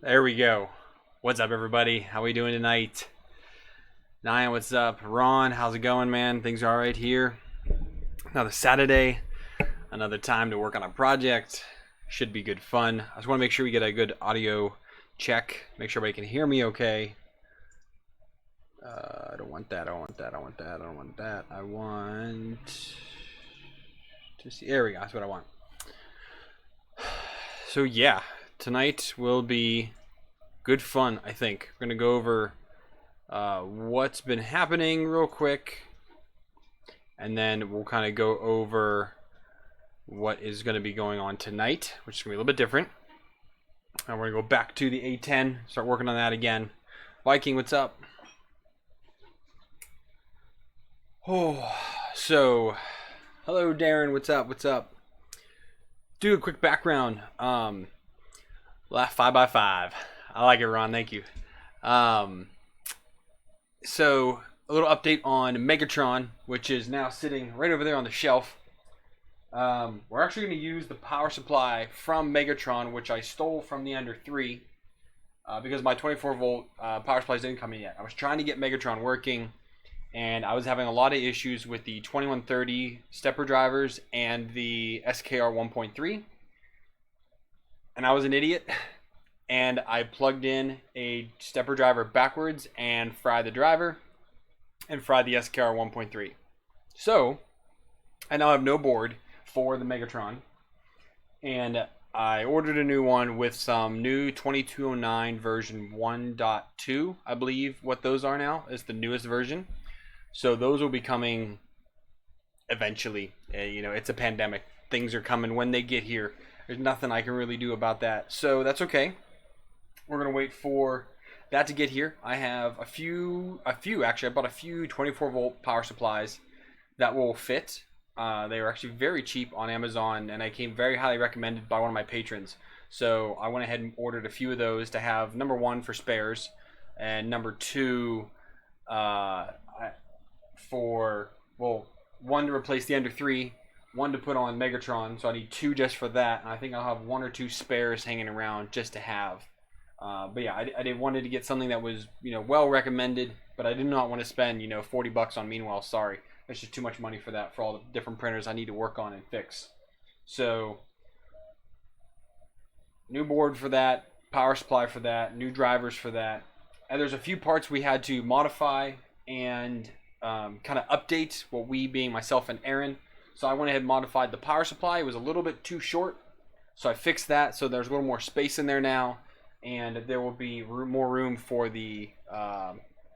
There we go. What's up, everybody? How we doing tonight? Nyan, what's up? Ron, how's it going, man? Things are all right here. Another Saturday, another time to work on a project. Should be good fun. I just want to make sure we get a good audio check. Make sure everybody can hear me okay. I don't want that. I don't want that. I want that. I don't want that. I want to see. There we go. That's what I want. So yeah, tonight will be good fun, I think. We're going to go over what's been happening real quick, and then we'll kind of go over what is going to be going on tonight, which is going to be a little bit different. And we're going to go back to the A10, start working on that again. Viking, what's up? Oh, so, hello Darren, what's up? What's up? Do a quick background. 5x5. I like it, Ron. Thank you. So a little update on Megatron, which is now sitting right over there on the shelf. We're actually going to use the power supply from Megatron, which I stole from the Ender 3, because my 24 volt power supplies didn't come in yet. I was trying to get Megatron working, and I was having a lot of issues with the 2130 stepper drivers and the SKR 1.3. And I was an idiot, and I plugged in a stepper driver backwards and fried the driver and fried the SKR 1.3. So I now have no board for the Megatron, and I ordered a new one with some new 2209 version 1.2, I believe what those are now. Is the newest version. So those will be coming eventually. It's a pandemic. Things are coming when they get here. There's nothing I can really do about that. So that's okay. We're going to wait for that to get here. I have a few actually. I bought a few 24 volt power supplies that will fit. They were actually very cheap on Amazon, and I came very highly recommended by one of my patrons. So I went ahead and ordered a few of those to have, number one, for spares, and number two, one to replace the Ender 3, one to put on Megatron, so I need two just for that, and I think I'll have one or two spares hanging around just to have. But yeah, I did wanted to get something that was well recommended, but I did not want to spend $40 on Meanwhile. Sorry, that's just too much money for that, for all the different printers I need to work on and fix. So new board for that, power supply for that, new drivers for that, and there's a few parts we had to modify and kind of update. Well, we being myself and Aaron. So I went ahead and modified the power supply. It was a little bit too short, so I fixed that. So there's a little more space in there now, and there will be more room for the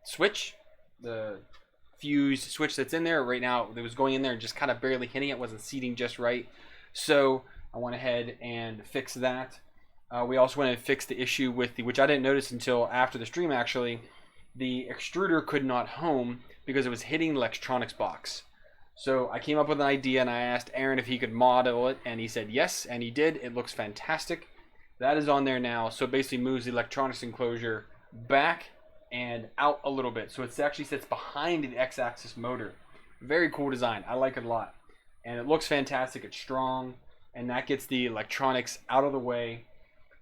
switch, the fuse switch that's in there right now. It was going in there and just kind of barely hitting it, wasn't seating just right. So I went ahead and fixed that. We also went and fixed the issue with which I didn't notice until after the stream actually. The extruder could not home because it was hitting the electronics box. So I came up with an idea, and I asked Aaron if he could model it, and he said yes, and he did. It looks fantastic. That is on there now, so it basically moves the electronics enclosure back and out a little bit. So it actually sits behind the X-axis motor. Very cool design. I like it a lot. And it looks fantastic. It's strong, and that gets the electronics out of the way.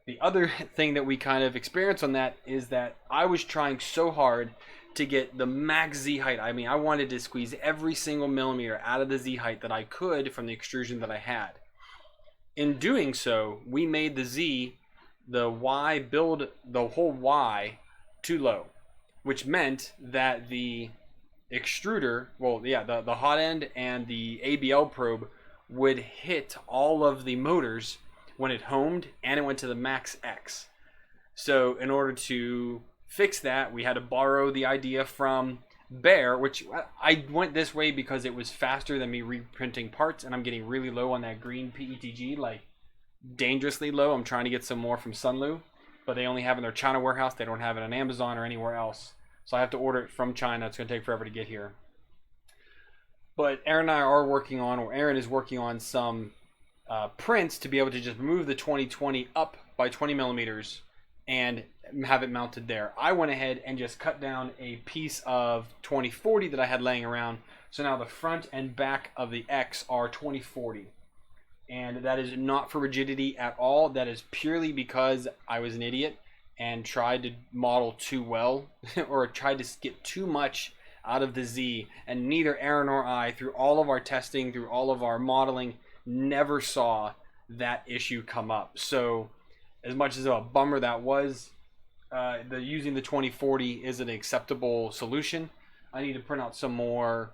The other thing that we kind of experienced on that is that I was trying so hard to get the max Z height. I mean, I wanted to squeeze every single millimeter out of the Z height that I could from the extrusion that I had. In doing so, we made the Y build, the whole Y, too low, which meant that the extruder, the hot end and the ABL probe would hit all of the motors when it homed, and it went to the max X. So in order to fix that, we had to borrow the idea from Bear, which I went this way because it was faster than me reprinting parts, and I'm getting really low on that green PETG, like dangerously low. I'm trying to get some more from Sunlu, but they only have it in their China warehouse. They don't have it on Amazon or anywhere else. So I have to order it from China. It's going to take forever to get here. But Aaron and I are working on, or Aaron is working on some prints to be able to just move the 2020 up by 20 millimeters and have it mounted there. I went ahead and just cut down a piece of 2040 that I had laying around. So now the front and back of the X are 2040. And that is not for rigidity at all. That is purely because I was an idiot and tried to model too well or tried to get too much out of the Z, and neither Aaron or I, through all of our testing, through all of our modeling, never saw that issue come up. So as much as a bummer that was, using the 2040 is an acceptable solution. I need to print out some more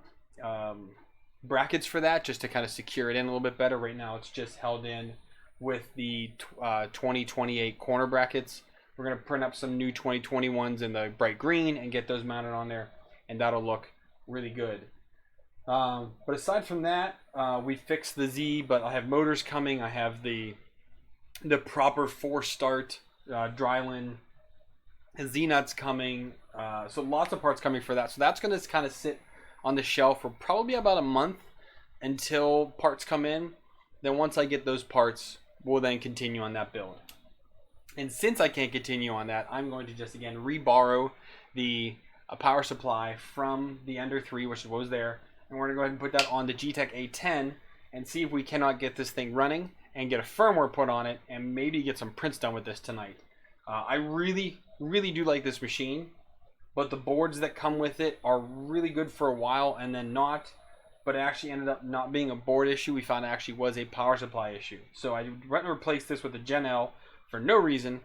brackets for that just to kind of secure it in a little bit better. Right now it's just held in with the 2028 corner brackets. We're going to print up some new 2021s in the bright green and get those mounted on there, and that'll look really good. But aside from that, we fixed the Z, but I have motors coming. I have the proper 4-start Drylin Z nuts coming. So lots of parts coming for that. So that's going to kind of sit on the shelf for probably about a month until parts come in. Then once I get those parts, we'll then continue on that build. And since I can't continue on that, I'm going to just again re-borrow the power supply from the Ender 3, which was there, and we're going to go ahead and put that on the Geeetech A10 and see if we cannot get this thing running and get a firmware put on it and maybe get some prints done with this tonight. I really do like this machine, but the boards that come with it are really good for a while and then not, but it actually ended up not being a board issue. We found it actually was a power supply issue. So I went and replaced this with a Gen L for no reason,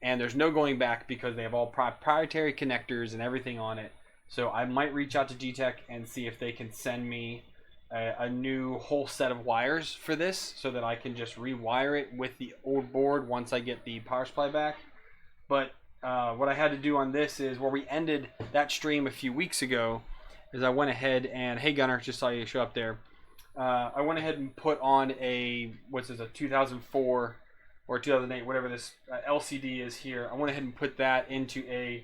and there's no going back because they have all proprietary connectors and everything on it. So I might reach out to Geeetech and see if they can send me a new whole set of wires for this so that I can just rewire it with the old board once I get the power supply back. But what I had to do on this is where we ended that stream a few weeks ago is I went ahead and, hey Gunnar, just saw you show up there. I went ahead and put on a 2004 or 2008, whatever this LCD is here. I went ahead and put that into a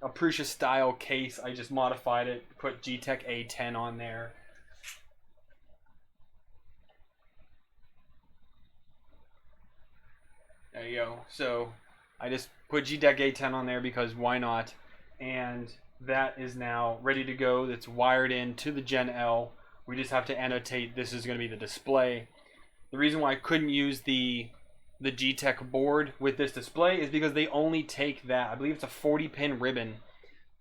Prusa style case. I just modified it, put Geeetech A10 on there. There you go. So I just put Geeetech A10 on there because why not? And that is now ready to go. It's wired in to the Gen L. We just have to annotate this is going to be the display. The reason why I couldn't use the Geeetech board with this display is because they only take that. I believe it's a 40-pin ribbon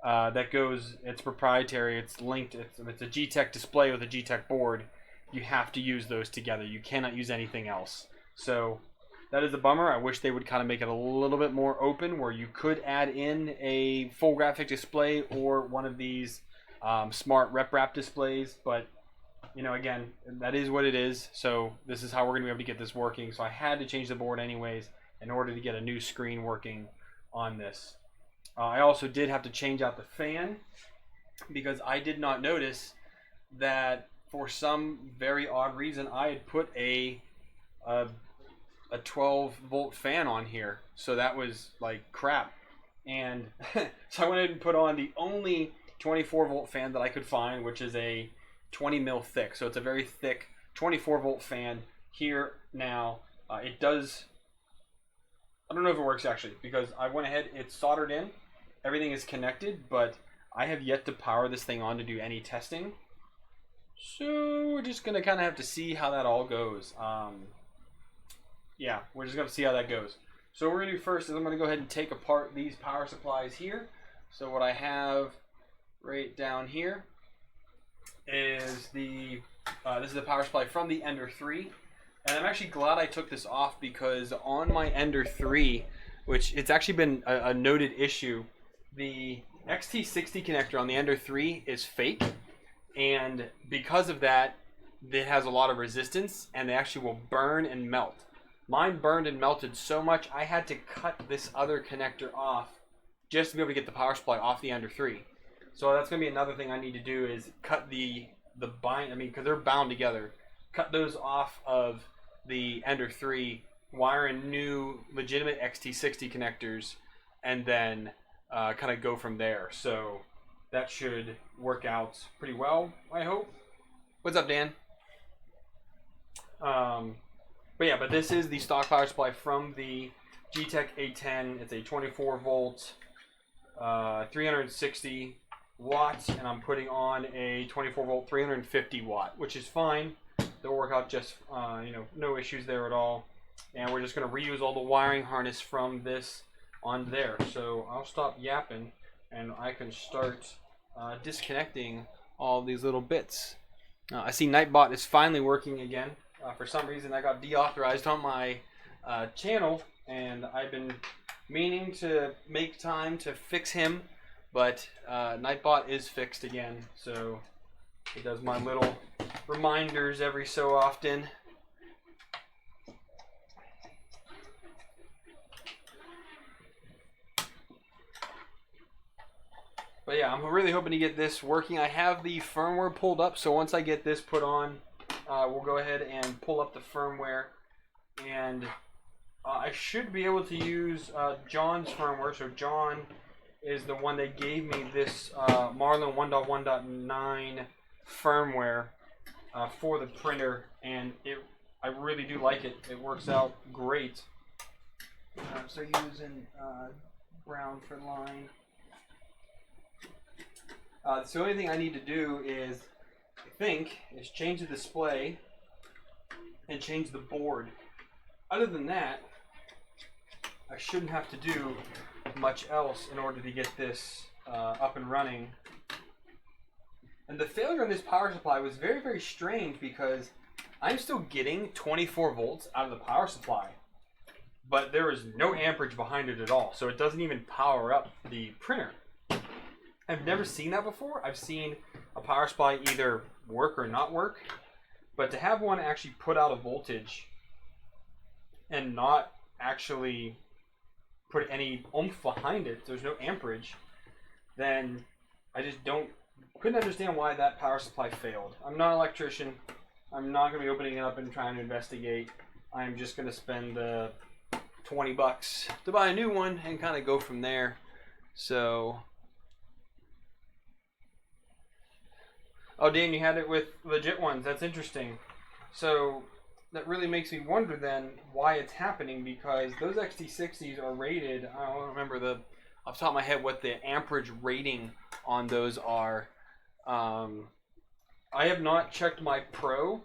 that goes. It's proprietary. It's linked. It's a Geeetech display with a Geeetech board. You have to use those together. You cannot use anything else. So that is a bummer. I wish they would kind of make it a little bit more open where you could add in a full graphic display or one of these smart rep wrap displays. But, you know, again, that is what it is. So this is how we're going to be able to get this working. So I had to change the board anyways in order to get a new screen working on this. I also did have to change out the fan because I did not notice that for some very odd reason I had put a 12-volt fan on here, so that was like crap. And so I went ahead and put on the only 24-volt fan that I could find, which is a 20 mil thick. So it's a very thick 24-volt fan here now. It does, I don't know if it works actually, because I went ahead, it's soldered in, everything is connected, but I have yet to power this thing on to do any testing. So we're just gonna kind of have to see how that all goes. Yeah, we're just going to see how that goes. So what we're going to do first is I'm going to go ahead and take apart these power supplies here. So what I have right down here is this is the power supply from the Ender 3. And I'm actually glad I took this off because on my Ender 3, which it's actually been a noted issue, the XT60 connector on the Ender 3 is fake. And because of that, it has a lot of resistance and they actually will burn and melt. Mine burned and melted so much I had to cut this other connector off just to be able to get the power supply off the Ender 3. So that's going to be another thing I need to do is cut the bind. I mean, because they're bound together. Cut those off of the Ender 3, wire in new legitimate XT60 connectors, and then kind of go from there. So that should work out pretty well, I hope. What's up, Dan? But yeah, but this is the stock power supply from the Geeetech A10. It's a 24 volt, 360 watts, and I'm putting on a 24 volt, 350 watt, which is fine. They'll work out just, no issues there at all. And we're just going to reuse all the wiring harness from this on there. So I'll stop yapping and I can start disconnecting all these little bits. I see Nightbot is finally working again. For some reason I got deauthorized on my channel, and I've been meaning to make time to fix him, but Nightbot is fixed again, so it does my little reminders every so often. But yeah, I'm really hoping to get this working. I have the firmware pulled up, so once I get this put on, we'll go ahead and pull up the firmware, and I should be able to use John's firmware. So John is the one that gave me this Marlin 1.1.9 firmware for the printer, and I really do like it. It works out great. So using brown for line. So the only thing I need to do is, is change the display and change the board. Other than that, I shouldn't have to do much else in order to get this up and running. And the failure on this power supply was very, very strange because I'm still getting 24 volts out of the power supply, but there is no amperage behind it at all, so it doesn't even power up the printer. I've never seen that before. I've seen a power supply either work or not work, but to have one actually put out a voltage and not actually put any oomph behind it, there's no amperage, then I just couldn't understand why that power supply failed. I'm not an electrician. I'm not going to be opening it up and trying to investigate. I'm just going to spend the $20 to buy a new one and kind of go from there. So, oh, Dan, you had it with legit ones. That's interesting. So that really makes me wonder then why it's happening, because those XT60s are rated, I don't remember off the top of my head what the amperage rating on those are. I have not checked my Pro.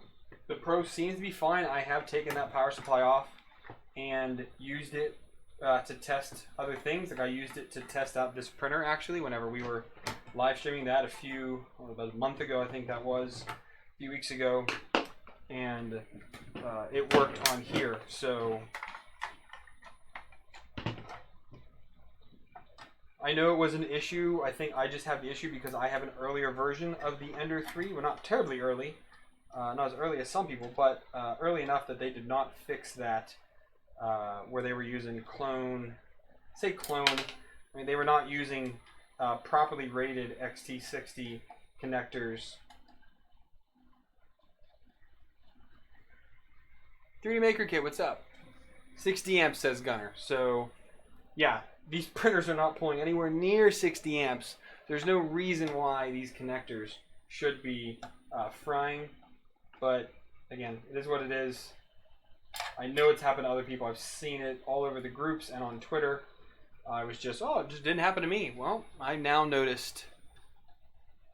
The Pro seems to be fine. I have taken that power supply off and used it to test other things. Like I used it to test out this printer actually whenever we were live streaming that about a month ago, I think that was, a few weeks ago, and it worked on here. So I know it was an issue. I think I just have the issue because I have an earlier version of the Ender 3. Well, not terribly early, not as early as some people, but early enough that they did not fix that, where they were using clone. I mean, they were not using properly rated XT60 connectors. 3D Maker Kit, what's up? 60 amps, says Gunner. So, yeah, these printers are not pulling anywhere near 60 amps. There's no reason why these connectors should be frying. But, again, it is what it is. I know it's happened to other people. I've seen it all over the groups and on Twitter. I was just, it just didn't happen to me. Well, I now noticed.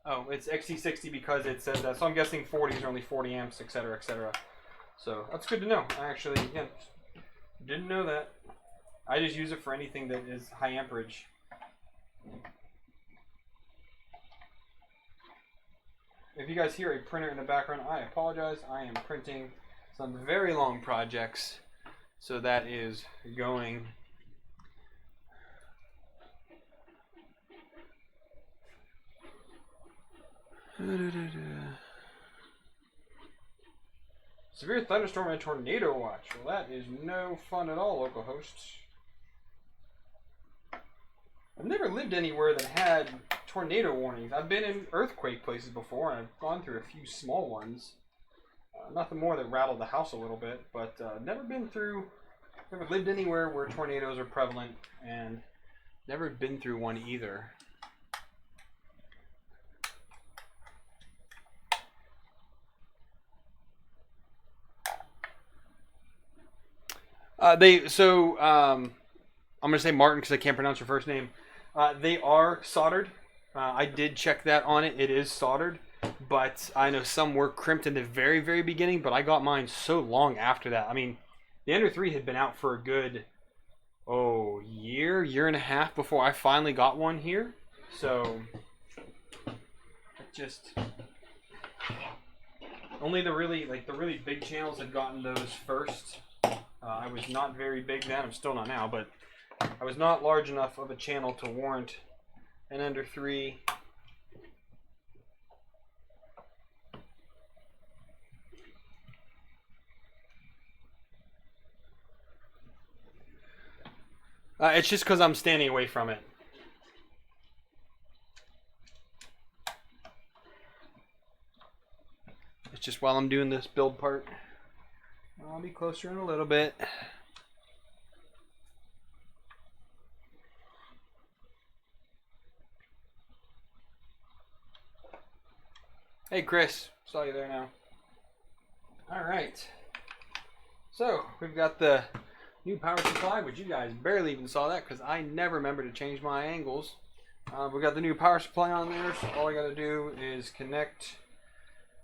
Oh, it's XT60 because it says that. So I'm guessing 40s are only 40 amps, etc., etc. So that's good to know. I actually, again, didn't know that. I just use it for anything that is high amperage. If you guys hear a printer in the background, I apologize. I am printing some very long projects, so that is going. Severe thunderstorm and tornado watch. Well, that is no fun at all, local hosts. I've never lived anywhere that had tornado warnings. I've been in earthquake places before, and I've gone through a few small ones. Nothing more that rattled the house a little bit, but never lived anywhere where tornadoes are prevalent, and never been through one either. I'm going to say Martin because I can't pronounce your first name. They are soldered. I did check that on it. It is soldered, but I know some were crimped in the very, very beginning, but I got mine so long after that. I mean, the Ender 3 had been out for a good, year and a half before I finally got one here. So just only the really big channels had gotten those first. I was not very big then. I'm still not now, but I was not large enough of a channel to warrant an under 3. It's just because I'm standing away from it. It's just while I'm doing this build part. I'll be closer in a little bit. Hey Chris, saw you there now. Alright. So, we've got the new power supply, which you guys barely even saw that because I never remember to change my angles. We got the new power supply on there, so all I gotta do is connect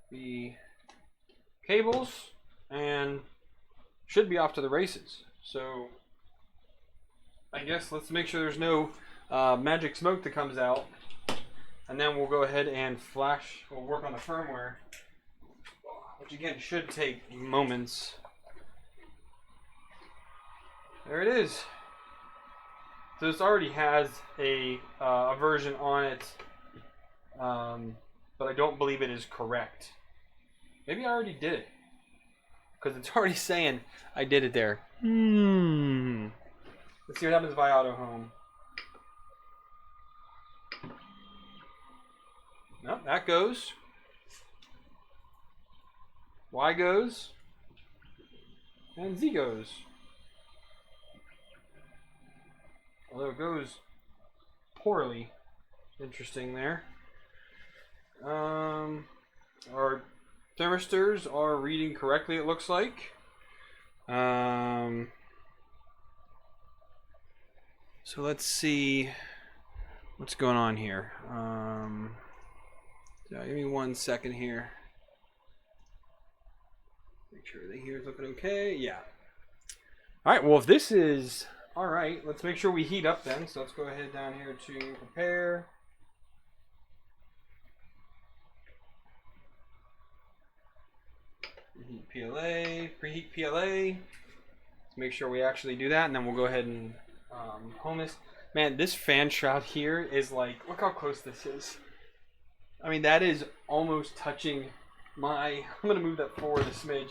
the cables and should be off to the races. So I guess let's make sure there's no magic smoke that comes out, and then we'll go ahead and we'll work on the firmware, which again should take moments. There it is. So this already has a version on it, but I don't believe it is correct. Maybe I already did it, because it's already saying I did it there. Let's see what happens if I auto home. No, that goes. Y goes. And Z goes. Although it goes poorly. Interesting there. Our thermistors are reading correctly, it looks like. So let's see what's going on here. Give me 1 second here. Make sure everything here is looking okay. Yeah. All right. Well, if this is all right, let's make sure we heat up then. So let's go ahead down here to prepare. Preheat PLA. Preheat PLA. Let's make sure we actually do that, and then we'll go ahead and home this. Man, this fan shroud here is like, look how close this is. I mean, that is almost touching my, I'm going to move that forward a smidge.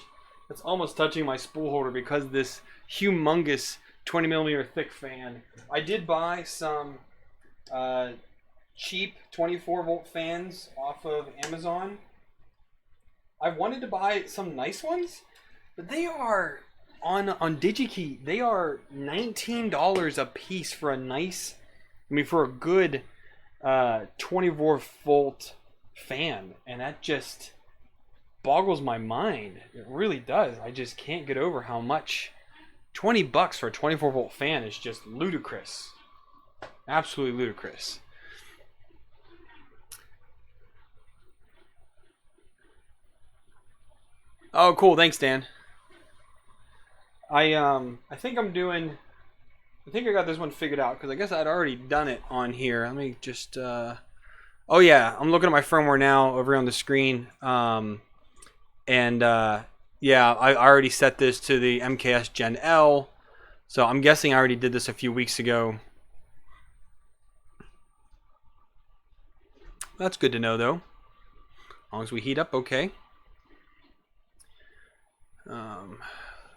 It's almost touching my spool holder because this humongous 20mm thick fan. I did buy some cheap 24-volt fans off of Amazon. I wanted to buy some nice ones, but they are on DigiKey. They are $19 a piece for a nice, I mean, for a good 24-volt fan, and that just boggles my mind. It really does. I just can't get over how much $20 for a 24-volt fan is just ludicrous. Absolutely ludicrous. Oh, cool. Thanks, Dan. I think I got this one figured out because I guess I'd already done it on here. Let me just oh yeah, I'm looking at my firmware now over on the screen. Yeah, I already set this to the MKS Gen L. So I'm guessing I already did this a few weeks ago. That's good to know though. As long as we heat up okay.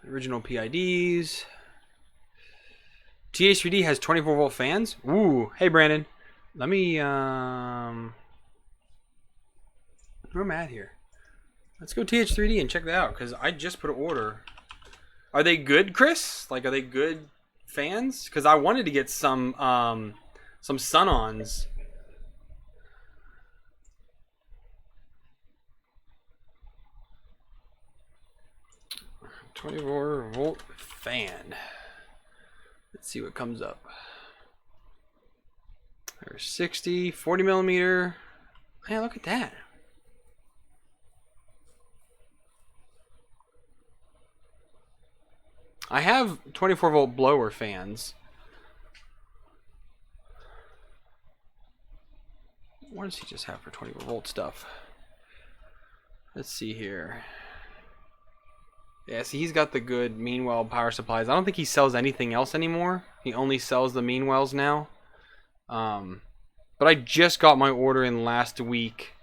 Original PIDs. TH3D has 24-volt fans. Ooh, hey Brandon. Let me where am I at here? Let's go TH3D and check that out because I just put an order. Are they good, Chris? Like, are they good fans? Because I wanted to get some Sun-Ons. $24-volt fan. Let's see what comes up. There's 60, 40mm. Man, look at that. I have 24-volt blower fans. What does he just have for 24-volt stuff? Let's see here. Yeah, see, he's got the good Meanwell power supplies. I don't think he sells anything else anymore. He only sells the Meanwells now. But I just got my order in last week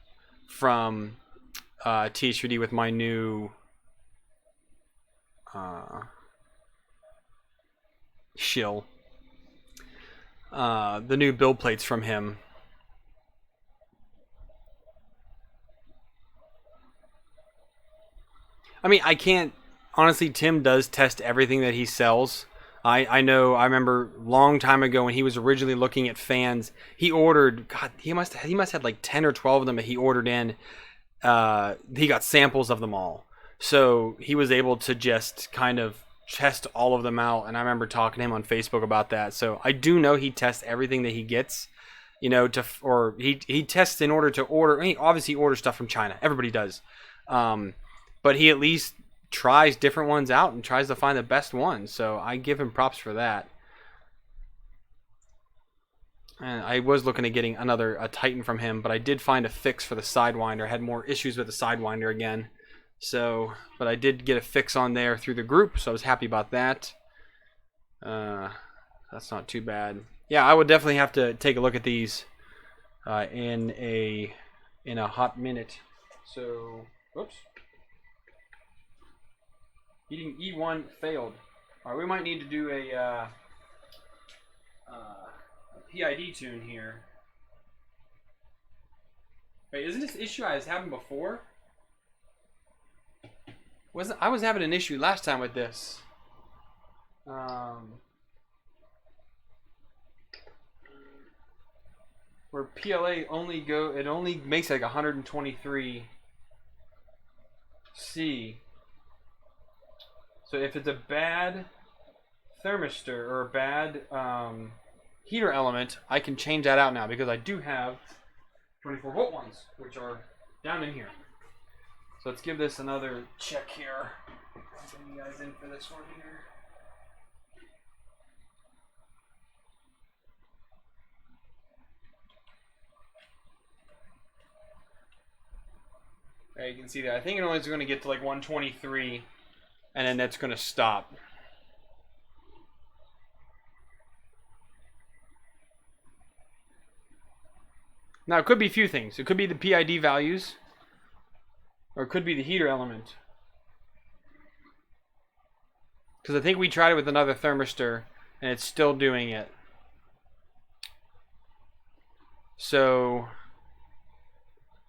from TH3D with my new shill. The new build plates from him. I mean, I can't... Honestly, Tim does test everything that he sells. I know, I remember a long time ago when he was originally looking at fans, he ordered... God, he must have like 10 or 12 of them that he ordered in. He got samples of them all. So he was able to just kind of test all of them out. And I remember talking to him on Facebook about that. So I do know he tests everything that he gets. You know, he tests in order to order... He obviously orders stuff from China. Everybody does. But he at least tries different ones out and tries to find the best ones. So I give him props for that. And I was looking at getting a Titan from him, but I did find a fix for the Sidewinder. I had more issues with the Sidewinder again. So, but I did get a fix on there through the group, so I was happy about that. That's not too bad. Yeah, I would definitely have to take a look at these in a hot minute. So, whoops. Eating E1 failed. All right, we might need to do a PID tune here. Wait, isn't this issue I was having before? I was having an issue last time with this. Where PLA it only makes like 123 C. So if it's a bad thermistor or a bad heater element, I can change that out now because I do have 24-volt ones, which are down in here. So let's give this another check here. I'll bring you guys in for this one here. There you can see that. I think it only is going to get to like 123, and then that's going to stop. Now, it could be a few things. It could be the PID values, or it could be the heater element. Because I think we tried it with another thermistor, and it's still doing it. So,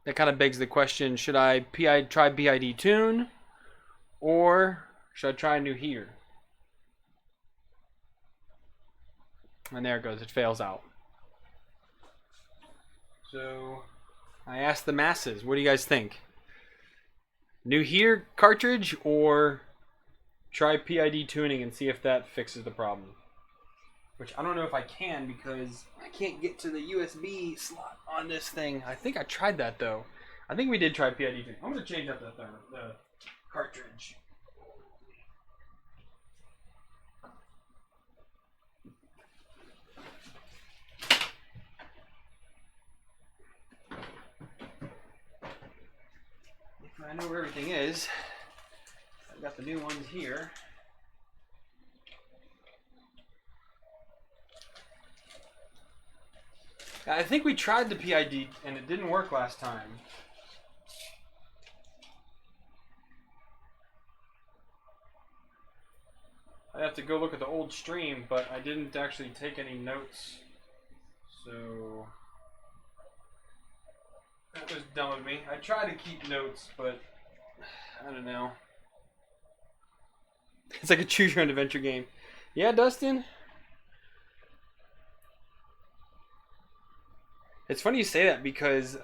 that kind of begs the question, should I try PID tune, or should I try a new heater? And there it goes, it fails out. So, I asked the masses, what do you guys think? New heater cartridge, or try PID tuning and see if that fixes the problem? Which I don't know if I can because I can't get to the USB slot on this thing. I think I tried that though. I think we did try PID tuning. I'm going to change up the cartridge. I know where everything is. I've got the new ones here. I think we tried the PID and it didn't work last time. I'd have to go look at the old stream, but I didn't actually take any notes. So that was dumb of me. I tried to keep notes, but I don't know. It's like a choose your own adventure game. Yeah, Dustin? It's funny you say that because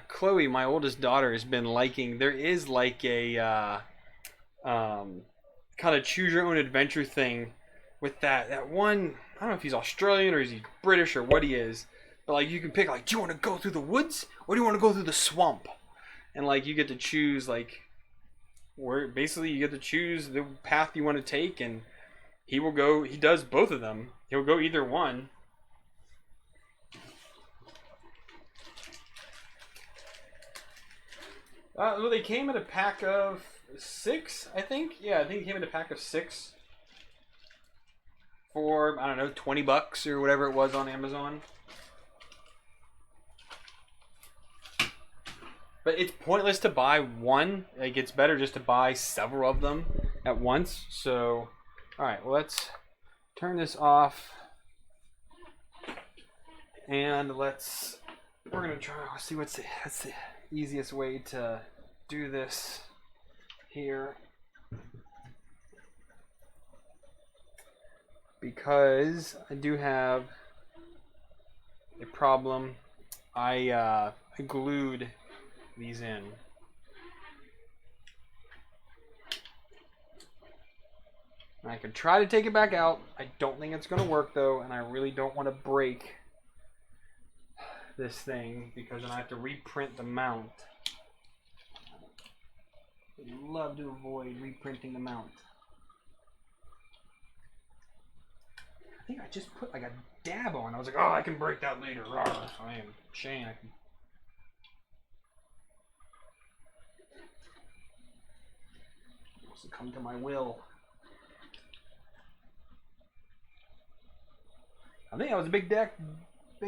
Chloe, my oldest daughter, has been liking, there is like a kind of choose your own adventure thing with that one, I don't know if he's Australian or is he British or what he is, but like you can pick like, do you want to go through the woods or do you want to go through the swamp? And like you get to choose like, where basically you get to choose the path you want to take, and he does both of them. He'll go either one. Well, they came in a pack of 6, I think. Yeah, I think it came in a pack of 6 for, I don't know, $20 or whatever it was on Amazon. But it's pointless to buy one. Like, it's better just to buy several of them at once. So, all right, well, let's turn this off. And we're going to try, see that's the easiest way to do this here. Because I do have a problem. I glued these in. I could try to take it back out. I don't think it's going to work though, and I really don't want to break this thing because then I have to reprint the mount. I'd love to avoid reprinting the mount. I think I just put like a dab on. I was like, oh, I can break that later. I am Shane. I can. Succumb to my will. I think that was a big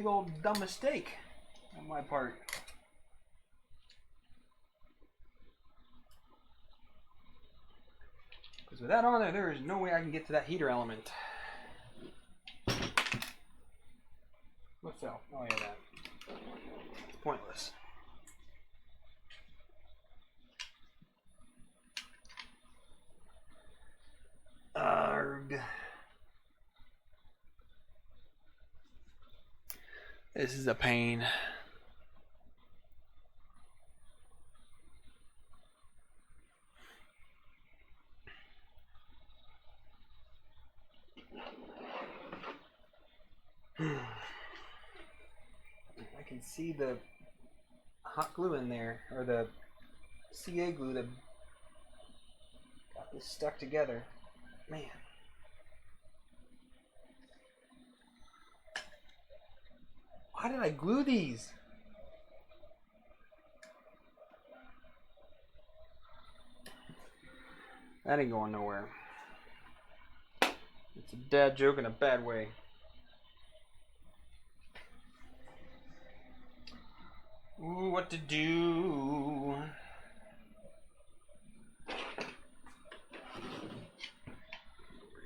old dumb mistake on my part. Because with that on there is no way I can get to that heater element. What's that? Oh yeah, that. It's pointless. Arg. This is a pain. I can see the hot glue in there, or the CA glue that got this stuck together. Man. Why did I glue these? That ain't going nowhere. It's a dad joke in a bad way. Ooh, what to do?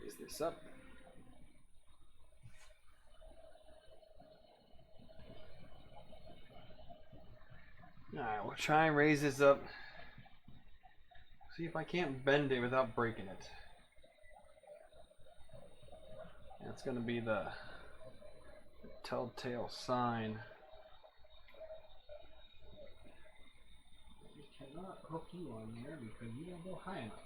Raise this up. Alright, we'll try and raise this up. See if I can't bend it without breaking it. That's going to be the telltale sign. You cannot hook you on there because you don't go high enough.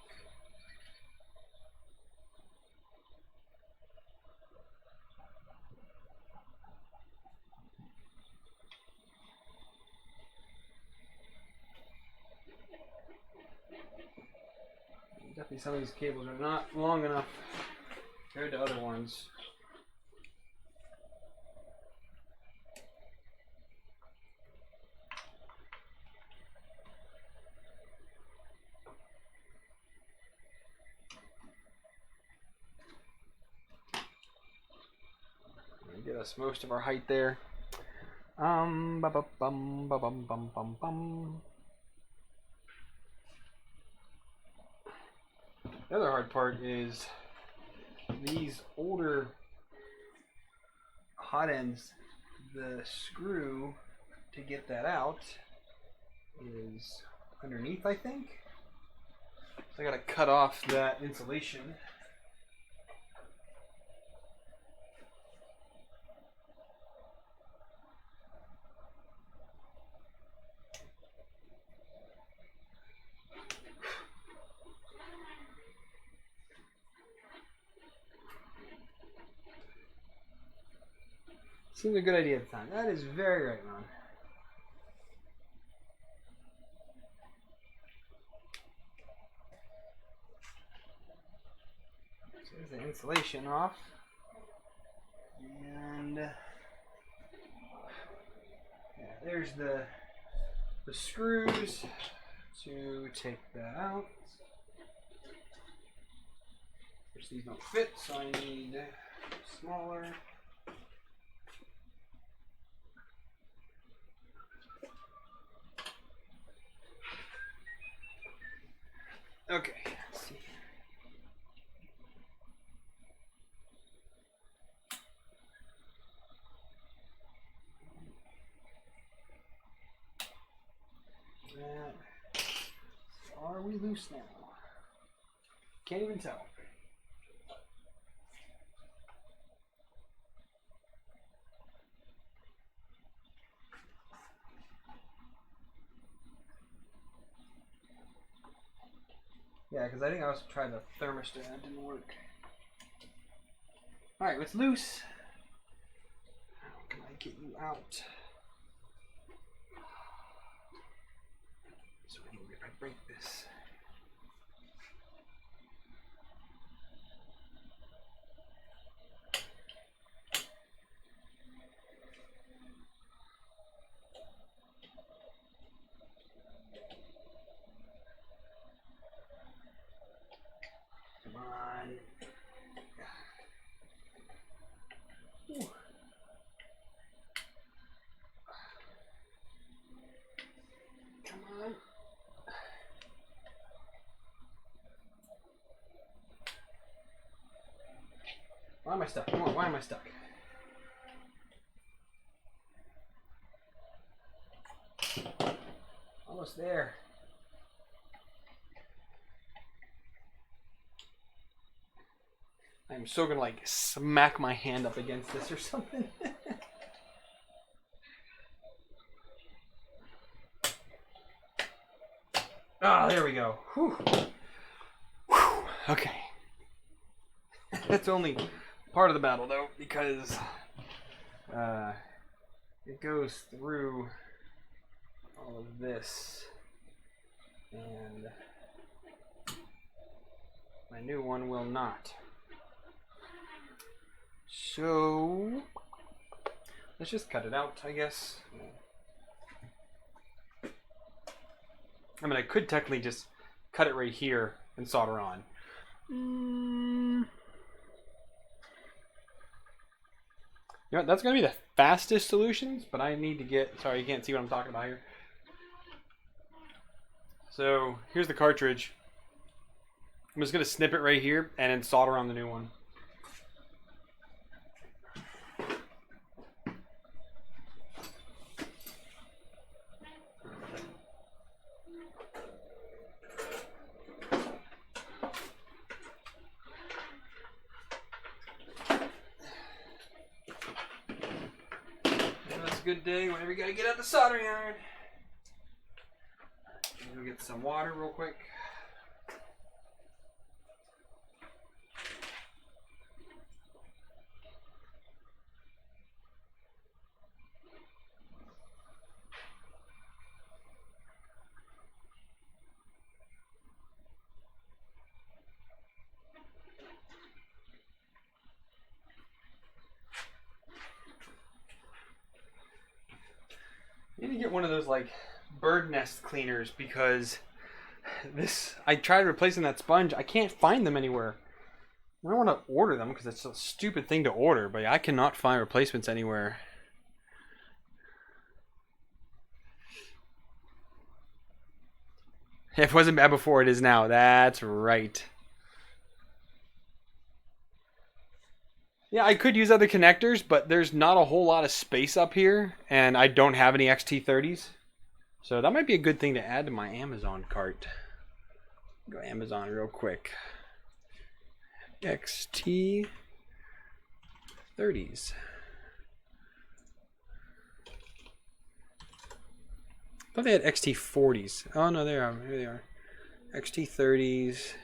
Definitely some of these cables are not long enough compared to other ones. Get us most of our height there. Ba ba bum ba bum bum bum bum. The other hard part is these older hot ends. The screw to get that out is underneath, I think. So I gotta cut off that insulation. Seems a good idea at the time. That is very right, Ron. So there's the insulation off. And yeah, there's the screws to take that out. Which these don't fit, so I need smaller. Okay, let's see. Are we loose now? Can't even tell. Yeah, because I think I also tried the thermostat. It didn't work. Alright, it's loose. How can I get you out? So anyway, if I break this. Come on. Ooh. Come on. Why am I stuck? Come on, why am I stuck? Almost there. I'm so gonna like smack my hand up against this or something. Ah, there we go. Whew. Whew. Okay. That's only part of the battle though, because it goes through all of this, and my new one will not. So let's just cut it out, I guess. I mean, I could technically just cut it right here and solder on. You know what, that's going to be the fastest solutions, but I need to get... Sorry, you can't see what I'm talking about here. So here's the cartridge. I'm just going to snip it right here and then solder on the new one. Good day whenever you gotta get out the soldering iron. Go get some water real quick. I need to get one of those like bird nest cleaners, because this, I tried replacing that sponge. I can't find them anywhere. I don't want to order them because it's a stupid thing to order, but I cannot find replacements anywhere. It wasn't bad before, it is now. That's right. Yeah, I could use other connectors, but there's not a whole lot of space up here, and I don't have any XT30s. So that might be a good thing to add to my Amazon cart. Go Amazon real quick. XT30s. I thought they had XT40s. Oh no, there they are. XT30s.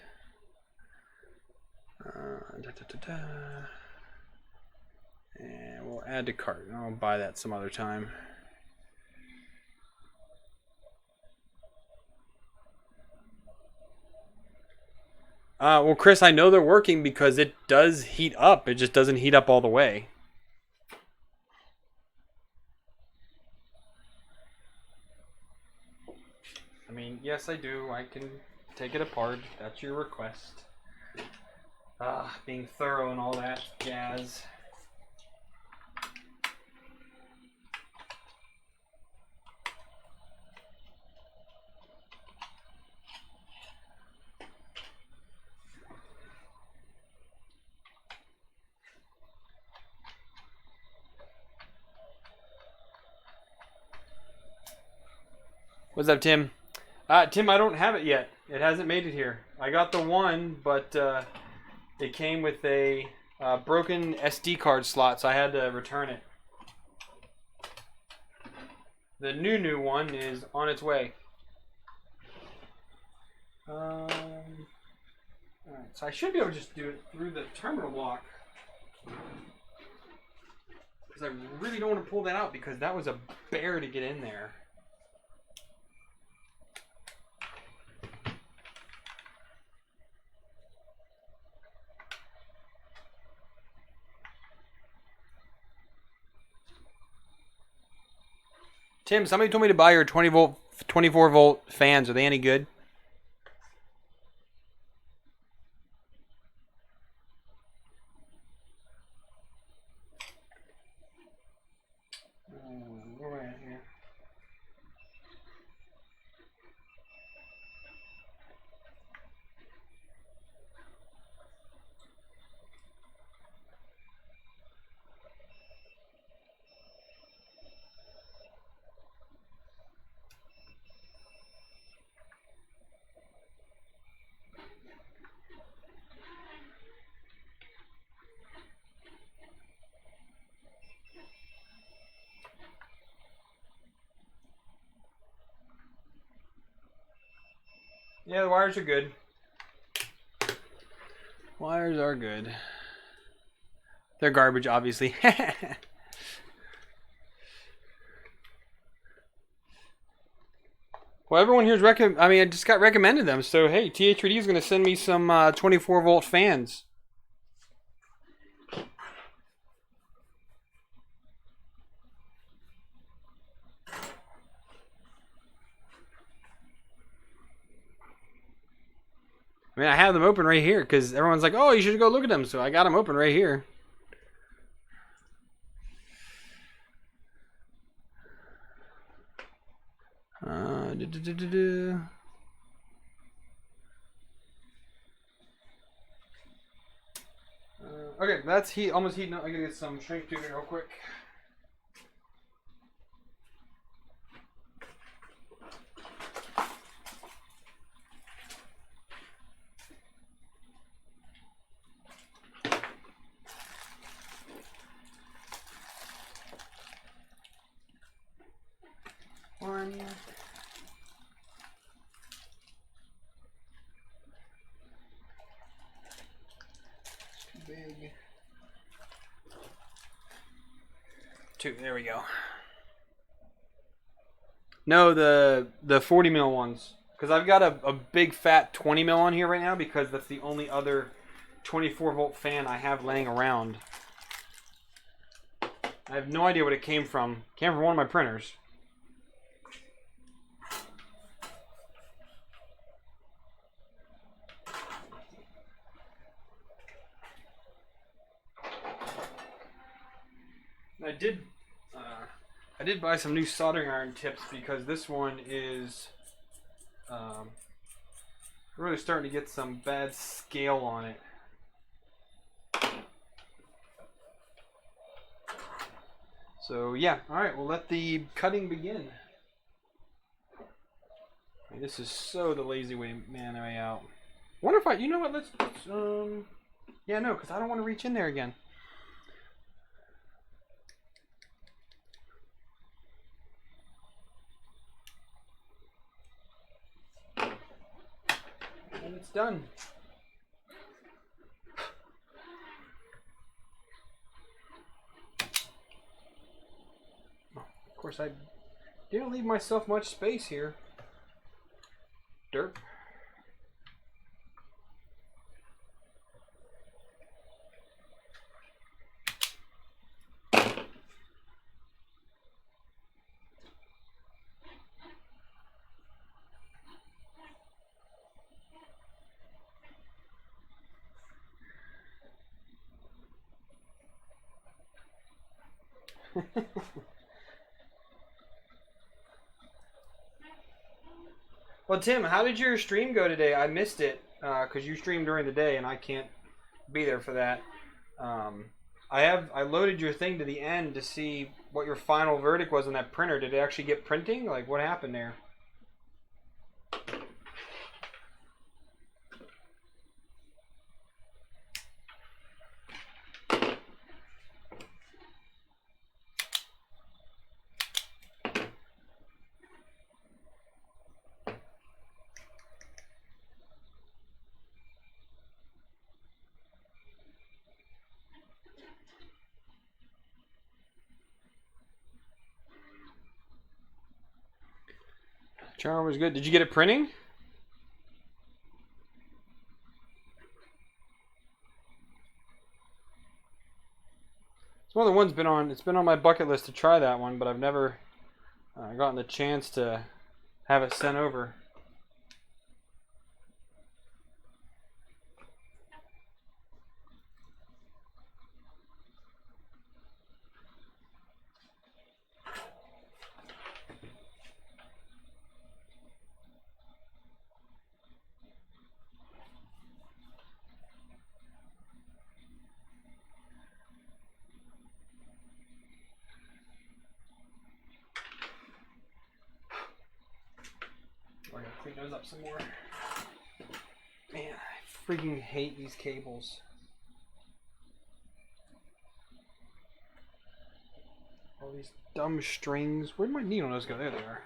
And we'll add to cart. I'll buy that some other time. Well, Chris, I know they're working because it does heat up. It just doesn't heat up all the way. I mean, yes, I do. I can take it apart. That's your request. Being thorough and all that jazz. What's up, Tim? Tim, I don't have it yet. It hasn't made it here. I got the one, but it came with a broken SD card slot, so I had to return it. The new one is on its way. Alright, so I should be able to just do it through the terminal block. Because I really don't want to pull that out because that was a bear to get in there. Tim, somebody told me to buy your 24 volt fans. Are they any good? Where am I at here? Yeah, the wires are good. Wires are good. They're garbage, obviously. Well, everyone here's I just got recommended them. So, hey, TH3D is going to send me some 24 volt fans. I mean, I have them open right here because everyone's like, oh, you should go look at them. So I got them open right here. Okay, that's almost heating up. I gotta get some shrink tubing real quick. One. Too big. Two. There we go. No, the 40 mil ones. Because I've got a big fat 20 mil on here right now because that's the only other 24 volt fan I have laying around. I have no idea what it came from. It came from one of my printers. I did buy some new soldering iron tips because this one is really starting to get some bad scale on it. So yeah, all right, we'll let the cutting begin. I mean, this is so the lazy way out. Wonder if you know what? Let's yeah, no, because I don't want to reach in there again. And it's done. Of course, I didn't leave myself much space here. Derp. Well, Tim, how did your stream go today? I missed it because you stream during the day and I can't be there for that. I loaded your thing to the end to see what your final verdict was on that printer. Did it actually get printing? Like, what happened there? Charm was good. Did you get it printing? It's one of the ones it's been on my bucket list to try that one, but I've never gotten the chance to have it sent over. I gotta clean those up some more. Man, I freaking hate these cables. All these dumb strings. Where'd my needle nose go? There they are.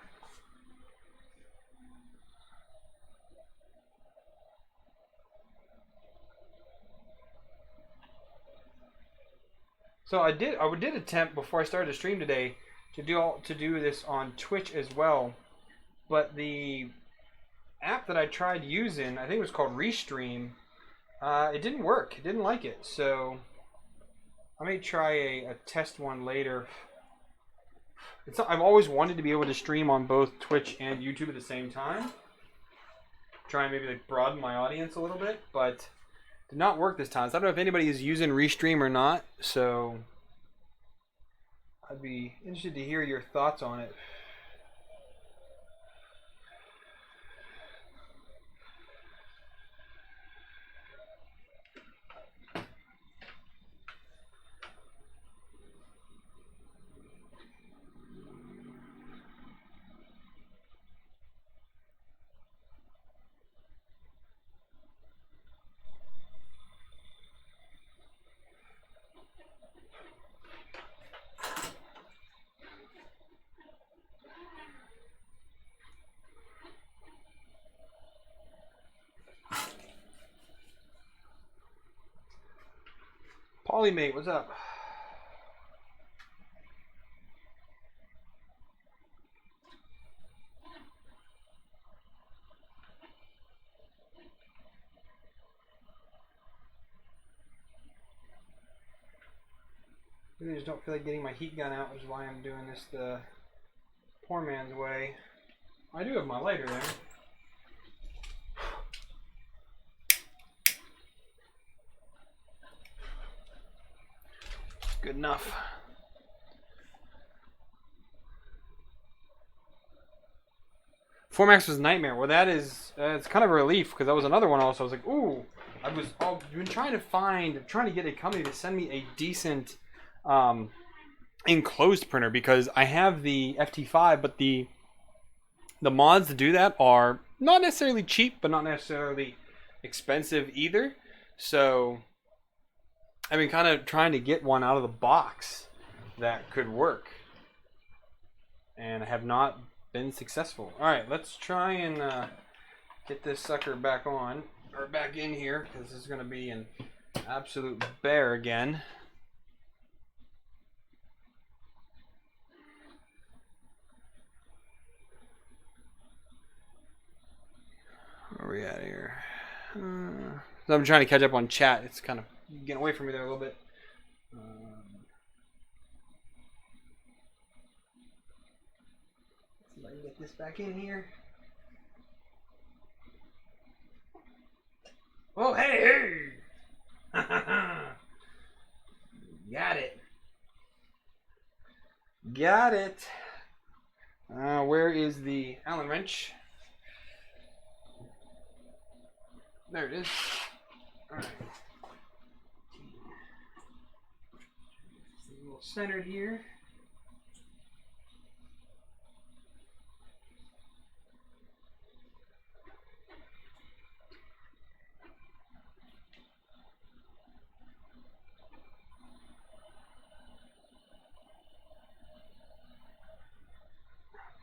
So I did attempt before I started to stream today to do this on Twitch as well, but the app that I tried using, I think it was called Restream, it didn't work. It didn't like it. So I may try a test one later. I've always wanted to be able to stream on both Twitch and YouTube at the same time. Try and maybe like broaden my audience a little bit, but did not work this time. So I don't know if anybody is using Restream or not. So I'd be interested to hear your thoughts on it. Polymate, what's up? I just don't feel like getting my heat gun out, which is why I'm doing this the poor man's way. I do have my lighter there. Good enough. Formax was a nightmare. Well, that is it's kind of a relief because that was another one also. I was like, ooh, I've been trying to get a company to send me a decent enclosed printer because I have the FT5, but the mods to do that are not necessarily cheap, but not necessarily expensive either. So I've been kind of trying to get one out of the box that could work, and I have not been successful. All right, let's try and get this sucker back on, or back in here, because this is going to be an absolute bear again. Where are we at here? So I'm trying to catch up on chat. It's kind of getting away from me there a little bit. Let's see if I can get this back in here. Oh, hey! Got it. Got it. Where is the Allen wrench? There it is. All right. A little centered here.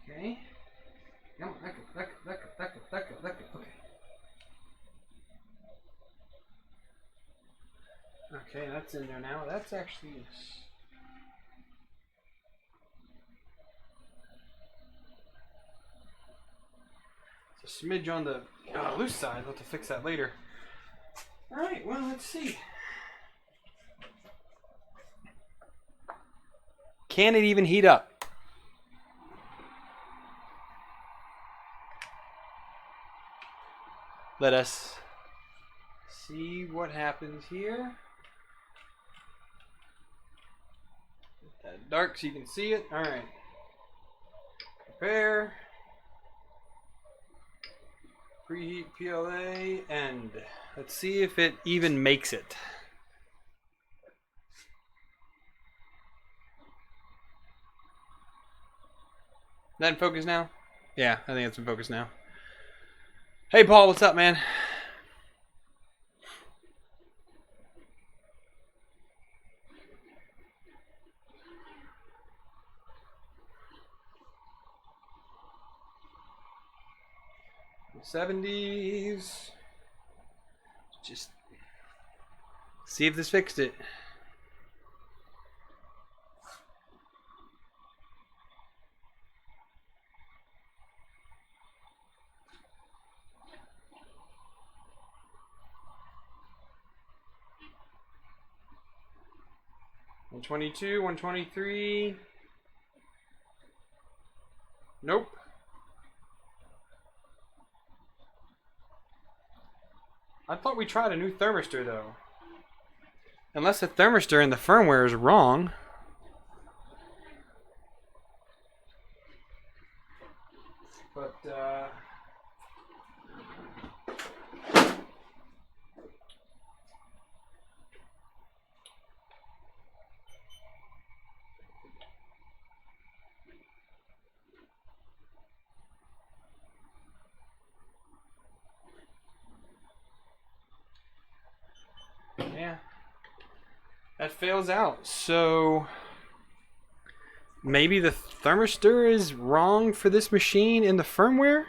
Okay. No, back up. Okay. Okay, that's in there now. That's actually it's a smidge on the loose side. I'll have to fix that later. All right. Well, let's see. Can it even heat up? Let us see what happens here. Get that dark so you can see it. All right. Prepare. Preheat PLA and let's see if it even makes it. Is that in focus now? Yeah, I think it's in focus now. Hey Paul, what's up, man? '70s. Just see if this fixed it. $122, $123. Nope. I thought we tried a new thermistor though. Unless the thermistor in the firmware is wrong. But yeah, that fails out. So maybe the thermistor is wrong for this machine in the firmware?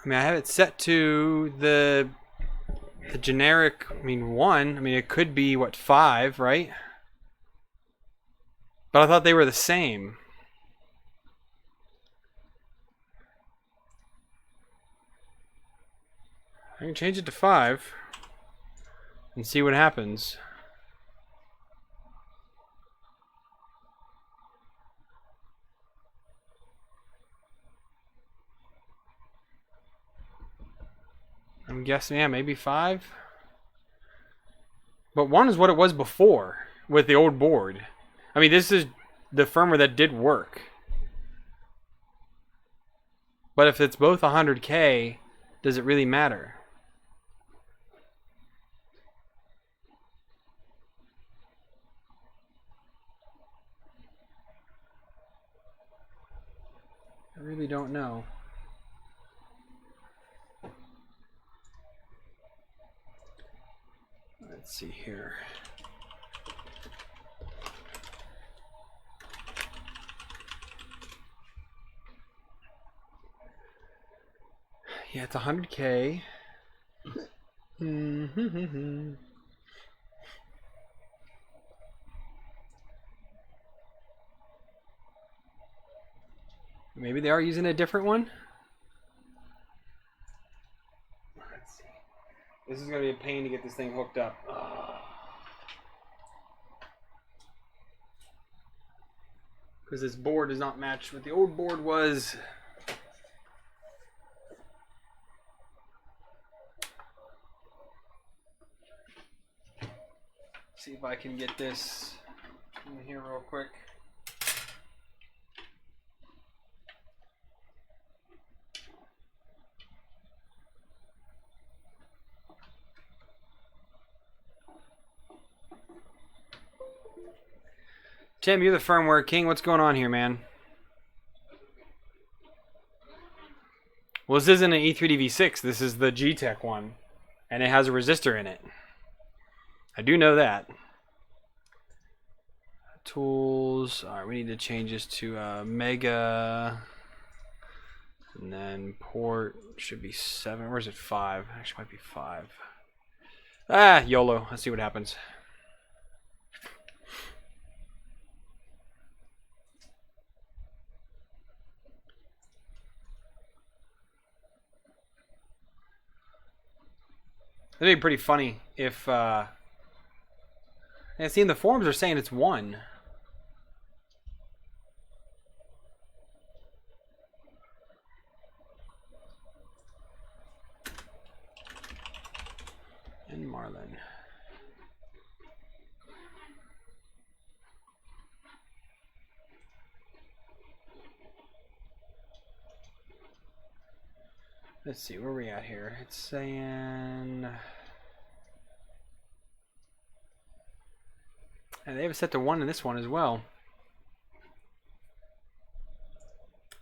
I mean, I have it set to the generic, 1. I mean, it could be, what, 5, right? But I thought they were the same. I can change it to 5 and see what happens. I'm guessing, yeah, maybe 5. But 1 is what it was before with the old board. I mean, this is the firmware that did work. But if it's both 100K, does it really matter? I really don't know. Let's see here. Yeah, it's 100K. Maybe they are using a different one. Let's see. This is going to be a pain to get this thing hooked up. Because this board does not match what the old board was. See if I can get this in here real quick. Tim, you're the firmware king. What's going on here, man? Well, this isn't an E3DV6. This is the Geeetech one. And it has a resistor in it. I do know that. Tools. Alright, we need to change this to Mega. And then port should be 7. Or is it 5? Actually, might be 5. Ah, YOLO. Let's see what happens. That'd be pretty funny if, I see in the forums are saying it's 1. And Marlin. Let's see, where are we at here? It's saying... And they have it set to 1 in this one as well.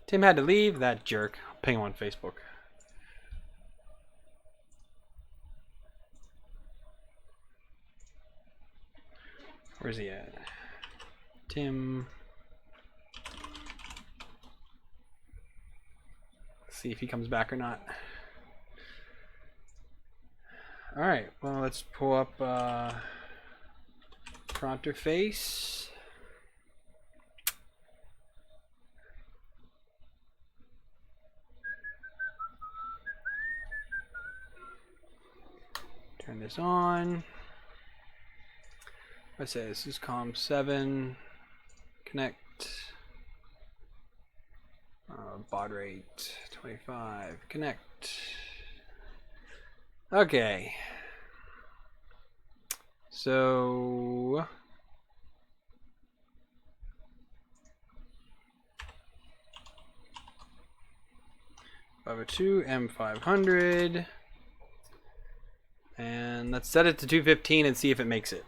Tim had to leave, that jerk. I'll ping him on Facebook. Where's he at? Tim. Let's see if he comes back or not. Alright, well, let's pull up Pronter Face. Turn this on. I say this is COM 7. Connect. Baud rate 25. Connect. Okay. So 502 M500. And let's set it to 215 and see if it makes it.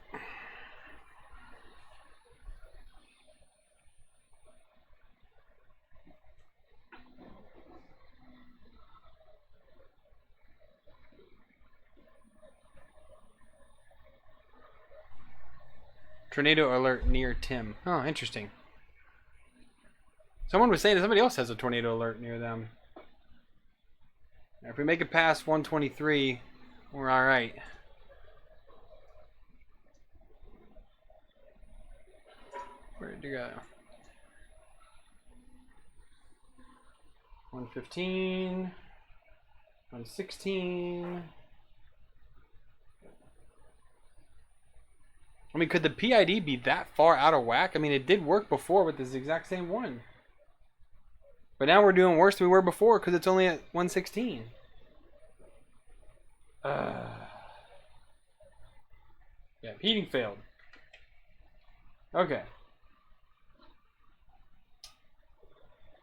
Tornado alert near Tim. Oh, interesting. Someone was saying that somebody else has a tornado alert near them. Now, if we make it past 123, we're all right. Where did you go? 115, 116. I mean, could the PID be that far out of whack? I mean, it did work before with this exact same one. But now we're doing worse than we were before because it's only at 116. Yeah, heating failed. Okay.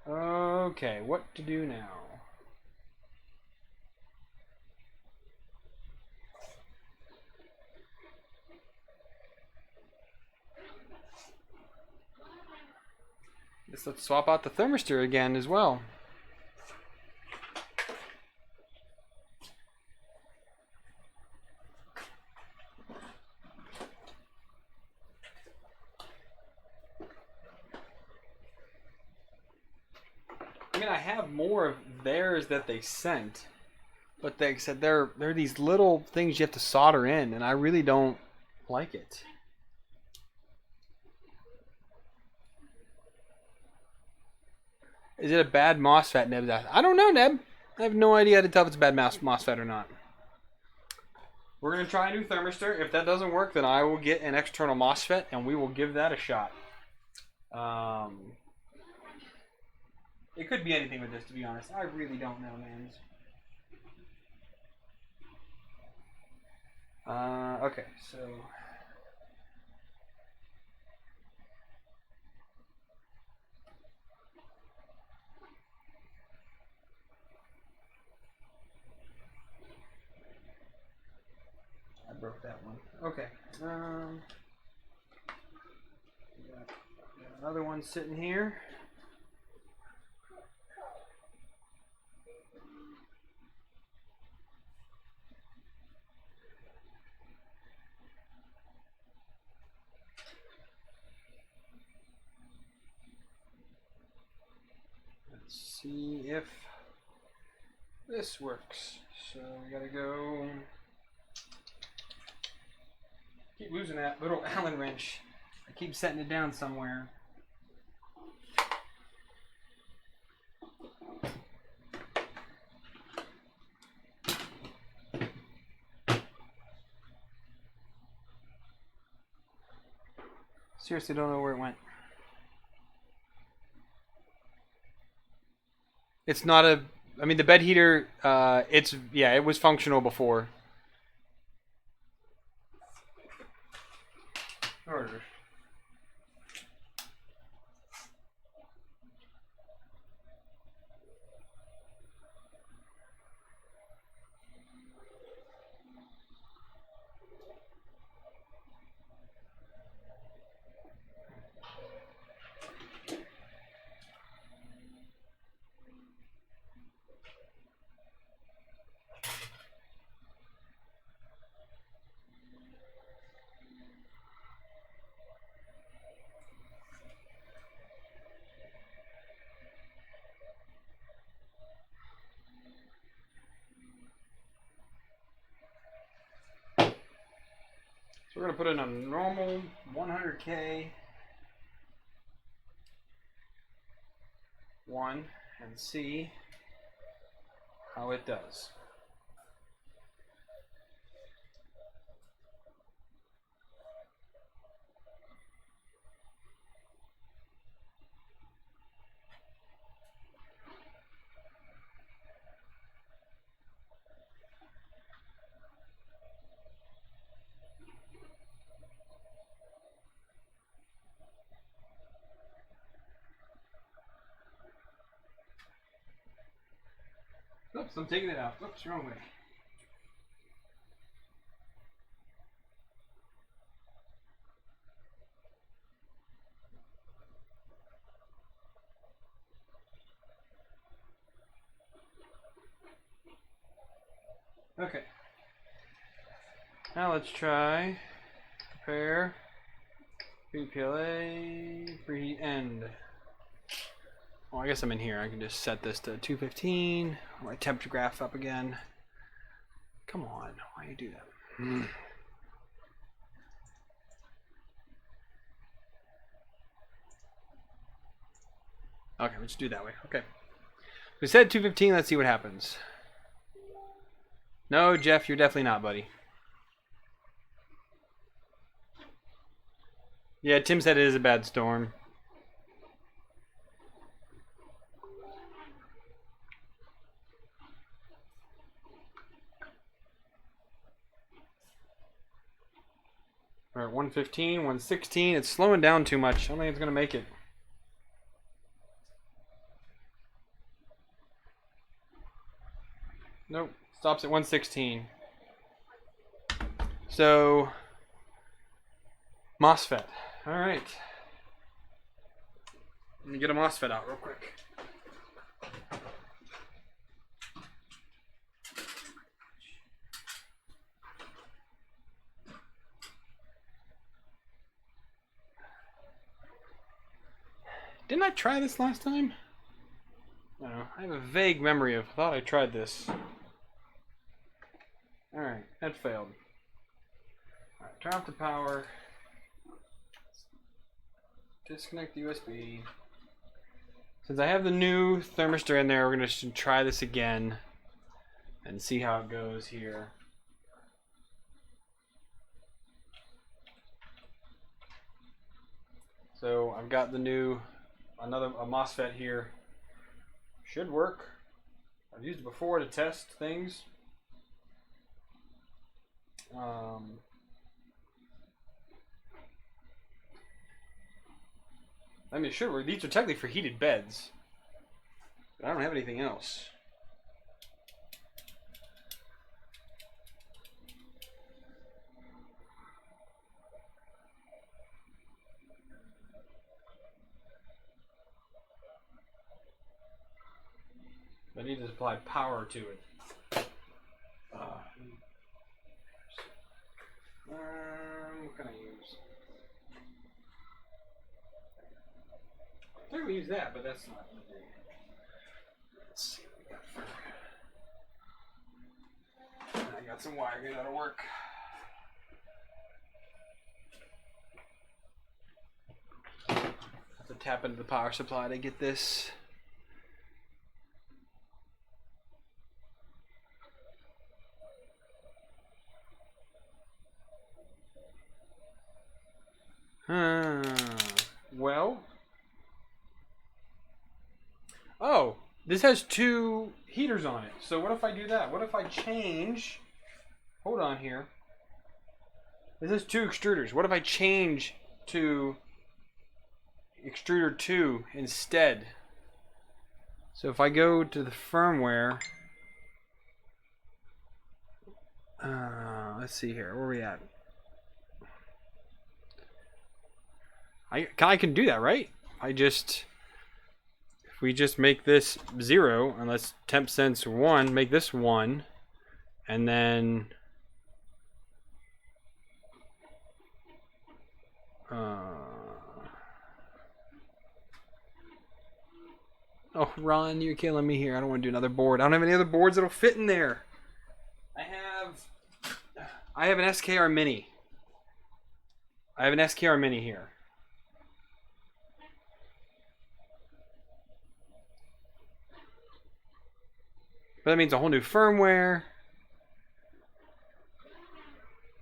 Okay, what to do now? Let's swap out the thermistor again as well. I mean, I have more of theirs that they sent, but they said they're these little things you have to solder in, and I really don't like it. Is it a bad MOSFET, Neb? I don't know, Neb. I have no idea how to tell if it's a bad MOSFET or not. We're going to try a new thermistor. If that doesn't work, then I will get an external MOSFET, and we will give that a shot. It could be anything with this, to be honest. I really don't know, man. Okay, so... broke that one. Okay. Got another one sitting here. Let's see if this works. So we gotta go. Keep losing that little Allen wrench. I keep setting it down somewhere. Seriously, don't know where it went. It's not a. I mean, the bed heater. It was functional before. Order. So we're gonna put in a normal 100K one and see how it does. Oops, I'm taking it out. Oops, wrong way. Okay. Now let's try prepare PPLA preheat end. Well, I guess I'm in here. I can just set this to 215. My temperature graph up again. Come on, why do you do that? Okay, let's do it that way. Okay. We said 215. Let's see what happens. No, Jeff, you're definitely not, buddy. Yeah, Tim said it is a bad storm. All right, 115, 116. It's slowing down too much. I don't think it's going to make it. Nope. Stops at 116. So, MOSFET. All right. Let me get a MOSFET out real quick. Didn't I try this last time? No, I have a vague memory of thought I tried this. Alright, that failed. Alright, turn off the power. Disconnect the USB. Since I have the new thermistor in there, we're going to try this again and see how it goes here. So I've got the new, a MOSFET here. Should work. I've used it before to test things. I mean, it should work. These are technically for heated beds, but I don't have anything else. I need to apply power to it. What can I use? I think we use that, but that's not. Let's see what we got for. I got some wire here that'll work. Have to tap into the power supply to get this. Well. Oh, this has 2 heaters on it. So what if I do that? What if I change? Hold on here. This has 2 extruders. What if I change to extruder 2 instead? So if I go to the firmware, let's see here. Where are we at? I can do that, right? If we just make this 0, and let's temp sense 1, make this 1, and then oh, Ron, you're killing me here. I don't want to do another board. I don't have any other boards that'll fit in there. I have an SKR Mini. I have an SKR Mini here. But that means a whole new firmware.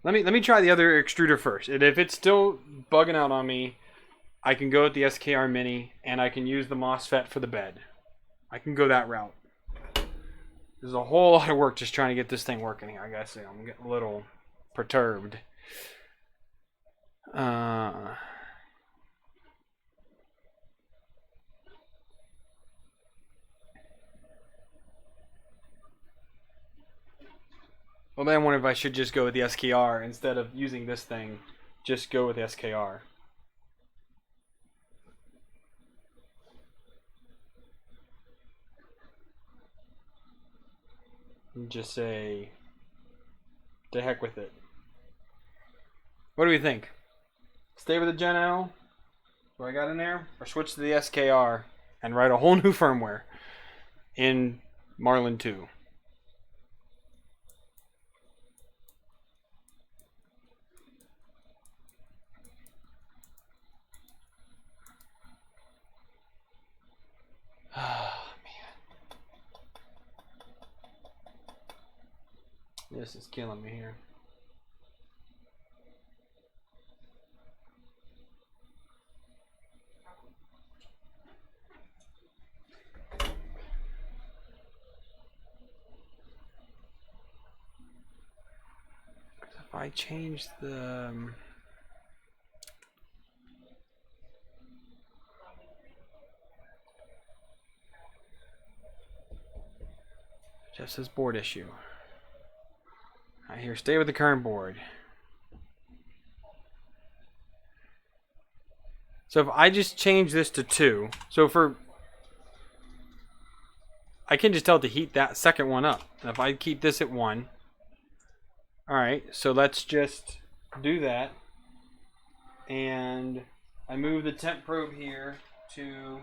Let me try the other extruder first. And if it's still bugging out on me, I can go with the SKR Mini and I can use the MOSFET for the bed. I can go that route. There's a whole lot of work just trying to get this thing working here. I gotta say, I'm getting a little perturbed. Well, then I wonder if I should just go with the SKR instead of using this thing. Just go with the SKR. And just say, to heck with it. What do we think? Stay with the Gen L, what I got in there, or switch to the SKR and write a whole new firmware in Marlin 2? Oh, man. This is killing me here. If I change the just says board issue. Right here, stay with the current board. So if I just change this to 2, I can just tell it to heat that second one up. And if I keep this at 1, alright, so let's just do that. And I move the temp probe here to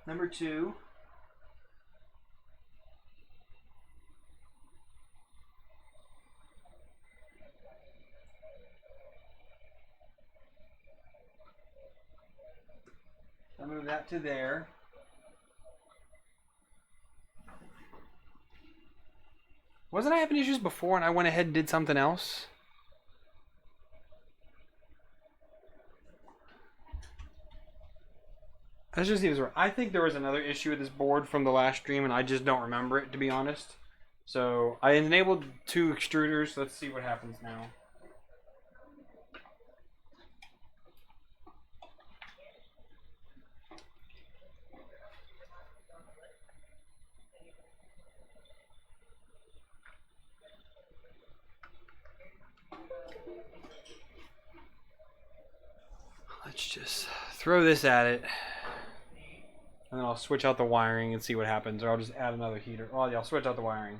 number 2. I move that to there. Wasn't I having issues before and I went ahead and did something else? Let's just see this. I think there was another issue with this board from the last stream and I just don't remember it, to be honest. So I enabled 2 extruders. Let's see what happens now. Let's just throw this at it. And then I'll switch out the wiring and see what happens, or I'll just add another heater. Oh yeah, I'll switch out the wiring.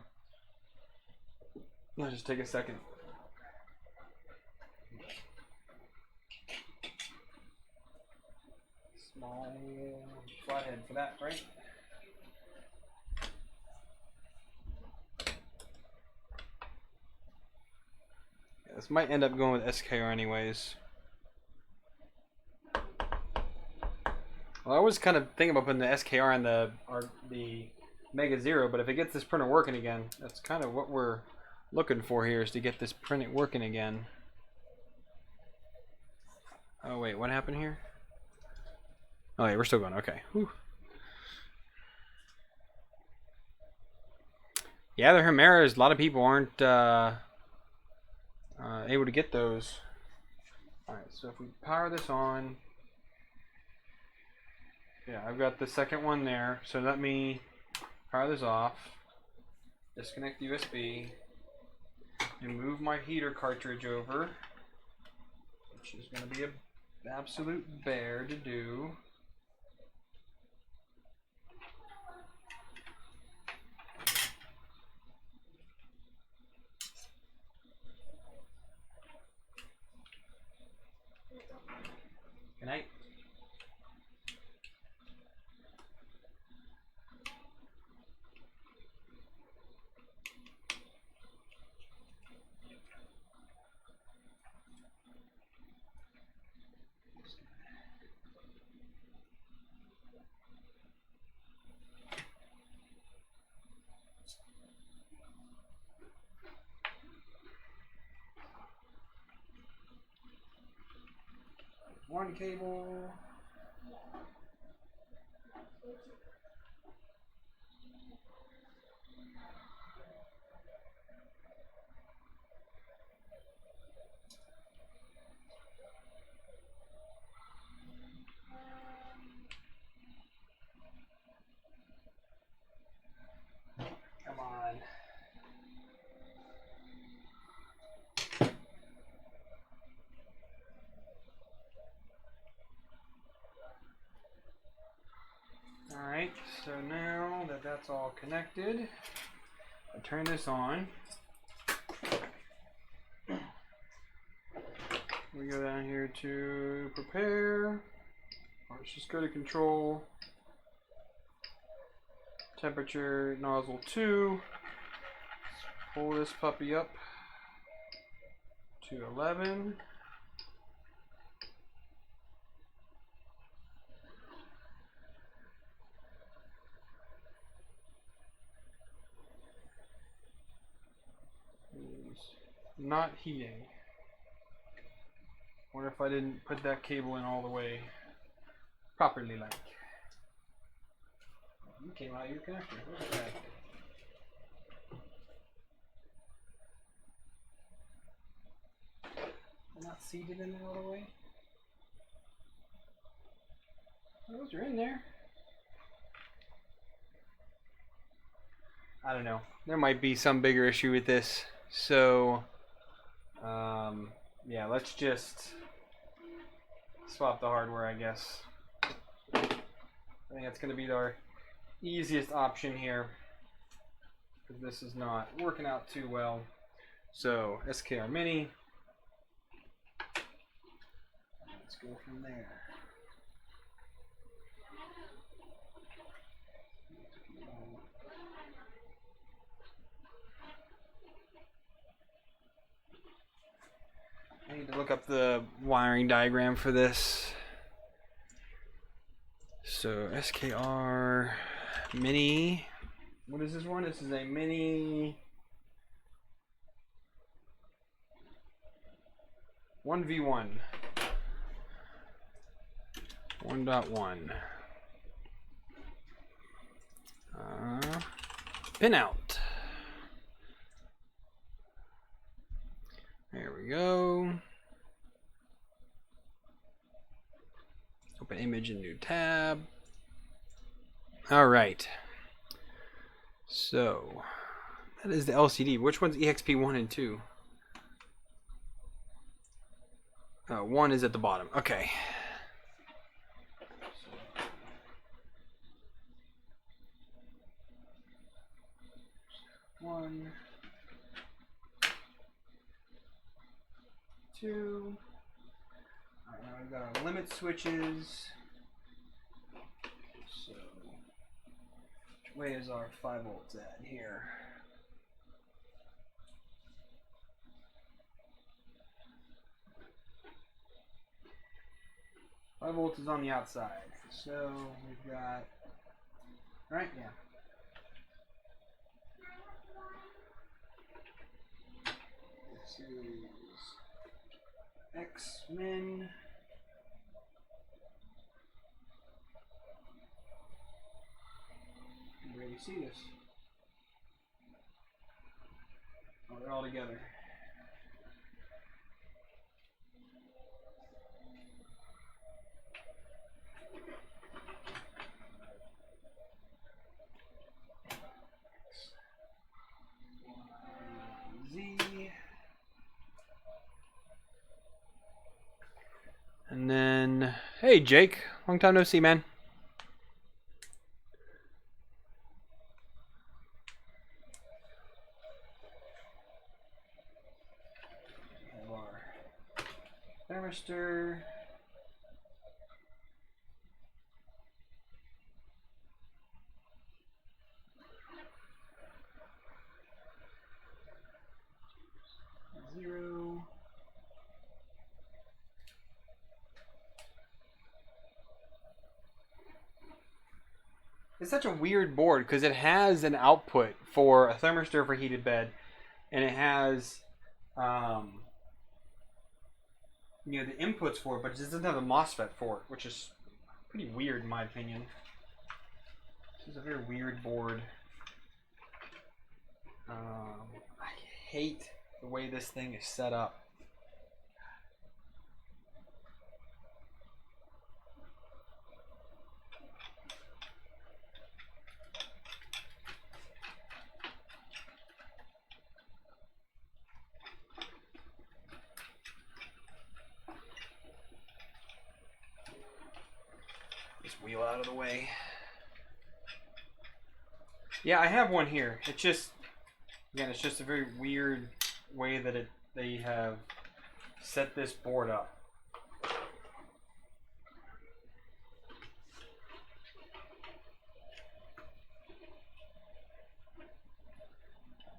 Let's just take a second. Small flathead for that, right? Yeah, this might end up going with SKR anyways. Well, I was kind of thinking about putting the SKR on the Mega Zero, but if it gets this printer working again, that's kind of what we're looking for here, is to get this printer working again. Oh wait, what happened here? Oh yeah, we're still going. Okay. Whew. Yeah, the Chimeras, a lot of people aren't able to get those. Alright, so if we power this on, yeah, I've got the second one there, so let me power this off, disconnect the USB, and move my heater cartridge over, which is going to be an absolute bear to do. Good night. One cable. Come on. Alright, so now that that's all connected, I turn this on. We go down here to prepare, or let's just go to control, temperature, nozzle 2, let's pull this puppy up to 11. Not heating. Wonder if I didn't put that cable in all the way properly, like. You came out of your connector. Look at that. They're not seated in there all the way. Those are in there. I don't know. There might be some bigger issue with this. So, yeah, let's just swap the hardware, I guess. I think that's going to be our easiest option here, because this is not working out too well. So, SKR Mini. Let's go from there. I need to look up the wiring diagram for this. So SKR Mini. What is this one? This is a Mini 1v1. 1.1. Pin out. There we go. Open image in new tab. All right. So that is the LCD. Which one's EXP 1 and 2? 1 is at the bottom. Okay. 2. Alright, now we've got our limit switches. So, which way is our 5 volts at here? Five volts is on the outside. So we've got, right? Yeah. This is X-Men. You can really see this. Oh, they're all together. Z. And then, hey Jake, long time no see, man. We have our thermistor. Zero. It's such a weird board because it has an output for a thermistor for heated bed, and it has, you know, the inputs for it, but it just doesn't have a MOSFET for it, which is pretty weird in my opinion. This is a very weird board. I hate the way this thing is set up. Just wheel out of the way. Yeah, I have one here. It's just, again, it's just a very weird way that they have set this board up.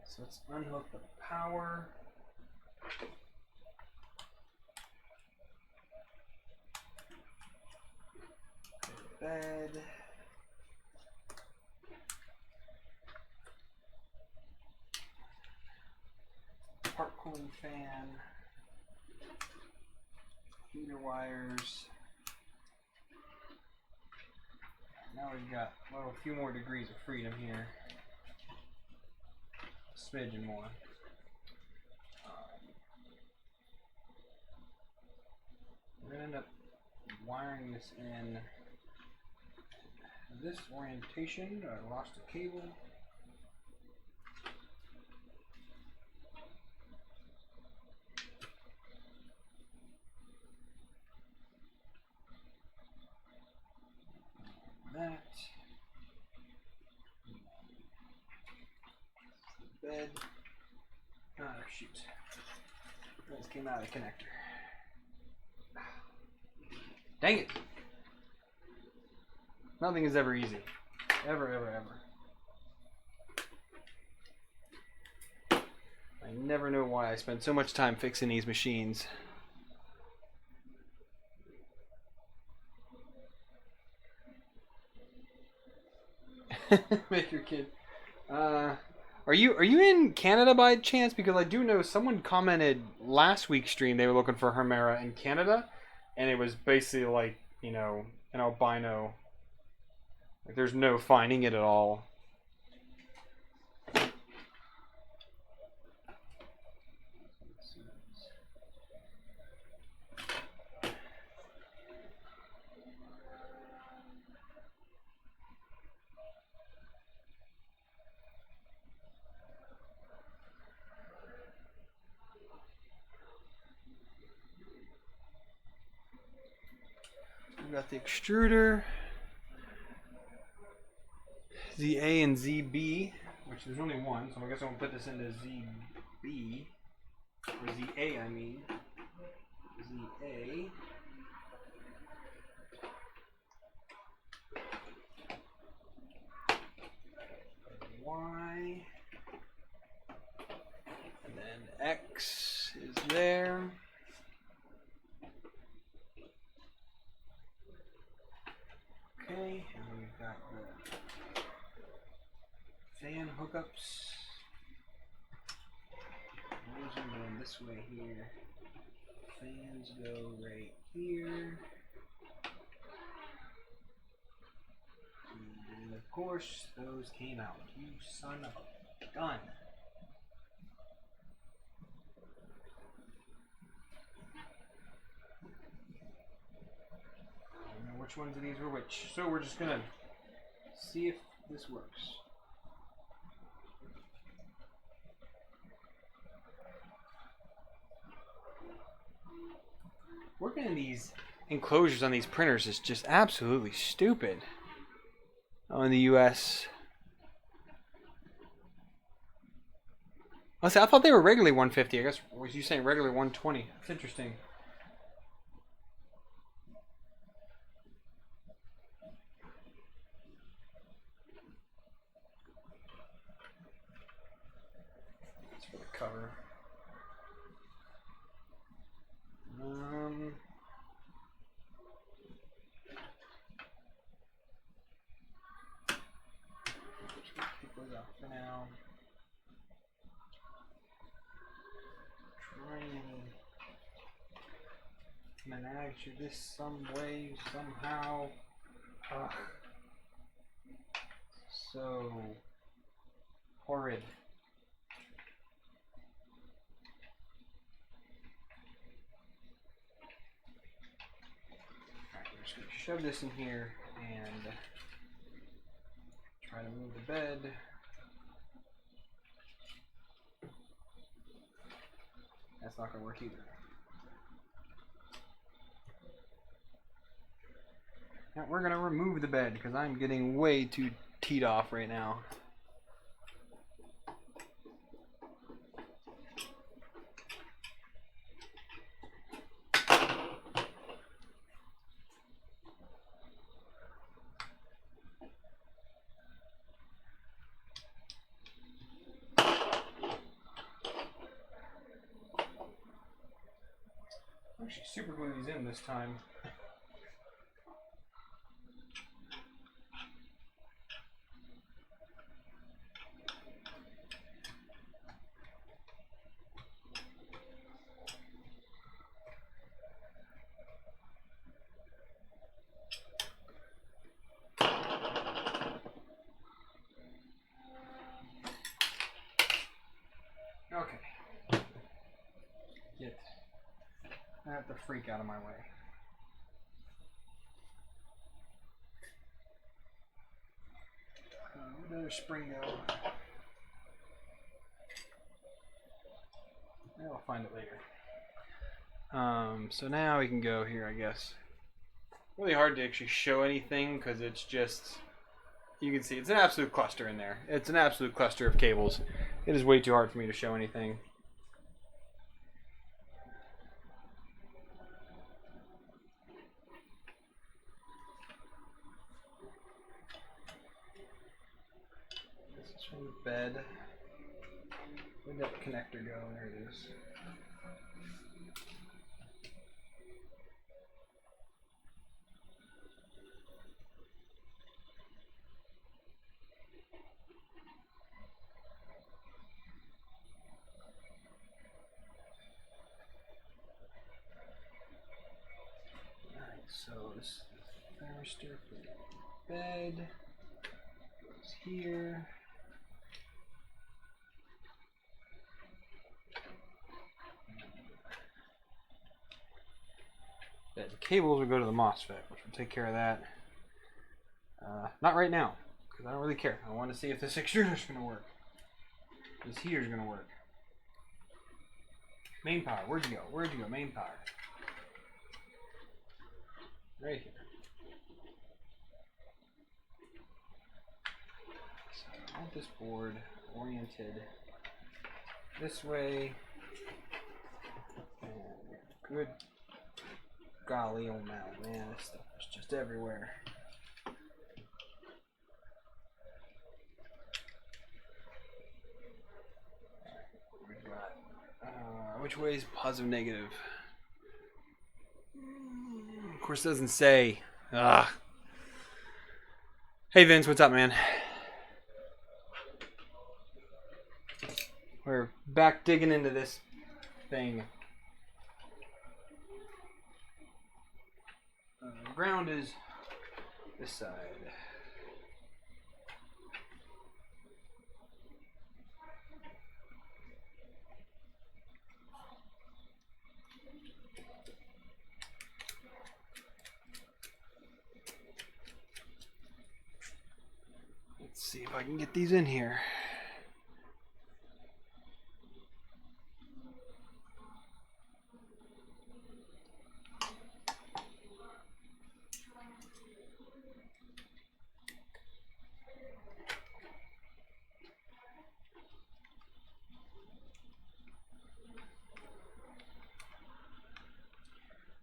So let's unhook the power. Bed. Part cooling fan. Heater wires. Now we've got a few more degrees of freedom here. A smidgen more. We're gonna end up wiring this in this orientation. I lost a cable. That. Bed. Oh shoot. This came out of the connector. Dang it. Nothing is ever easy. Ever, ever, ever. I never know why I spend so much time fixing these machines. Make your kid. Are you in Canada by chance? Because I do know someone commented last week's stream they were looking for Hermera in Canada, and it was basically like, you know, an albino. Like there's no finding it at all. We've got the extruder, ZA and ZB, which there's only one, so I guess I'm going to put this into ZB, or ZA I mean. ZA. Y. And then X is there. Okay, and we've got the fan hookups. Those are going this way here. Fans go right here. And of course, those came out. You son of a gun. Which ones of these were which. So we're just gonna see if this works. Working in these enclosures on these printers is just absolutely stupid. Oh, in the US. I thought they were regularly 150. I guess was you saying regularly 120? That's interesting. Cover. Take those out for now. Try and manage this some way, somehow. Ugh. So horrid. Shove this in here and try to move the bed. That's not going to work either. Now we're going to remove the bed because I'm getting way too teed off right now. Actually super glue these in this time. Okay. Get the freak out of my way. Another spring go. I'll find it later. So now we can go here, I guess. Really hard to actually show anything because it's just, you can see it's an absolute cluster in there. It's an absolute cluster of cables. It is way too hard for me to show anything. This is from the bed. Where'd that connector go? There it is. So this is the thermistor for the bed. Goes here. The cables will go to the MOSFET, which will take care of that. Not right now, because I don't really care. I want to see if this extruder is going to work. This heater is going to work. Main power, where'd you go? Where'd you go? Main power. Right here. So I want this board oriented this way. And good golly, oh man, this stuff is just everywhere. We've got, which way is positive, negative? Of course, it doesn't say. Ah. Hey Vince, what's up, man? We're back digging into this thing. Ground is this side. Let's see if I can get these in here.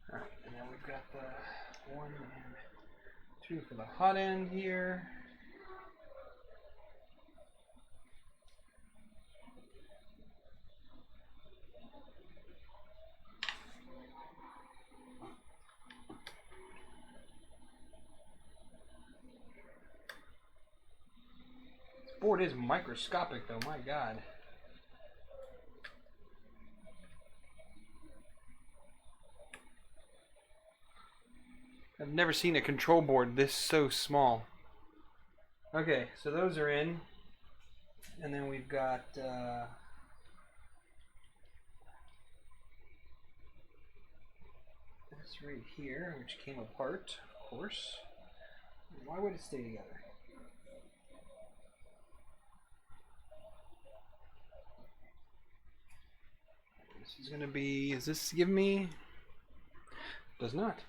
Alright, and then we've got the 1 and 2 for the hot end here. Board is microscopic though, my god. I've never seen a control board this so small. Okay, so those are in. And then we've got this right here, which came apart, of course. Why would it stay together? This is gonna be, does this give me? Does not.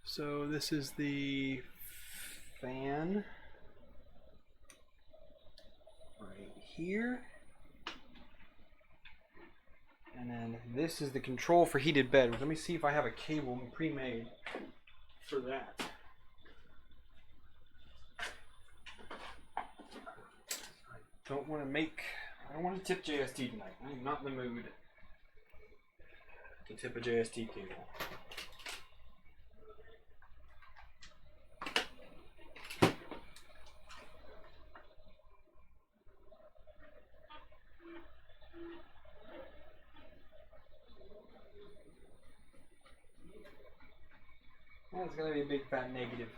So this is the fan right here. And then this is the control for heated bed. Let me see if I have a cable pre-made for that. I don't want to tip JST tonight. I'm not in the mood to tip a JST cable. That's going to be a big fat negative.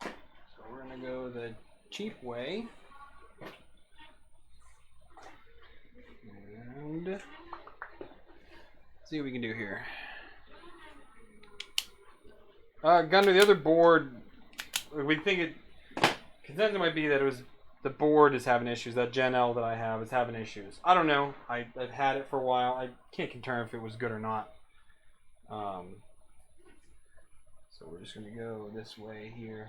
So we're going to go the cheap way. And see what we can do here. Gunner, the other board, we think it, consensus might be that it was the board is having issues. That Gen L that I have is having issues. I don't know. I've had it for a while. I can't confirm if it was good or not. So we're just going to go this way here.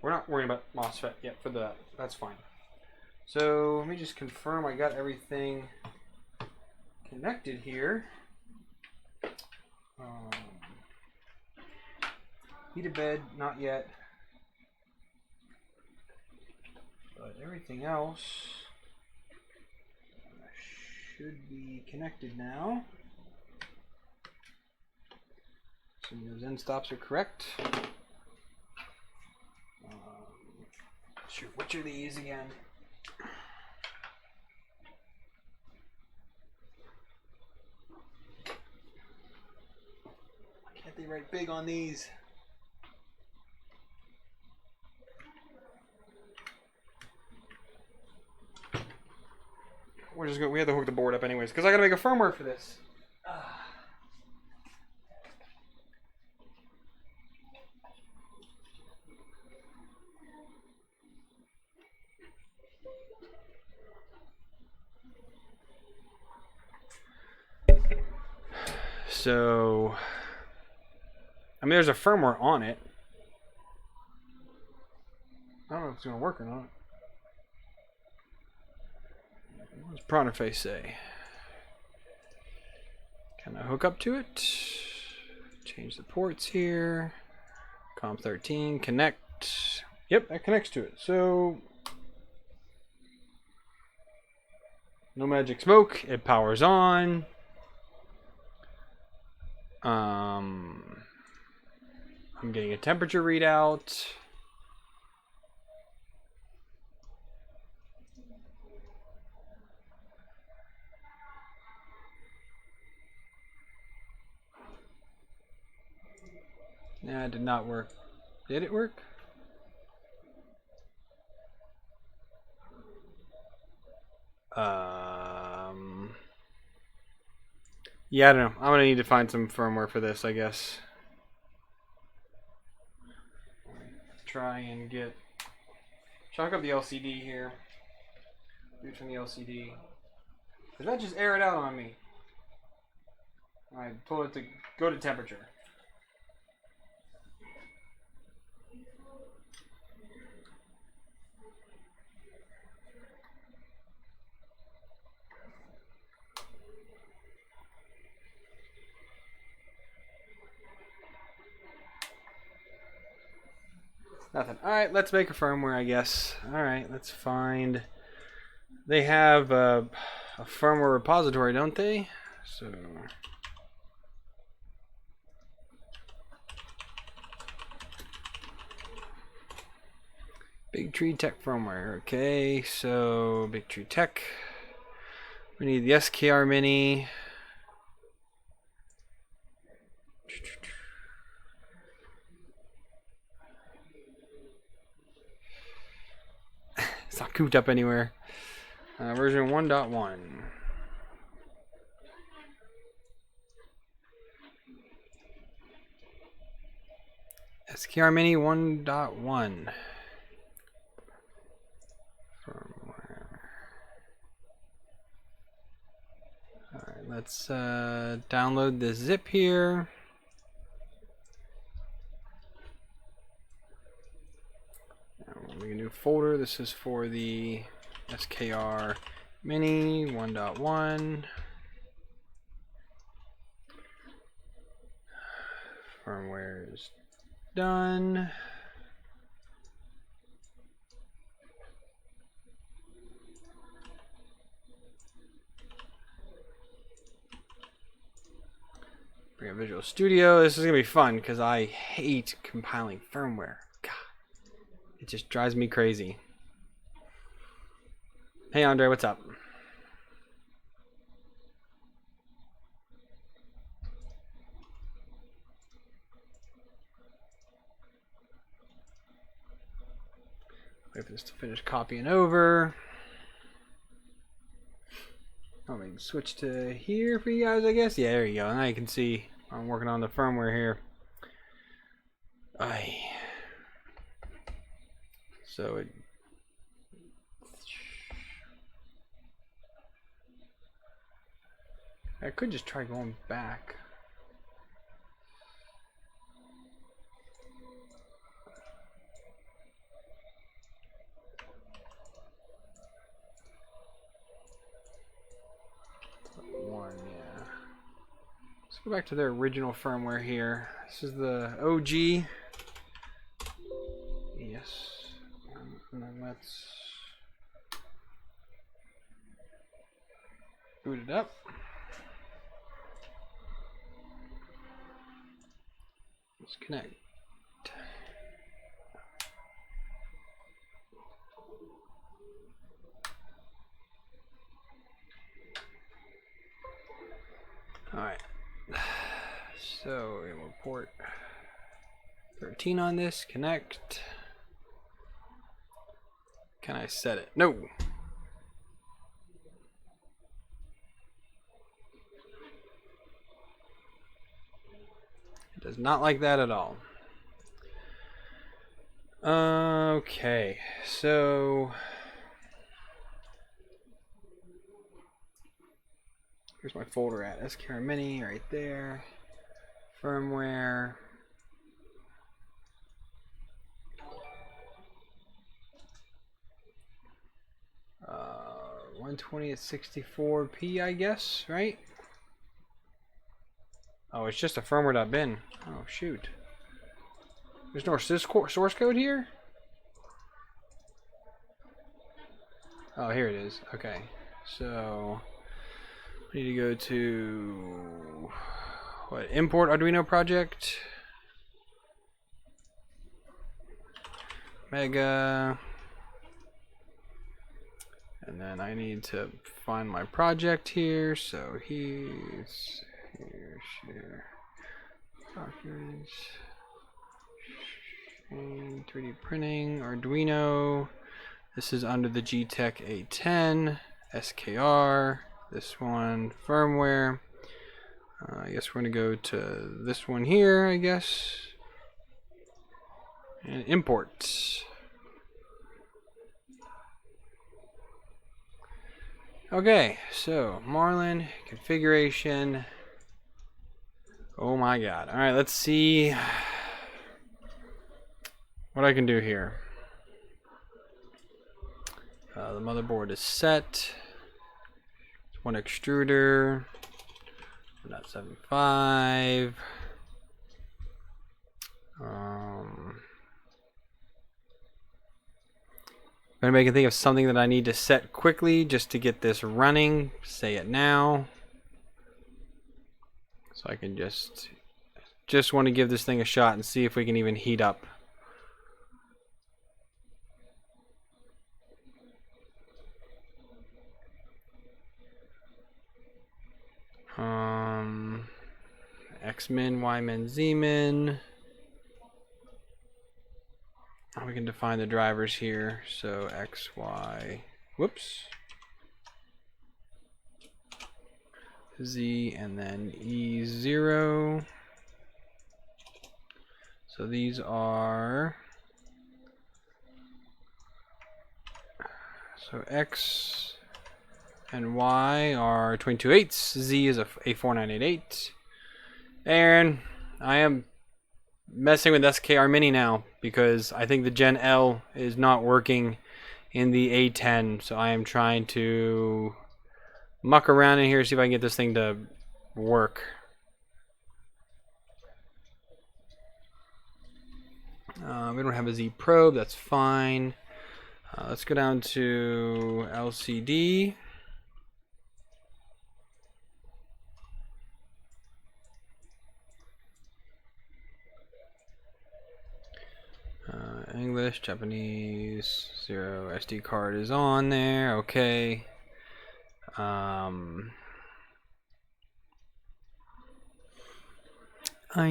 We're not worrying about MOSFET yet for that. That's fine. So let me just confirm I got everything connected here. Heated bed, not yet. But everything else should be connected now. Those end stops are correct. Shoot, which are these again? Why can't they write big on these? We're just going. We have to hook the board up anyways, because I got to make a firmware for this. So, I mean, there's a firmware on it. I don't know if it's going to work or not. What does Pronterface say? Can I hook up to it? Change the ports here. COM13, connect. Yep, that connects to it. So, no magic smoke. It powers on. I'm getting a temperature readout. Nah, it did not work. Did it work? Yeah, I don't know. I'm gonna need to find some firmware for this, I guess. Try and get chalk up the LCD here. Do it from the LCD. Did that just air it out on me? I told it to go to temperature. Nothing. Alright, let's make a firmware, I guess. Alright, let's find... They have a firmware repository, don't they? So... Big Tree Tech firmware. Okay, so Big Tree Tech. We need the SKR Mini. It's not cooped up anywhere. Version 1.1. SKR Mini 1.1. Firmware. Alright, let's download this zip here. We'll make a new folder. This is for the SKR Mini 1.1. Firmware is done. Bring up Visual Studio. This is gonna be fun because I hate compiling firmware. God, it just drives me crazy. Hey Andre, what's up? Wait for this to finish copying over. I'll maybe switch to here for you guys, I guess. Yeah, there you go. Now you can see I'm working on the firmware here. So it. I could just try going back. Yeah. Let's go back to their original firmware here. This is the OG. Yes. And then let's boot it up. Let's connect. Alright, so we will port 13 on this, connect. Can I set it? No! It does not like that at all. Okay, so here's my folder at SKR Mini right there. Firmware. Uh, 120 at 64p, I guess, right? Oh, it's just a firmware.bin. Oh, shoot. There's no source code here? Oh, here it is. Okay. So, we need to go to... What? Import Arduino project. Mega. And then I need to find my project here. So here's here, share documents, 3D printing, Arduino. This is under the Geeetech A10, SKR. This one, firmware. I guess we're gonna go to this one here, I guess. And import. Okay, so Marlin configuration. Oh my god. Alright, let's see what I can do here. The motherboard is set. One extruder. 1.75. I'm gonna think of something that I need to set quickly just to get this running. Say it now. So I can just want to give this thing a shot and see if we can even heat up. X-min, Y-min, Z-min. We can define the drivers here. So X, Y, whoops. Z and then E0. So these are, so X and Y are 22/8. Z is a 4988. Aaron, I am messing with SKR Mini now because I think the Gen L is not working in the A10. So I am trying to muck around in here, see if I can get this thing to work. We don't have a Z probe, that's fine. Let's go down to LCD. English, Japanese, 0 SD card is on there, okay. I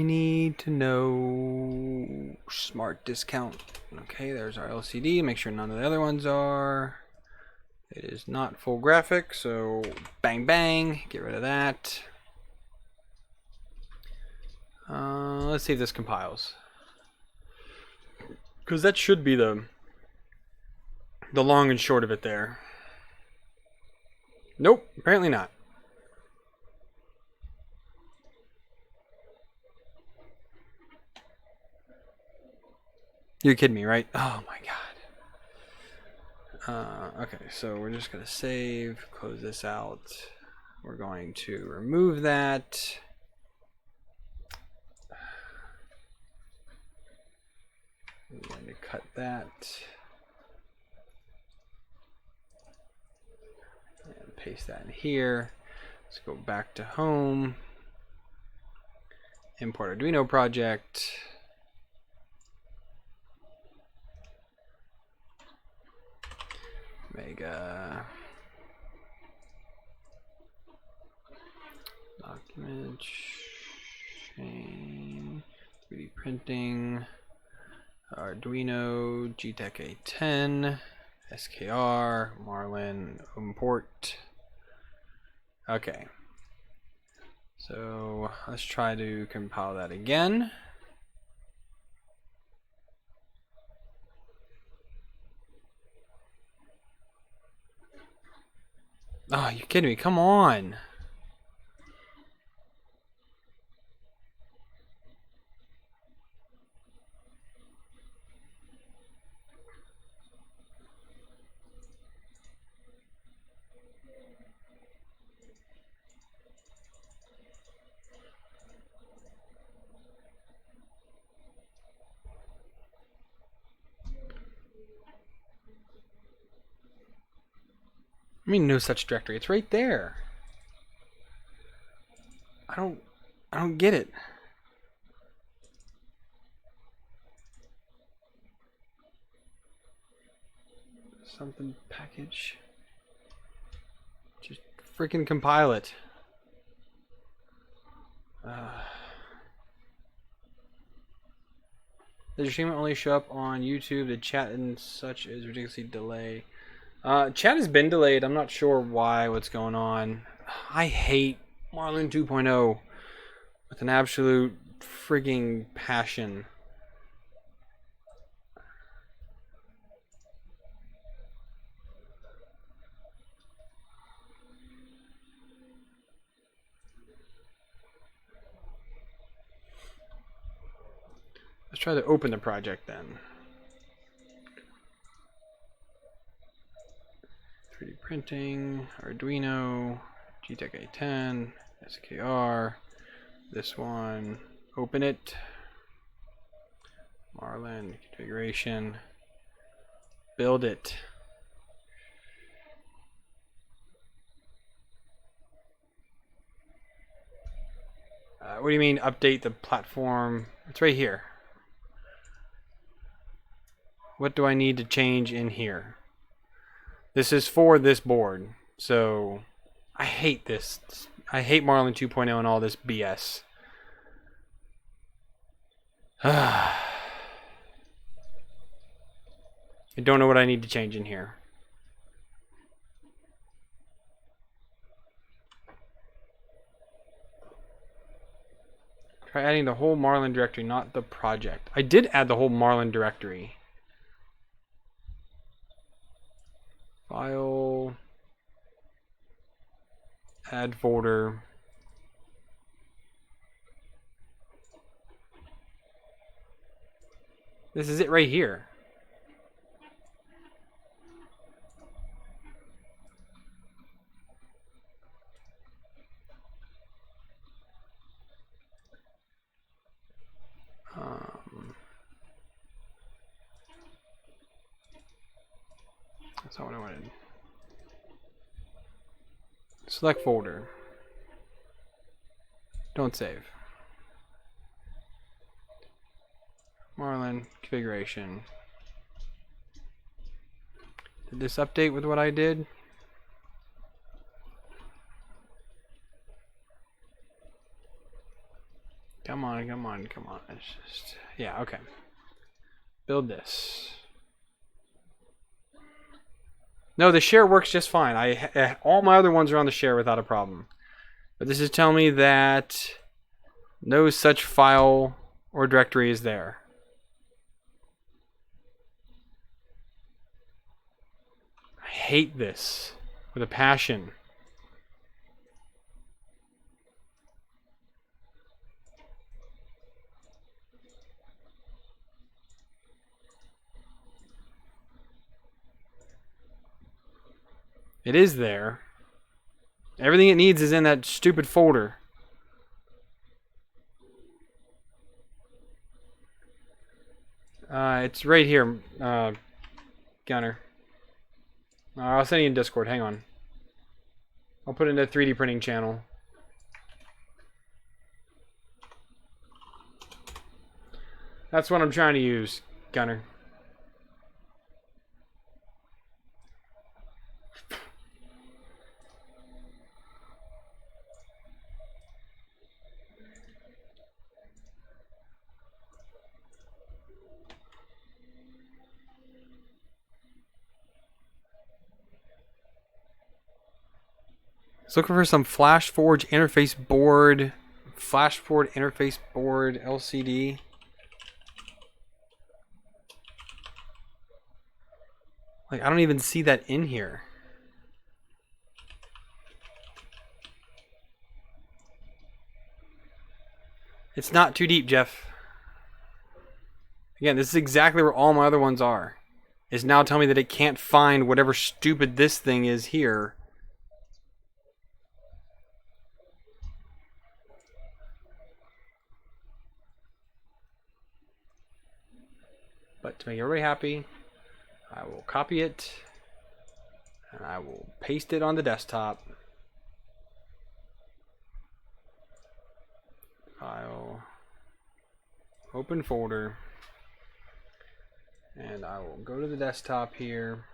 need to know smart discount. Okay, there's our LCD. Make sure none of the other ones are. It is not full graphic, so bang bang, get rid of that. Let's see if this compiles. Because that should be the long and short of it there. Nope, apparently not. You're kidding me, right? Oh my god. Okay, so we're just going to save, close this out. We're going to remove that. I'm going to cut that. And paste that in here. Let's go back to home. Import Arduino project. Mega. Document. Chain. 3D printing. Arduino. Geeetech A10. SKR. Marlin. Import. Okay. So let's try to compile that again. Oh, you're kidding me. Come on. I mean, no such directory. It's right there. I don't get it. Something package. Just freaking compile it. Does your stream only show up on YouTube? The chat and such is ridiculously delayed. Chat has been delayed. I'm not sure why, what's going on. I hate Marlin 2.0 with an absolute frigging passion. Let's try to open the project then. 3D printing, Arduino, Geeetech A10, SKR, this one, open it, Marlin, configuration, build it. What do you mean update the platform? It's right here. What do I need to change in here? This is for this board, so I hate this. I hate Marlin 2.0 and all this BS. I don't know what I need to change in here. Try adding the whole Marlin directory, not the project. I did add the whole Marlin directory. File, add folder. This is it right here. That's not what I wanted. Select folder. Don't save. Marlin configuration. Did this update with what I did? Come on, come on, come on. It's just, yeah, okay. Build this. No, the share works just fine. All my other ones are on the share without a problem. But this is telling me that no such file or directory is there. I hate this with a passion. It is there. Everything it needs is in that stupid folder. It's right here, Gunner. I'll send you in Discord. Hang on. I'll put it in the 3D printing channel. That's what I'm trying to use, Gunner. Let's look for some FlashForge interface board. FlashForge interface board LCD. Like, I don't even see that in here. It's not too deep, Jeff. Again, this is exactly where all my other ones are. It's now telling me that it can't find whatever stupid this thing is here. But to make everybody happy, I will copy it And I will paste it on the desktop. File, open folder, and I will go to the desktop here.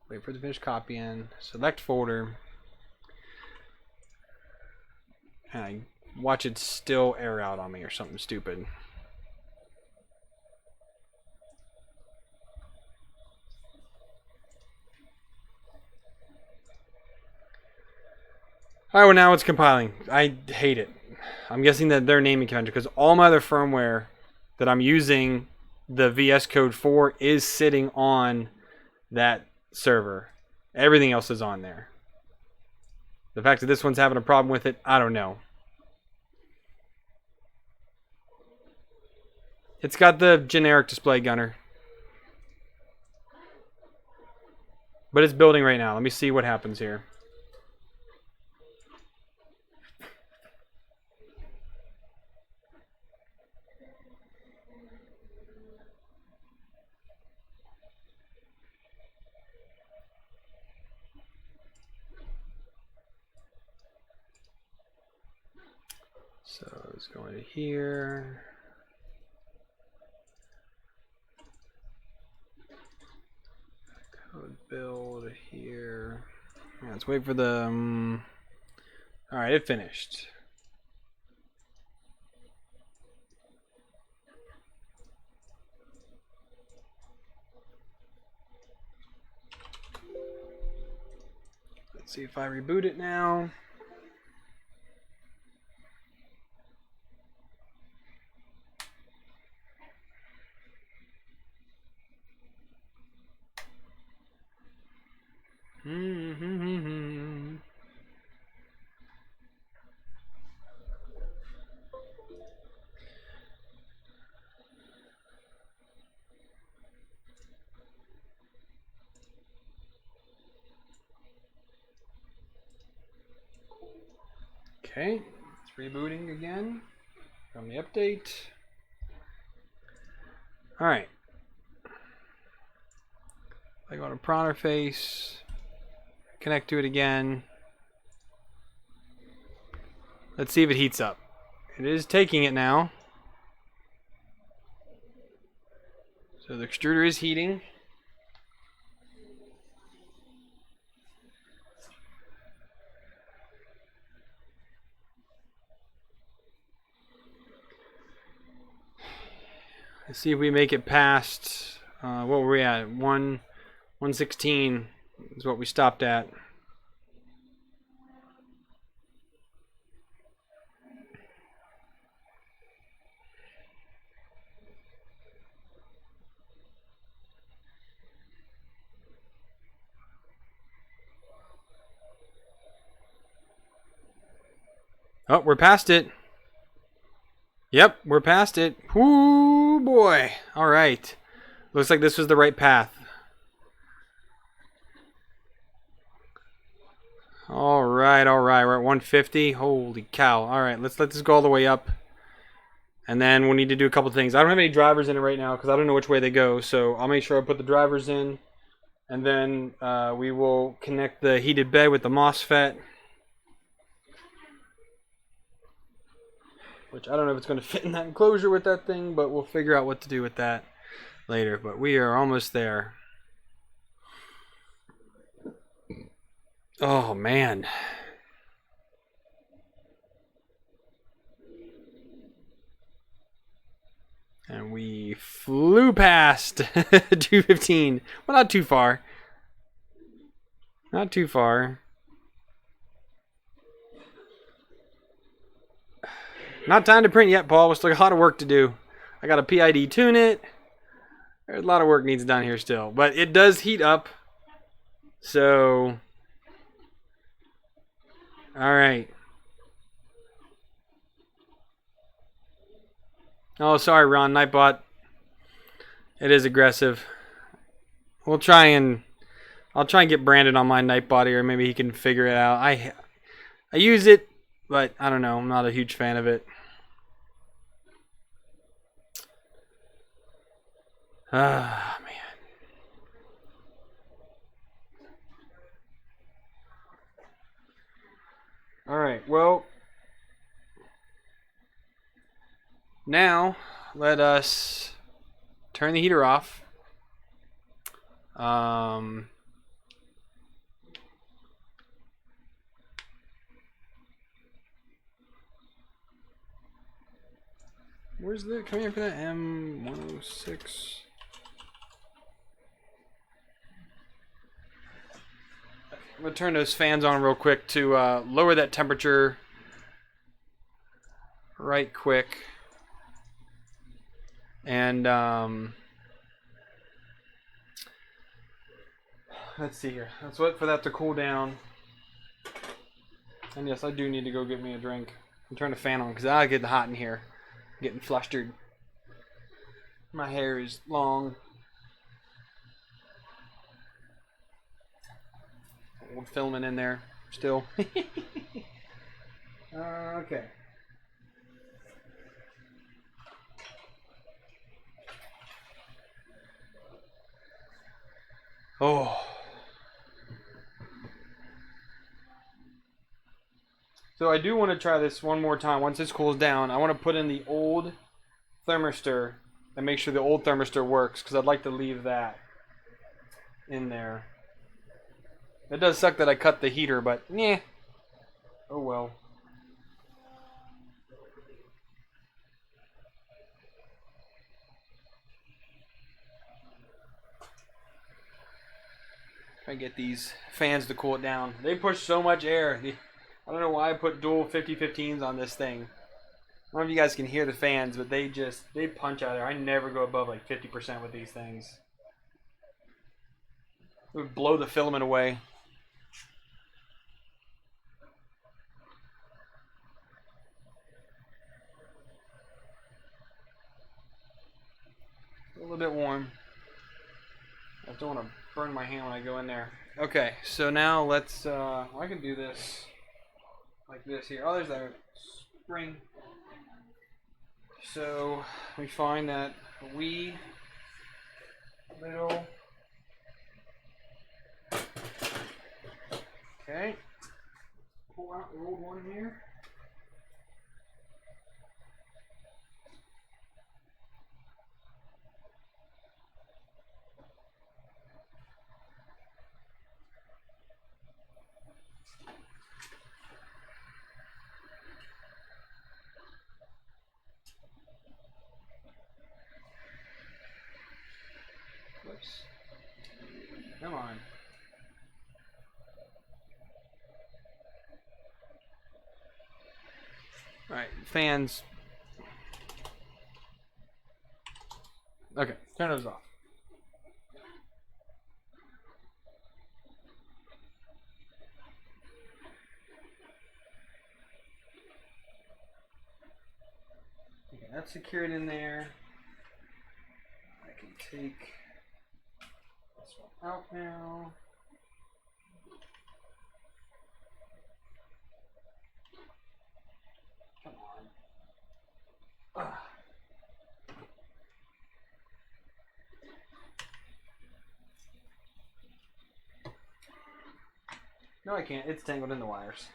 Wait for the finish copying, select folder, and I watch it still error out on me or something stupid. Alright, well now it's compiling. I hate it. I'm guessing that they're naming convention because all my other firmware that I'm using the VS Code for is sitting on that server. Everything else is on there. The fact that this one's having a problem with it, I don't know. It's got the generic display gunner. But it's building right now. Let me see what happens here. So it's going to here. Code build here. Yeah, let's wait for the. All right, it finished. Let's see if I reboot it now. Okay, it's rebooting again from the update. All right. I go to pronter face, connect to it again. Let's see if it heats up. It is taking it now. So the extruder is heating. Let's see if we make it past, what were we at? 116 is what we stopped at. Oh, we're past it. Yep, we're past it. Whoo, boy. All right. Looks like this was the right path. All right. We're at 150. Holy cow. All right, let's let this go all the way up. And then we'll need to do a couple things. I don't have any drivers in it right now because I don't know which way they go. So I'll make sure I put the drivers in. And then we will connect the heated bed with the MOSFET. Which I don't know if it's going to fit in that enclosure with that thing, but we'll figure out what to do with that later. But we are almost there. Oh, man. And we flew past 215. Well, not too far. Not too far. Not time to print yet, Paul. We still got a lot of work to do. I got a PID tune it. There's a lot of work needs done here still. But it does heat up. So. Alright. Oh, sorry, Ron. Nightbot. It is aggressive. I'll try and get Brandon on my Nightbot here. Maybe he can figure it out. I use it, but I don't know. I'm not a huge fan of it. Ah, man. All right, well, now let us turn the heater off. Where's the, come here for that M106? I'm gonna turn those fans on real quick to lower that temperature right quick. And let's see here. Let's wait for that to cool down. And yes, I do need to go get me a drink and turn the fan on because I get hot in here. I'm getting flustered. My hair is long. Old filament in there still. Okay. Oh. So I do want to try this one more time. Once this cools down, I want to put in the old thermistor and make sure the old thermistor works because I'd like to leave that in there. It does suck that I cut the heater, but yeah. Oh well. Try and get these fans to cool it down. They push so much air. I don't know why I put dual 5015s on this thing. I don't know if you guys can hear the fans, but they punch out there. I never go above like 50% with these things. It would blow the filament away. A little bit warm. I don't want to burn my hand when I go in there. Okay, so now let's, I can do this like this here. Oh, there's that spring. So we find that wee little, okay, pull out the old one here. Whoops. Come on. Alright, fans. Okay, turn those off. Okay, that's secured in there. I can take this one out now. Come on. Ugh. No, I can't. It's tangled in the wires.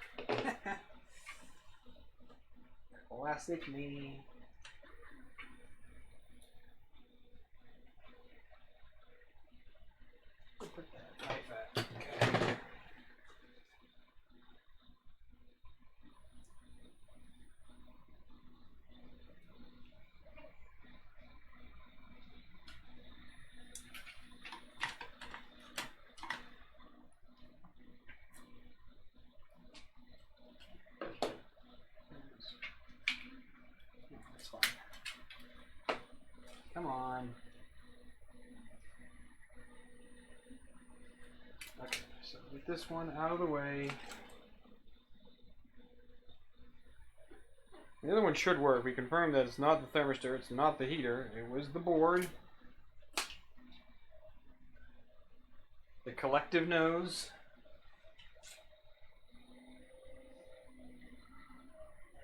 Plastic me. Put that knife at. Okay. That's fine. Come on. Okay, so get this one out of the way. The other one should work. We confirmed that it's not the thermistor, it's not the heater, it was the board. The collective knows.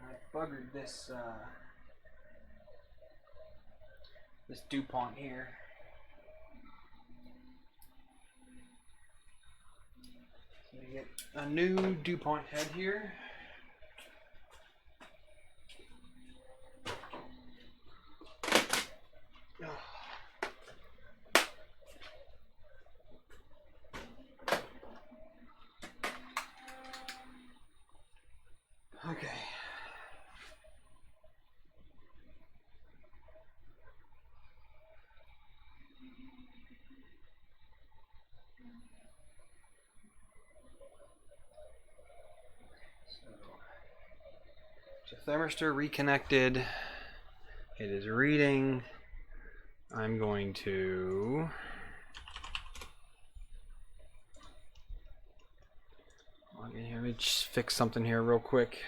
I buggered this this DuPont here. get a new DuPont head here. Okay. So thermistor reconnected. It is reading. I'm going to log in here. Let me just fix something here real quick.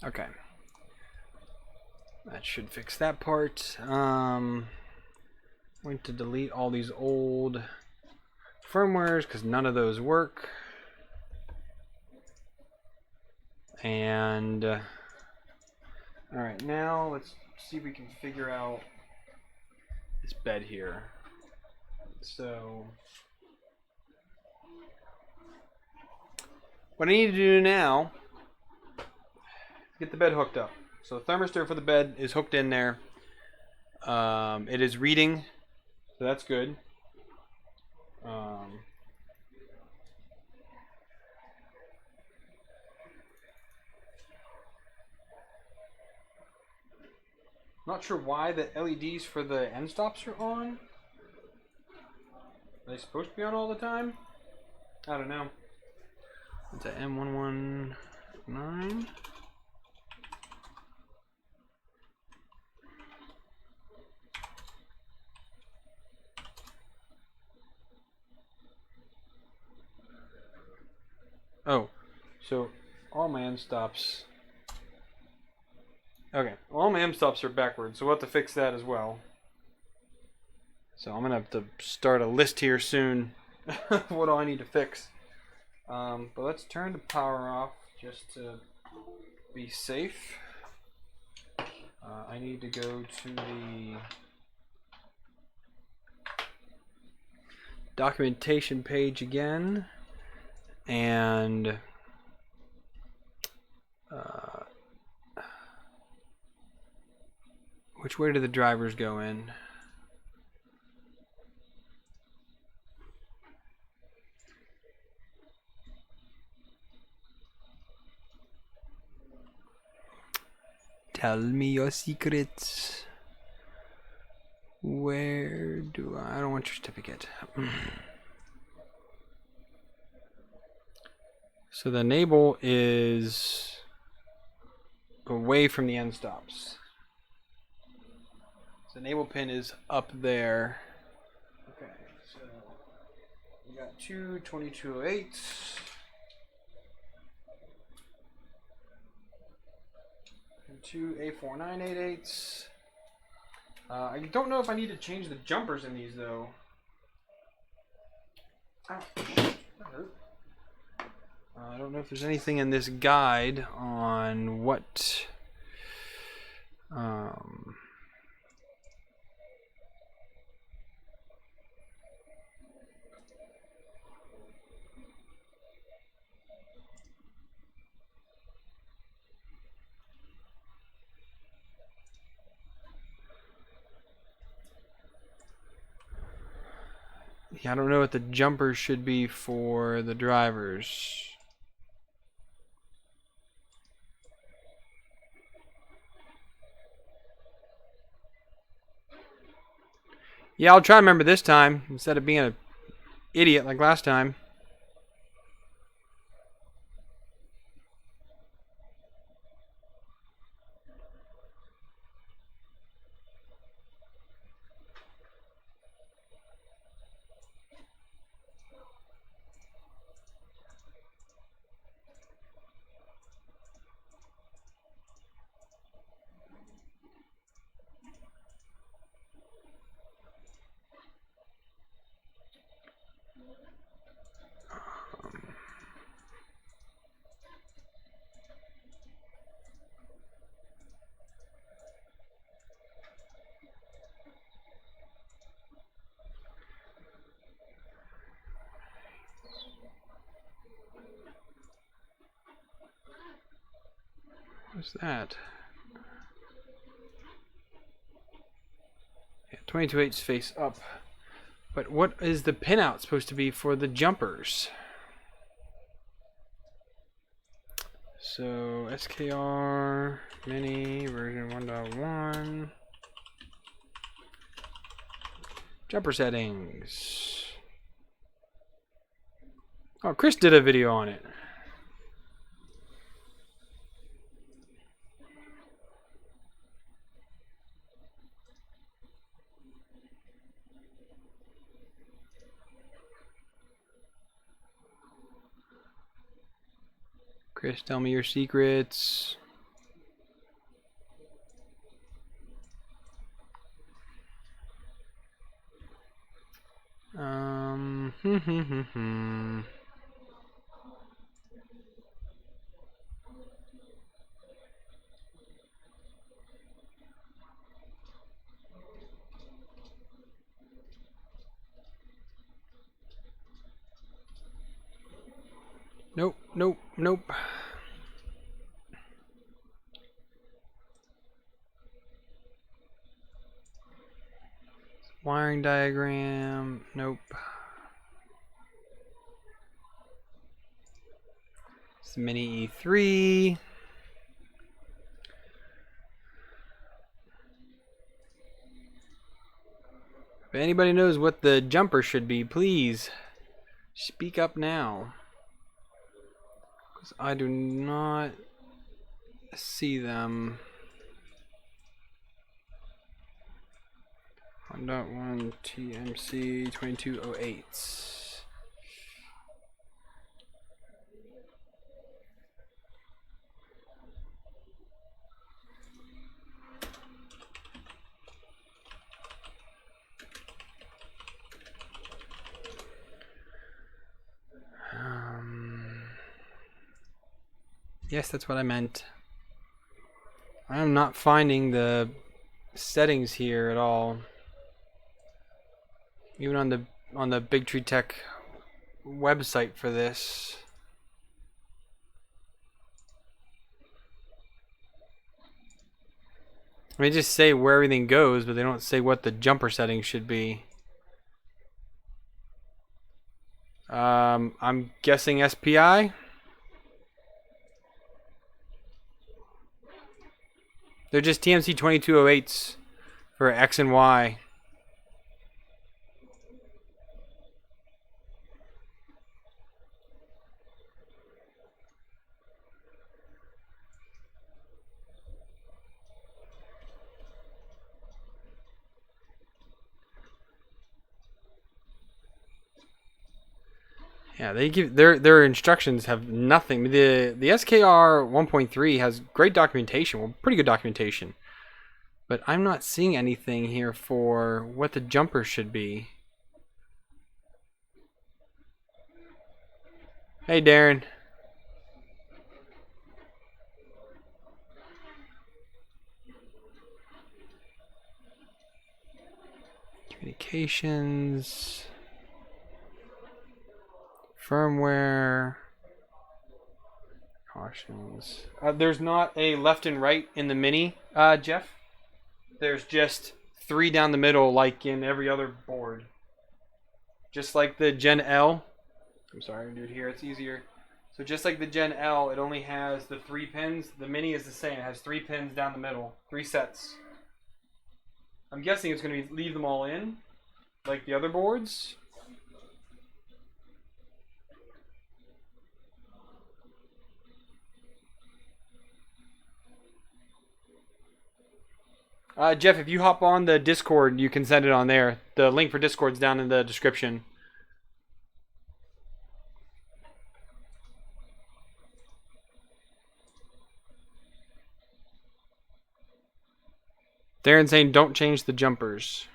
Okay. That should fix that part. I'm going to delete all these old firmwares because none of those work. And all right, now let's see if we can figure out this bed here. So what I need to do now is get the bed hooked up. So the thermistor for the bed is hooked in there. It is reading, so that's good. Not sure why the LEDs for the end stops are on. Are they supposed to be on all the time? I don't know. It's a M119. Oh, so all my end stops. Okay, all my M stops are backwards, so we'll have to fix that as well. So I'm gonna have to start a list here soon. What do I need to fix? But let's turn the power off just to be safe. I need to go to the documentation page again, and which way do the drivers go in? Tell me your secrets. Where do I don't want your certificate. So the enable is away from the end stops. The enable pin is up there. Okay, so we got two 2208s. And two A4988s. I don't know if I need to change the jumpers in these though. Ow, that hurt. I don't know if there's anything in this guide on what yeah, I don't know what the jumpers should be for the drivers. Yeah, I'll try to remember this time instead of being an idiot like last time. What's that? Yeah, 22/8 face up. But what is the pinout supposed to be for the jumpers? So SKR Mini version 1.1. Jumper settings. Oh, Chris did a video on it. Chris, tell me your secrets. Nope, nope, nope. Wiring diagram, nope. It's the Mini E3. If anybody knows what the jumper should be, please speak up now. Because I do not see them. 1.1 TMC 2208. Yes, that's what I meant. I am not finding the settings here at all. Even on the Big Tree Tech website for this. I mean, they just say where everything goes, but they don't say what the jumper settings should be. I'm guessing SPI. They're just TMC 2208s for X and Y. Yeah, they give their instructions have nothing. The SKR 1.3 has great documentation, well, pretty good documentation. But I'm not seeing anything here for what the jumper should be. Hey, Darren. Communications. Firmware. Cautions. There's not a left and right in the Mini, Jeff. There's just 3 down the middle like in every other board. Just like the Gen L. I'm sorry, I'm going to do it here. It's easier. So just like the Gen L, it only has the 3 pins. The Mini is the same. It has 3 pins down the middle. 3 sets. I'm guessing it's going to leave them all in, like the other boards. Jeff, if you hop on the Discord, you can send it on there. The link for Discord's down in the description. Darren's saying don't change the jumpers.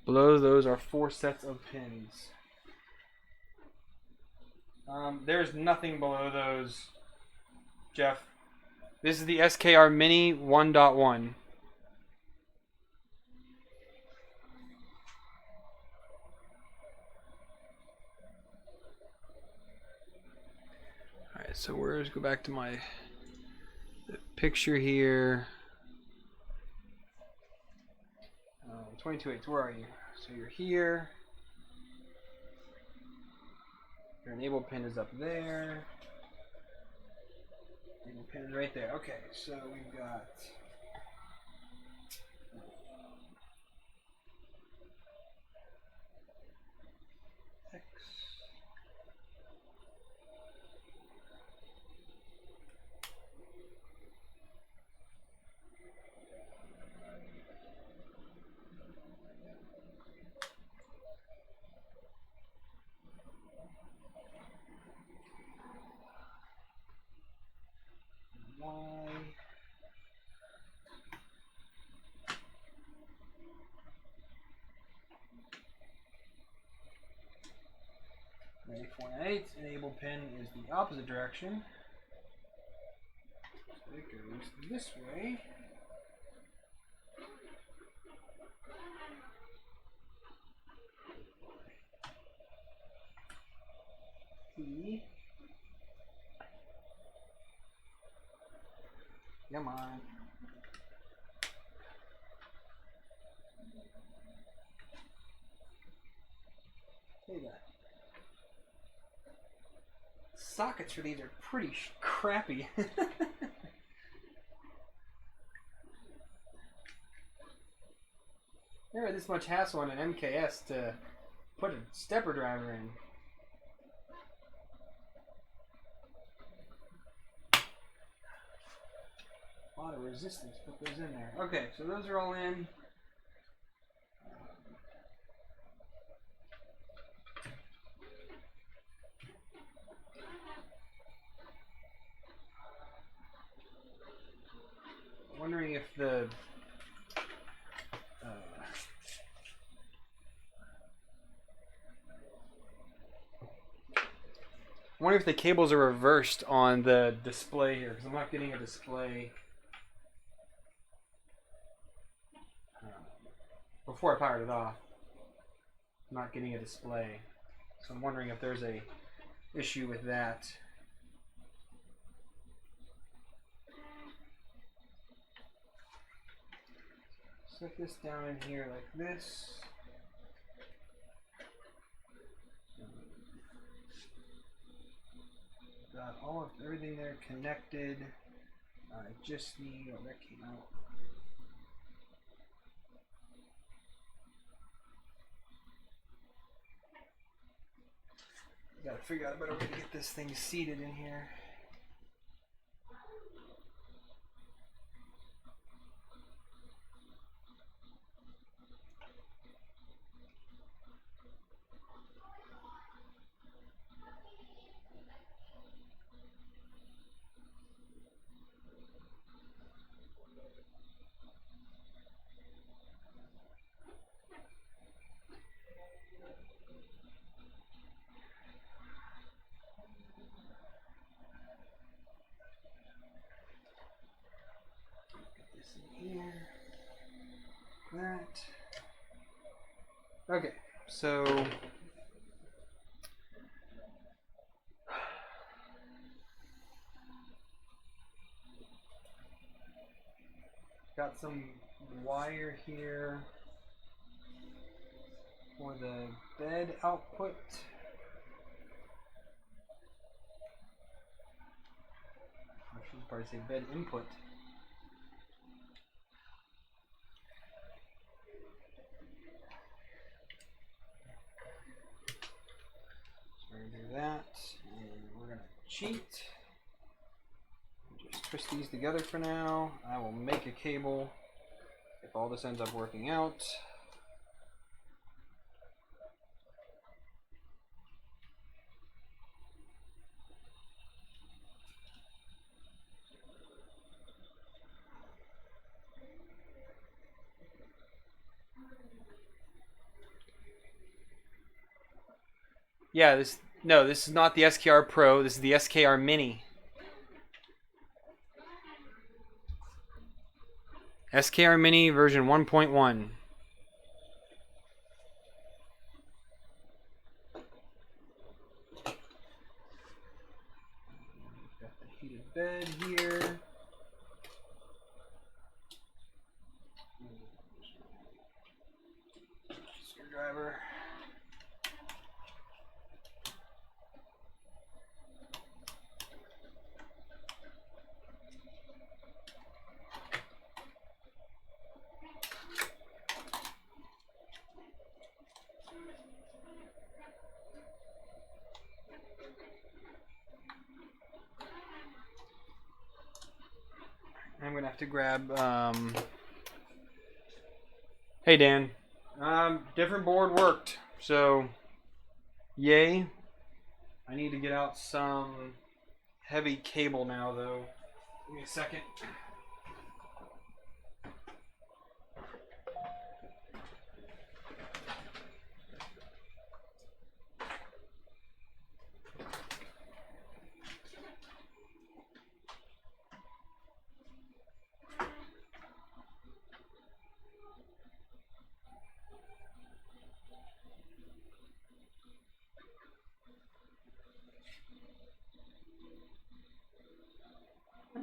Below those are 4 sets of pins. There's nothing below those, Jeff. This is the SKR Mini 1.1. Alright, so let's go back to my picture here. 22.8, where are you? So you're here. Your enable pin is up there. Enable pin is right there. Okay, so we've got X. Y. Ready for 8. Enable pin is the opposite direction. So it goes this way. E. Come on. Look at that. Sockets for these are pretty crappy. Never this much hassle on an MKS to put a stepper driver in. A lot of resistance put those in there. Okay, so those are all in. Wondering if the cables are reversed on the display here, because I'm not getting a display before I powered it off. I'm not getting a display, so I'm wondering if there's a issue with that. Set this down in here like this. Got all of everything there connected. I just need, oh, that came out. Gotta figure out a better way to get this thing seated in here. Here, that. Okay, so got some wire here for the bed output. I should probably say bed input. That, and we're going to cheat. Just twist these together for now. I will make a cable if all this ends up working out. Yeah, this is not the SKR Pro. This is the SKR Mini. SKR Mini version 1.1. Got the heated bed here. Screwdriver. I'm gonna have to grab. Hey Dan, different board worked, so yay. I need to get out some heavy cable now, though. Give me a second.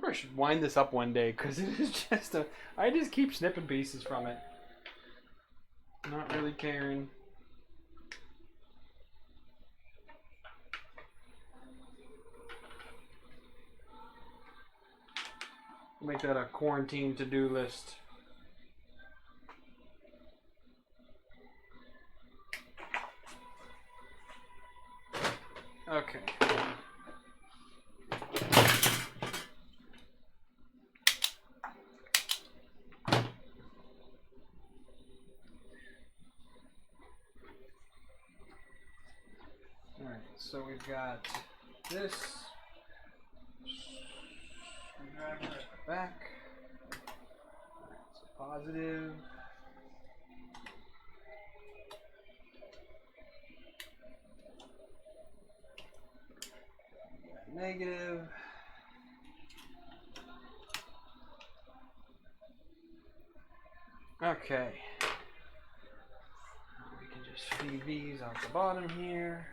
I should wind this up one day because it is just I just keep snipping pieces from it. Not really caring. Make that a quarantine to-do list. Okay. Alright, so we've got this screwdriver at the back. That's positive. Negative. Okay. We can just feed these out the bottom here.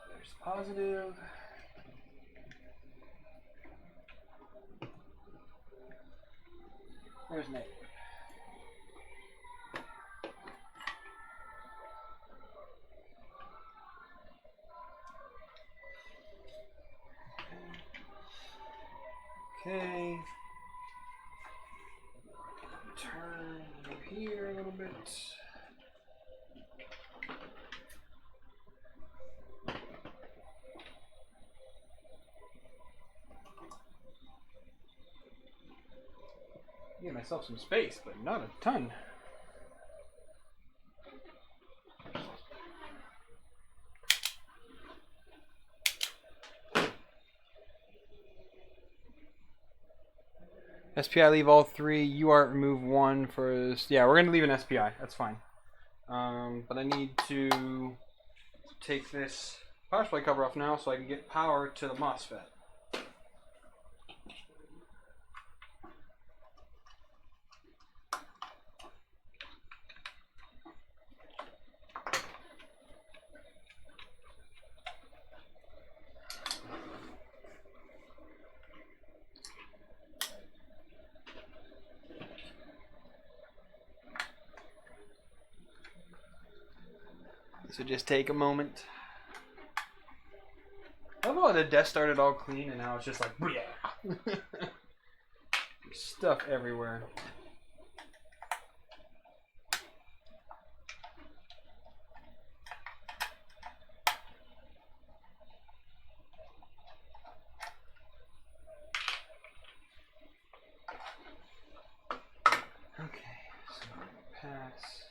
There's positive. There's negative. Okay. Turn over here a little bit. Give myself some space, but not a ton. SPI leave all three. UART remove one for this. Yeah, we're gonna leave an SPI. That's fine. But I need to take this power supply cover off now so I can get power to the MOSFET. So just take a moment. I love how the desk started all clean and now it's just like, yeah. There's stuff everywhere. Okay, so pass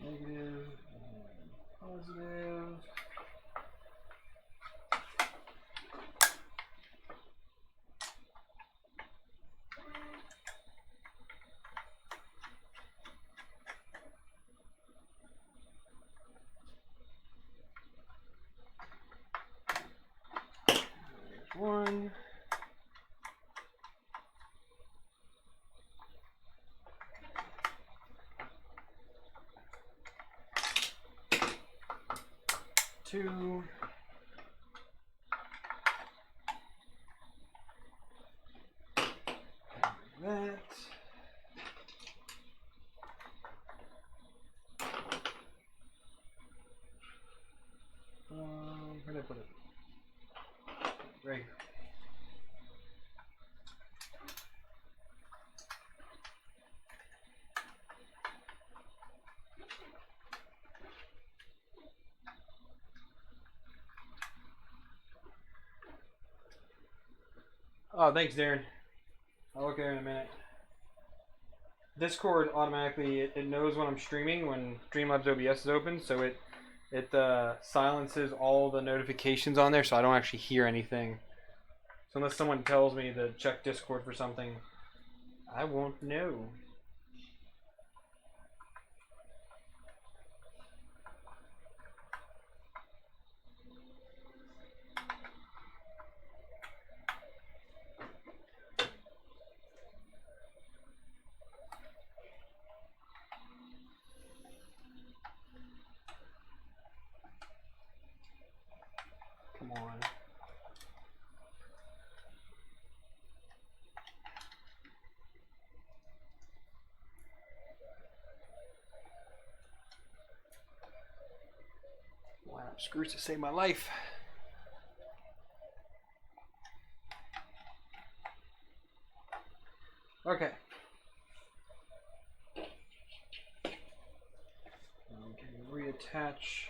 negative and positive. 1. Two. That. Where did I put it? Right here. Oh, thanks, Darren. I'll look there in a minute. Discord automatically it knows when I'm streaming when Streamlabs OBS is open, so it silences all the notifications on there, so I don't actually hear anything. So unless someone tells me to check Discord for something, I won't know. Come on. Line up screws to save my life. Okay. Okay, reattach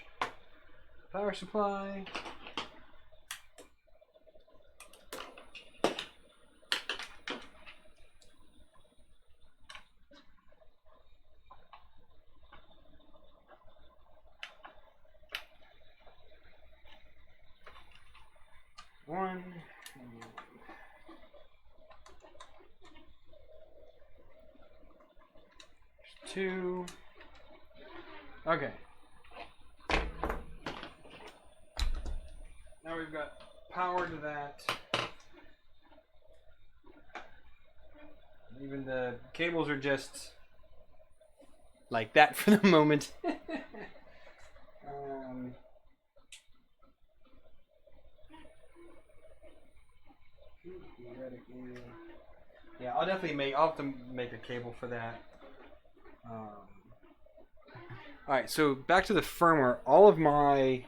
power supply. One. Two. Okay. Now we've got power to that. Even the cables are just like that for the moment. Yeah, I'll have to make a cable for that. Alright, so back to the firmware. All of my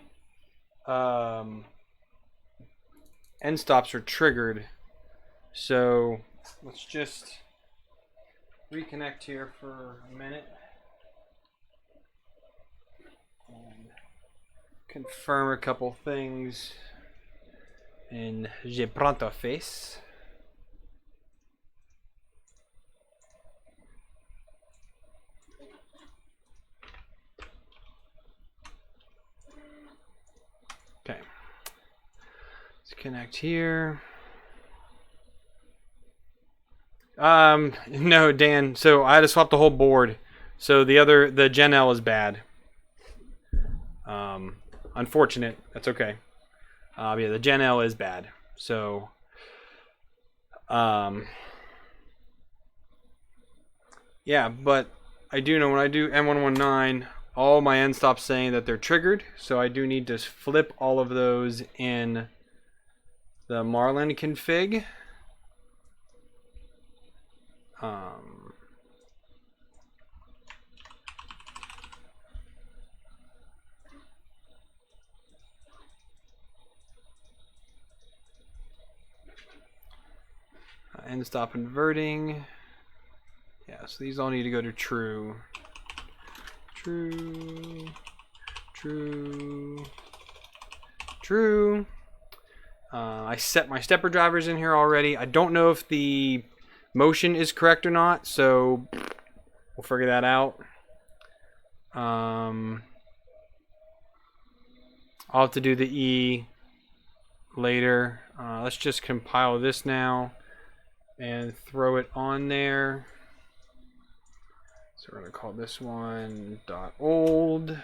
end stops are triggered. So let's just reconnect here for a minute. And confirm a couple things in Je Pronto Face. Okay, let's connect here. No, Dan. So I had to swap the whole board. So the Gen L is bad. Unfortunate. That's okay. Yeah, the Gen L is bad. So, yeah, but I do know when I do M119, all my end stops saying that they're triggered. So I do need to flip all of those in the Marlin config. End stop inverting. Yeah, so these all need to go to true. True. True. True. I set my stepper drivers in here already. I don't know if the motion is correct or not, so we'll figure that out. I'll have to do the E later. Let's just compile this now and throw it on there. So we're going to call this one .old.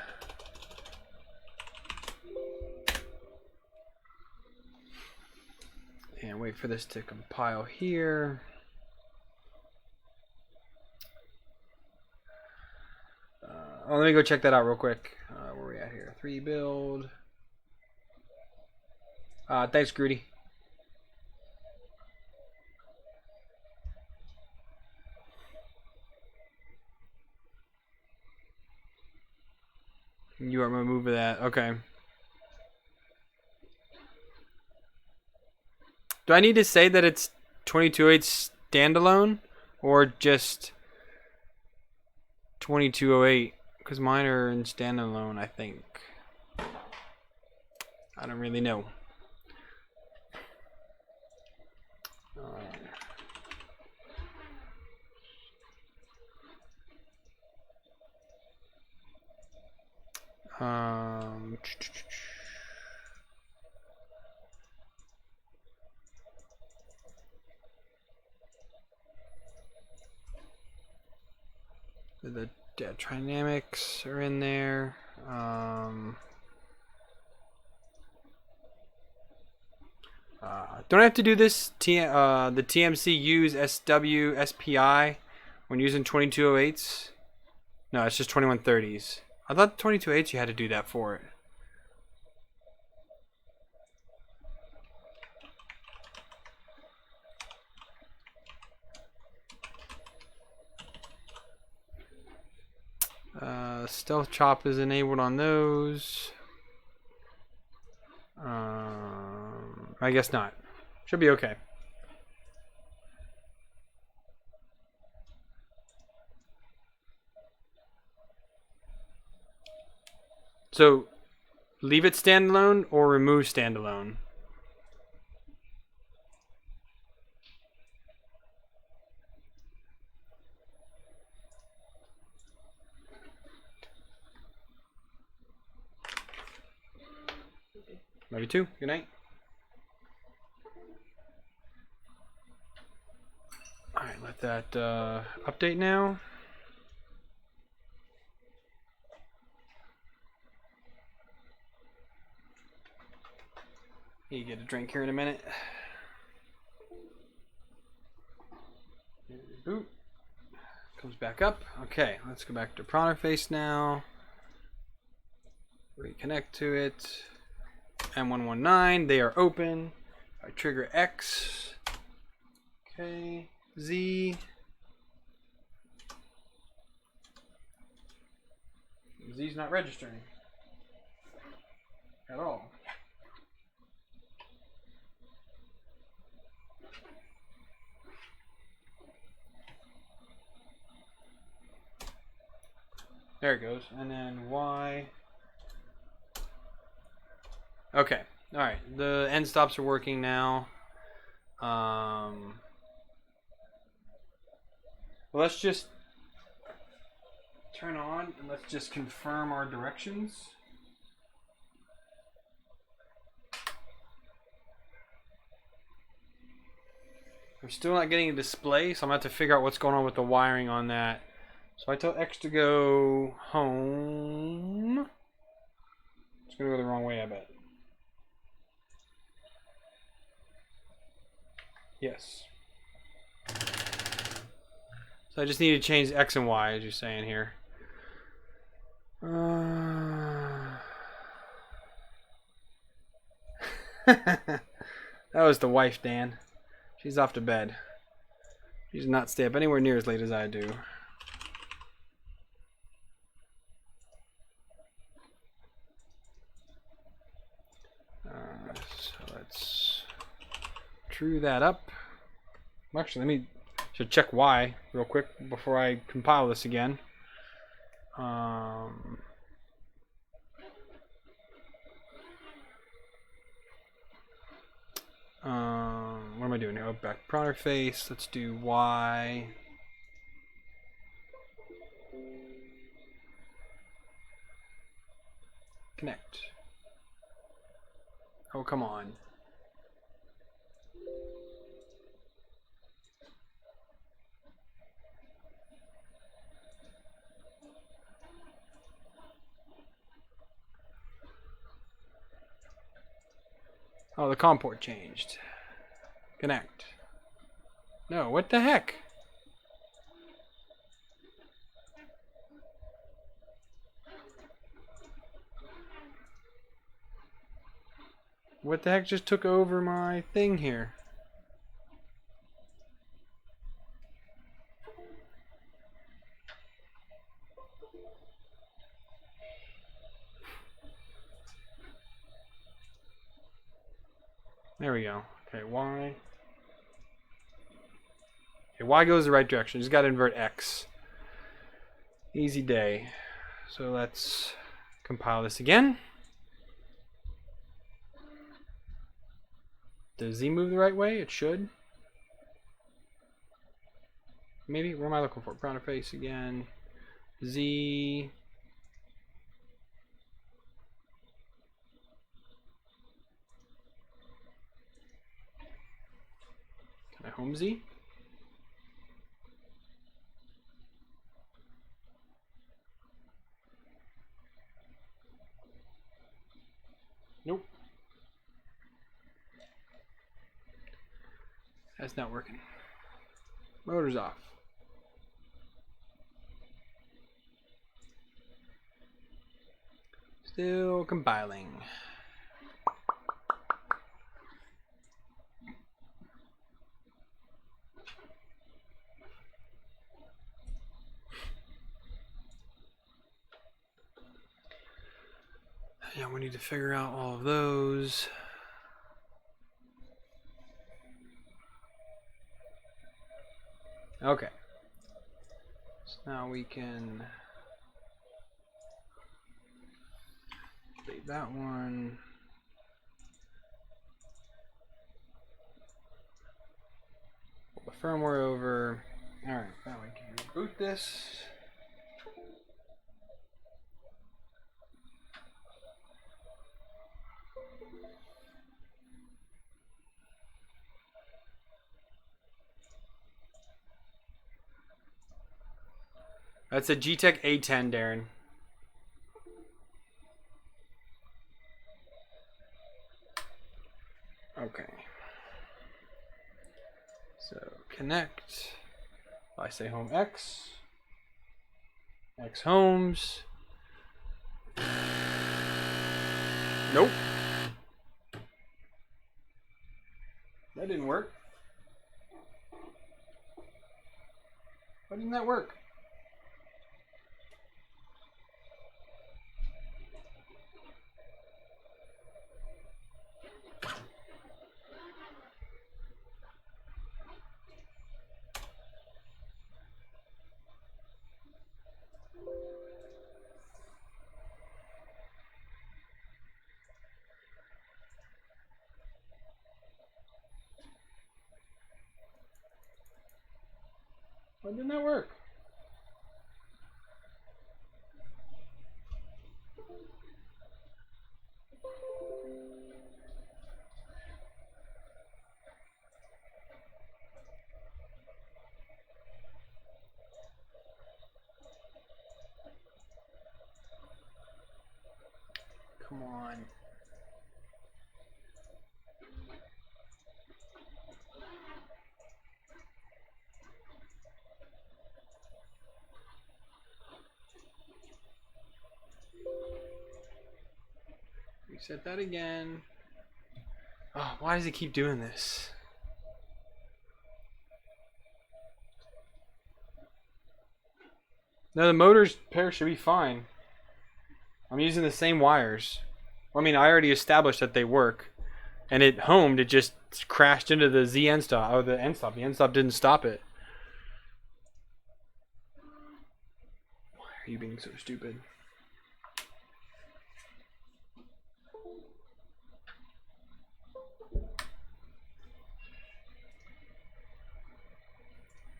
Wait for this to compile here. Let me go check that out real quick. Where are we at here? 3 build. Thanks, Grudy. You are moving that. Okay. Do I need to say that it's 2208 standalone or just 2208? Because mine are in standalone, I think. I don't really know. The dynamics are in there. Don't I have to do this? The TMC use SW SPI when using 2208s? No, it's just 2130s. I thought 2208s you had to do that for it. Stealth chop is enabled on those. I guess not. Should be okay. So, leave it standalone or remove standalone? Maybe 2. Good night. Alright, let that update now. You get a drink here in a minute. Boot. Comes back up. Okay, let's go back to Prowler Face now. Reconnect to it. M119, they are open. I trigger X. Okay, Z. Z's not registering at all. There it goes. And then Y. Okay. Alright. The end stops are working now. Well, let's just turn on and let's just confirm our directions. I'm still not getting a display, so I'm going to have to figure out what's going on with the wiring on that. So I tell X to go home. It's going to go the wrong way, I bet. Yes. So I just need to change X and Y, as you're saying here. That was the wife, Dan. She's off to bed. She does not stay up anywhere near as late as I do. So let's true that up. Actually, should check Y real quick before I compile this again. What am I doing here? Oh, back Prowler Face. Let's do Y. Connect. Oh, come on. Oh, the COM port changed. Connect. No, what the heck? What the heck just took over my thing here? There we go. Okay, Y. Okay, Y goes the right direction. Just got to invert X. Easy day. So let's compile this again. Does Z move the right way? It should. Maybe. Where am I looking for? Brown face again. Z. Can I home Z? Nope. That's not working. Motor's off. Still compiling. Yeah, we need to figure out all of those. Okay. So now we can delete that one. Pull the firmware over. Alright, now we can reboot this. That's a Geeetech A10, Darren. Okay. So connect. I say home X. X homes. Nope. That didn't work. Why didn't that work? Why didn't that work? Come on. Reset that again. Oh, why does it keep doing this? No, the motor's pair should be fine. I'm using the same wires. Well, I mean, I already established that they work. And it homed, it just crashed into the Z end stop. Oh, the end stop. The end stop didn't stop it. Why are you being so stupid?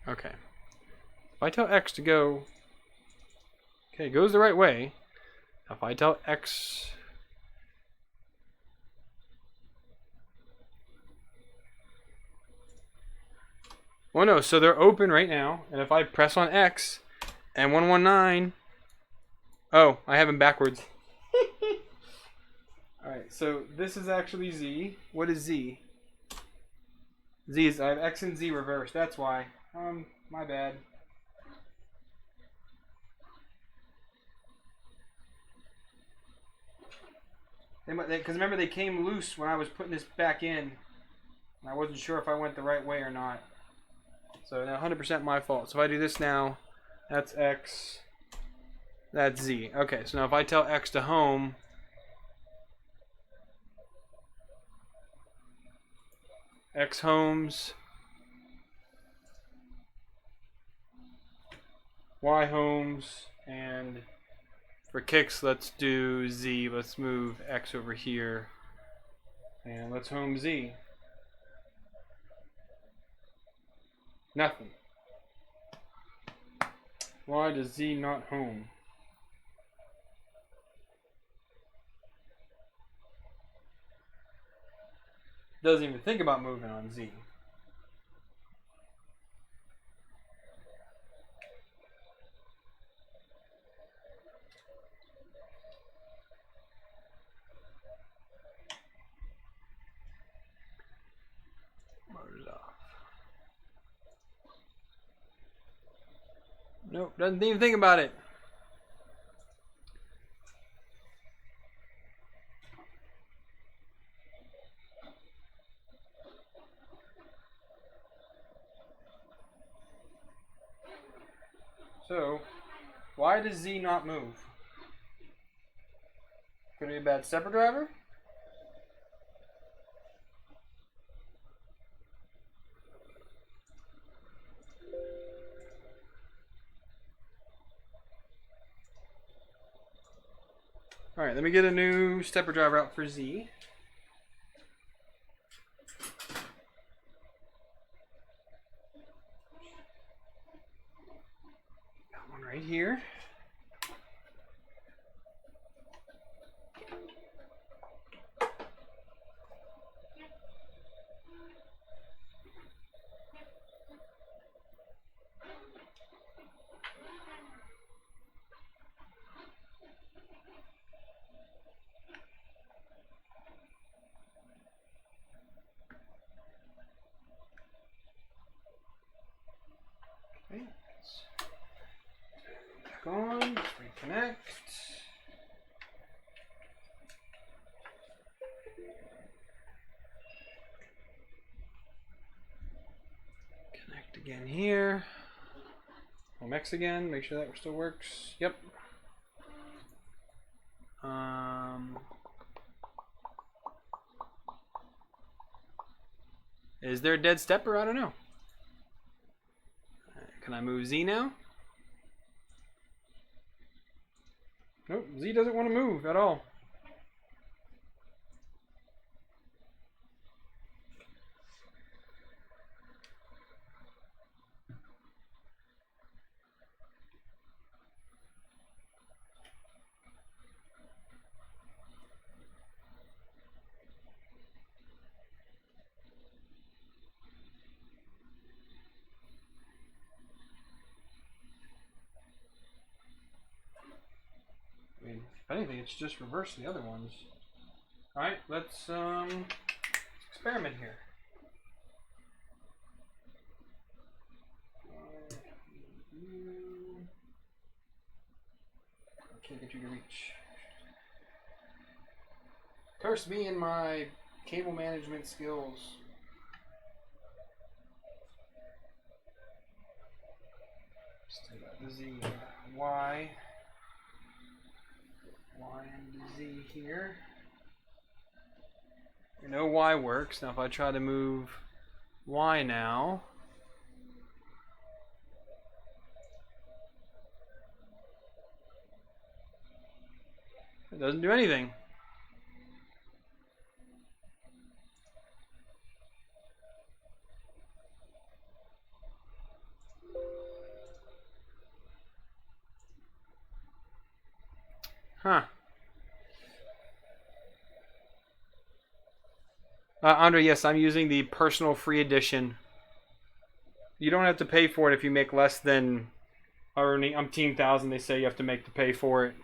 Okay. If I tell X to go... Okay, it goes the right way. If I tell X... Well, no, so they're open right now. And if I press on X and 119... Oh, I have them backwards. Alright, so this is actually Z. What is Z? Z's. I have X and Z reversed. That's why. My bad. Because remember they came loose when I was putting this back in, and I wasn't sure if I went the right way or not. So now 100% my fault. So if I do this now, that's X, that's Z. Okay, so now if I tell X to home, X homes, Y homes, and for kicks, let's do Z. Let's move X over here, and let's home Z. Nothing. Why does Z not home? Doesn't even think about moving on Z. Motor's off. Nope, doesn't even think about it. So, why does Z not move? Could it be a bad stepper driver? Alright, let me get a new stepper driver out for Z. Got one right here. Okay, back on, let's reconnect. Connect again here. Home X again, make sure that still works. Yep. Is there a dead stepper? I don't know. Can I move Z now? Nope, Z doesn't want to move at all. If anything, it's just reverse the other ones. Alright, let's experiment here. I can't get you to reach. Curse me and my cable management skills. Let's do that. Z, Y. Y and Z here. I know Y works. Now if I try to move Y now, it doesn't do anything. Huh. Andre, yes, I'm using the personal free edition. You don't have to pay for it if you make less than earning umpteen thousand. They say you have to make to pay for it.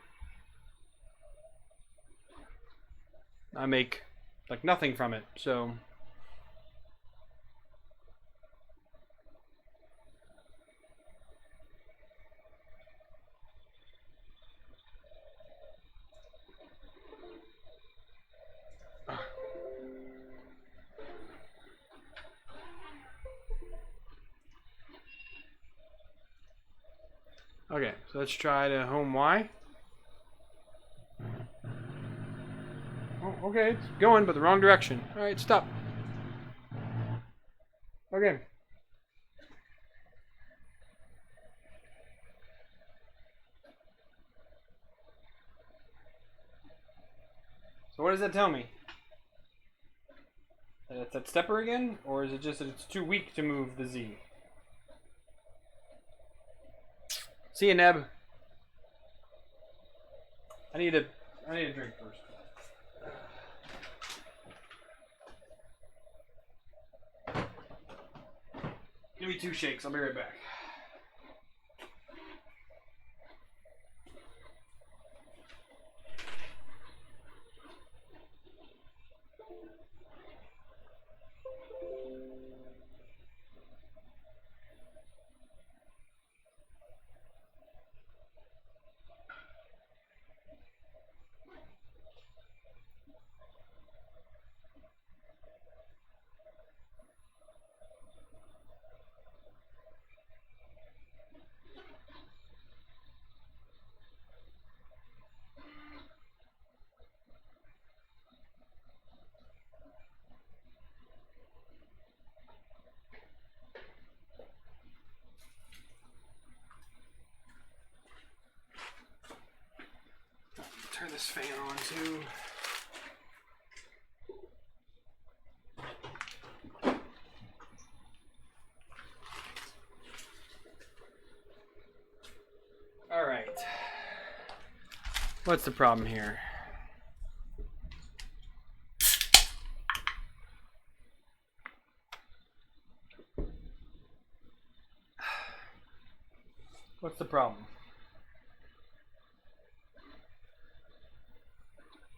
I make like nothing from it, so Okay, so let's try to home Y. Oh, okay, it's going, but the wrong direction. Alright, stop. Okay. So what does that tell me? That it's that stepper again? Or is it just that it's too weak to move the Z? See you, Neb. I need a drink first. Give me 2 shakes. I'll be right back. Turn this fan on too. All right. What's the problem here? What's the problem?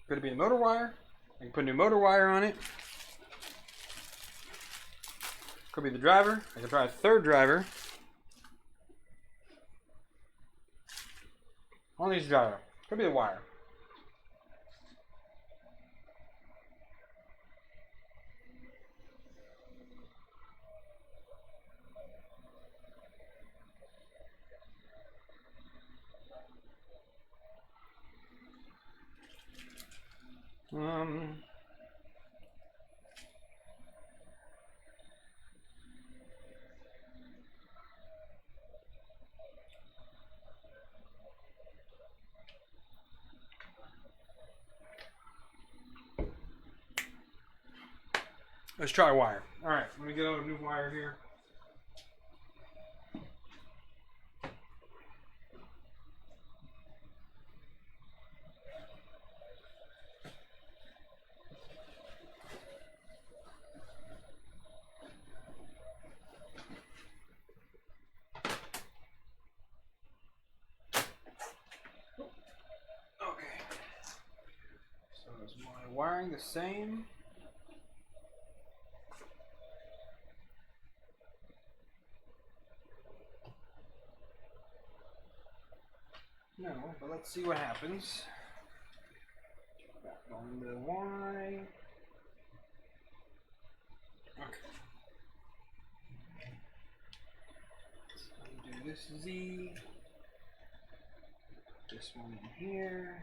Could it be the motor wire? I can put a new motor wire on it. Could be the driver. I could try a third driver. Only use driver. Could be the wire. Let's try wire. All right, let me get out a new wire here. Okay. So is my wiring the same? No, but let's see what happens. Back on the Y. Okay. Let's undo this Z. This one in here.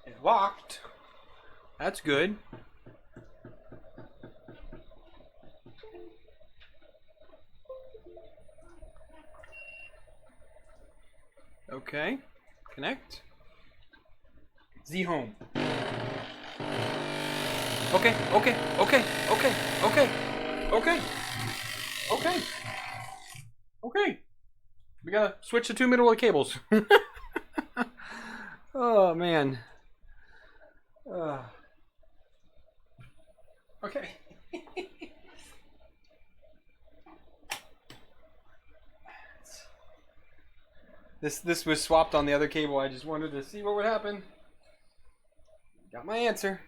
It locked. That's good. Okay, connect. Z home. Okay. We gotta switch the 2 middle of cables. Oh man. Okay. This was swapped on the other cable. I just wanted to see what would happen. Got my answer.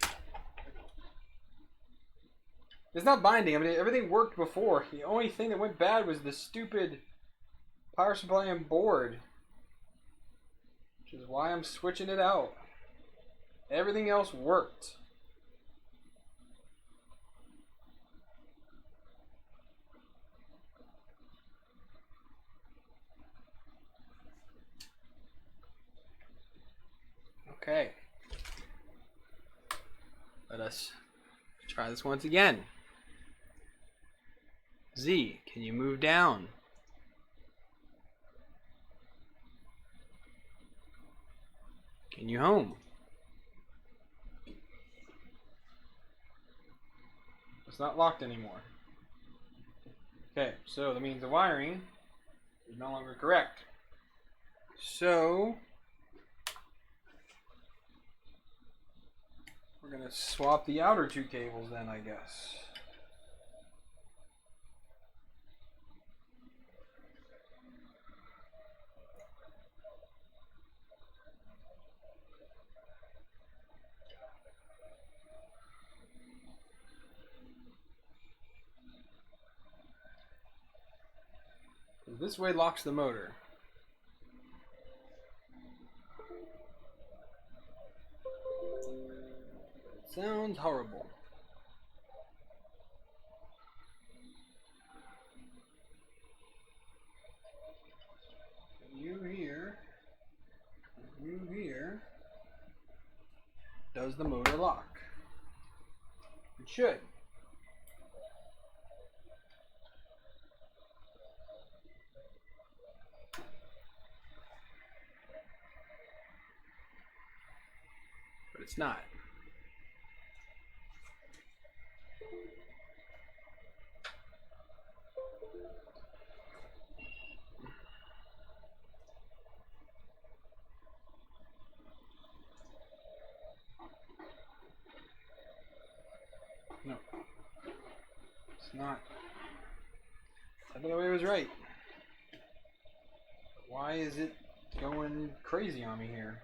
It's not binding. I mean, everything worked before. The only thing that went bad was the stupid power supply and board, which is why I'm switching it out. Everything else worked. Okay. Let us try this once again. Z, can you move down? Can you home? It's not locked anymore. Okay, so that means the wiring is no longer correct. So we're going to swap the outer two cables then, I guess. This way locks the motor. It sounds horrible. You here. Does the motor lock? It should. But it's not. No. It's not. I thought the way was right. Why is it going crazy on me here?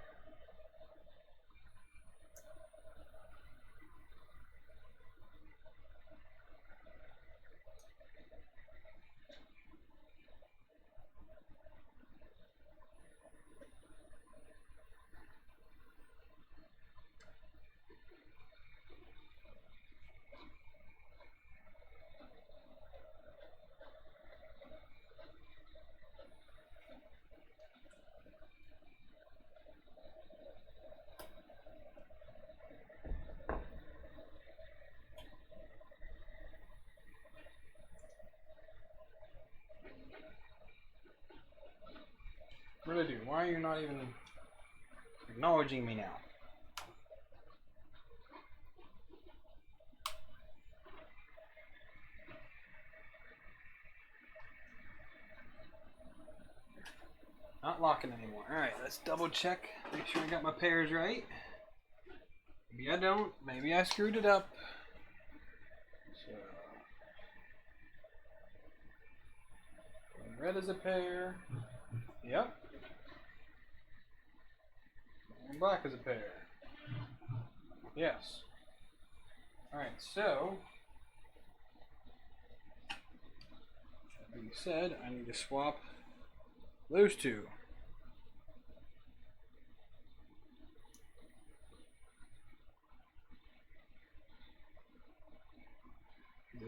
What did I do? Why are you not even acknowledging me now? Not locking anymore. Alright, let's double check. Make sure I got my pairs right. Maybe I don't. Maybe I screwed it up. So, red is a pair. Yep. And black is a pair. Yes. Alright, so that being said, I need to swap those two.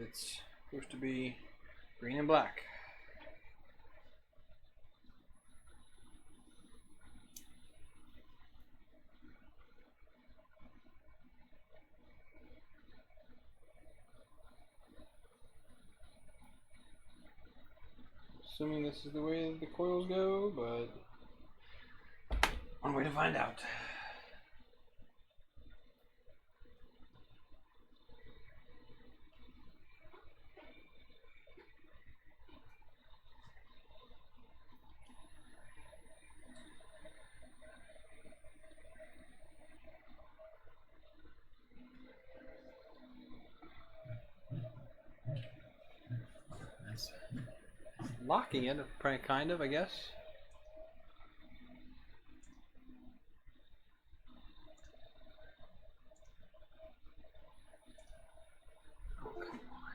It's supposed to be green and black. Assuming this is the way the coils go, but one way to find out. That's locking it, kind of, I guess. Oh, come on.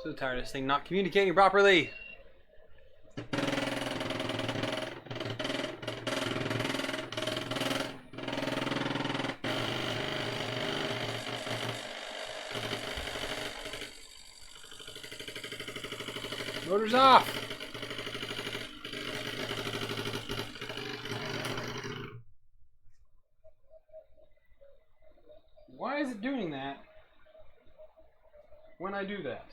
So tired of this thing not communicating properly. Motor's off. Why is it doing that when I do that?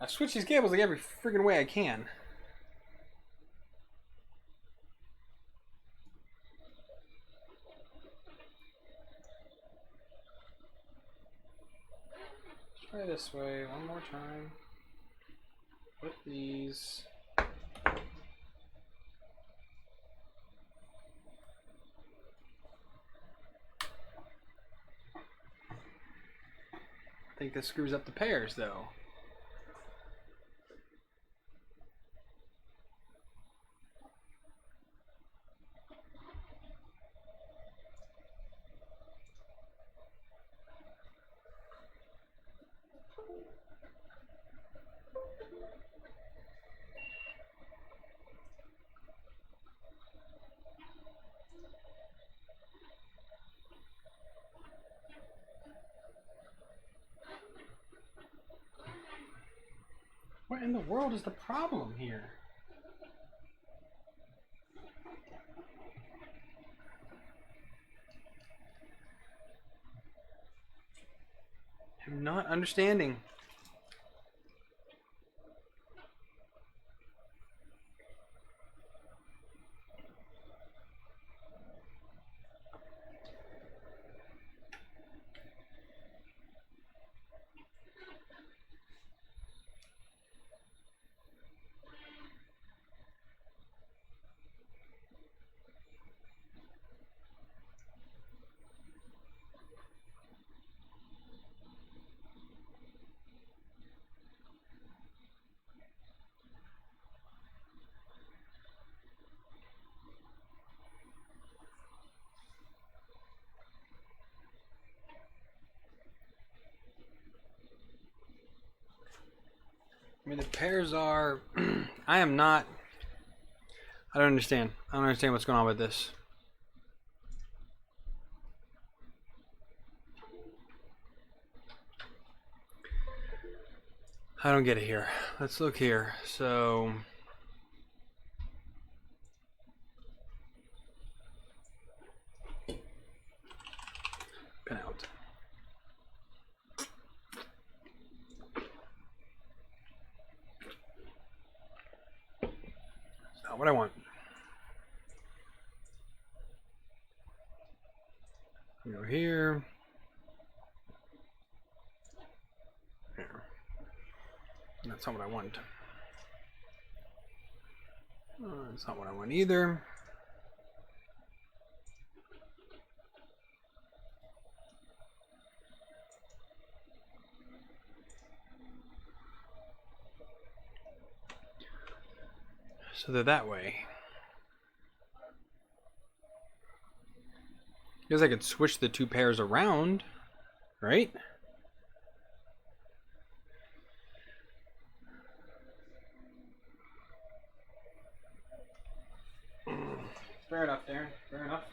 I switch these cables like every freaking way I can. Let's try this way one more time. Put these. I think this screws up the pairs though. What in the world is the problem here? I'm not understanding. I mean, the pairs are... I don't understand. I don't understand what's going on with this. I don't get it here. Let's look here. So... Pin out. Not what I want. Go here. Here. That's not what I want. That's not what I want either. So they're that way. I guess I could switch the two pairs around, right? Fair enough, Darren. Fair enough.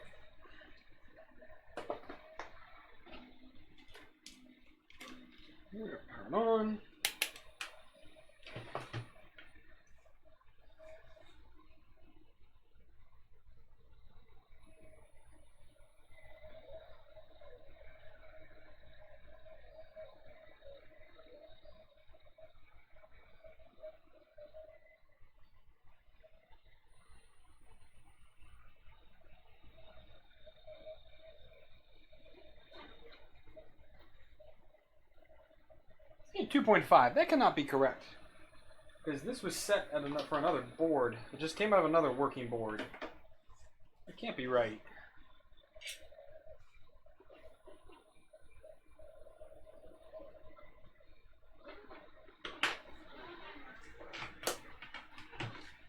Turn on. Hey, 2.5. That cannot be correct. Because this was set at for another board. It just came out of another working board. It can't be right.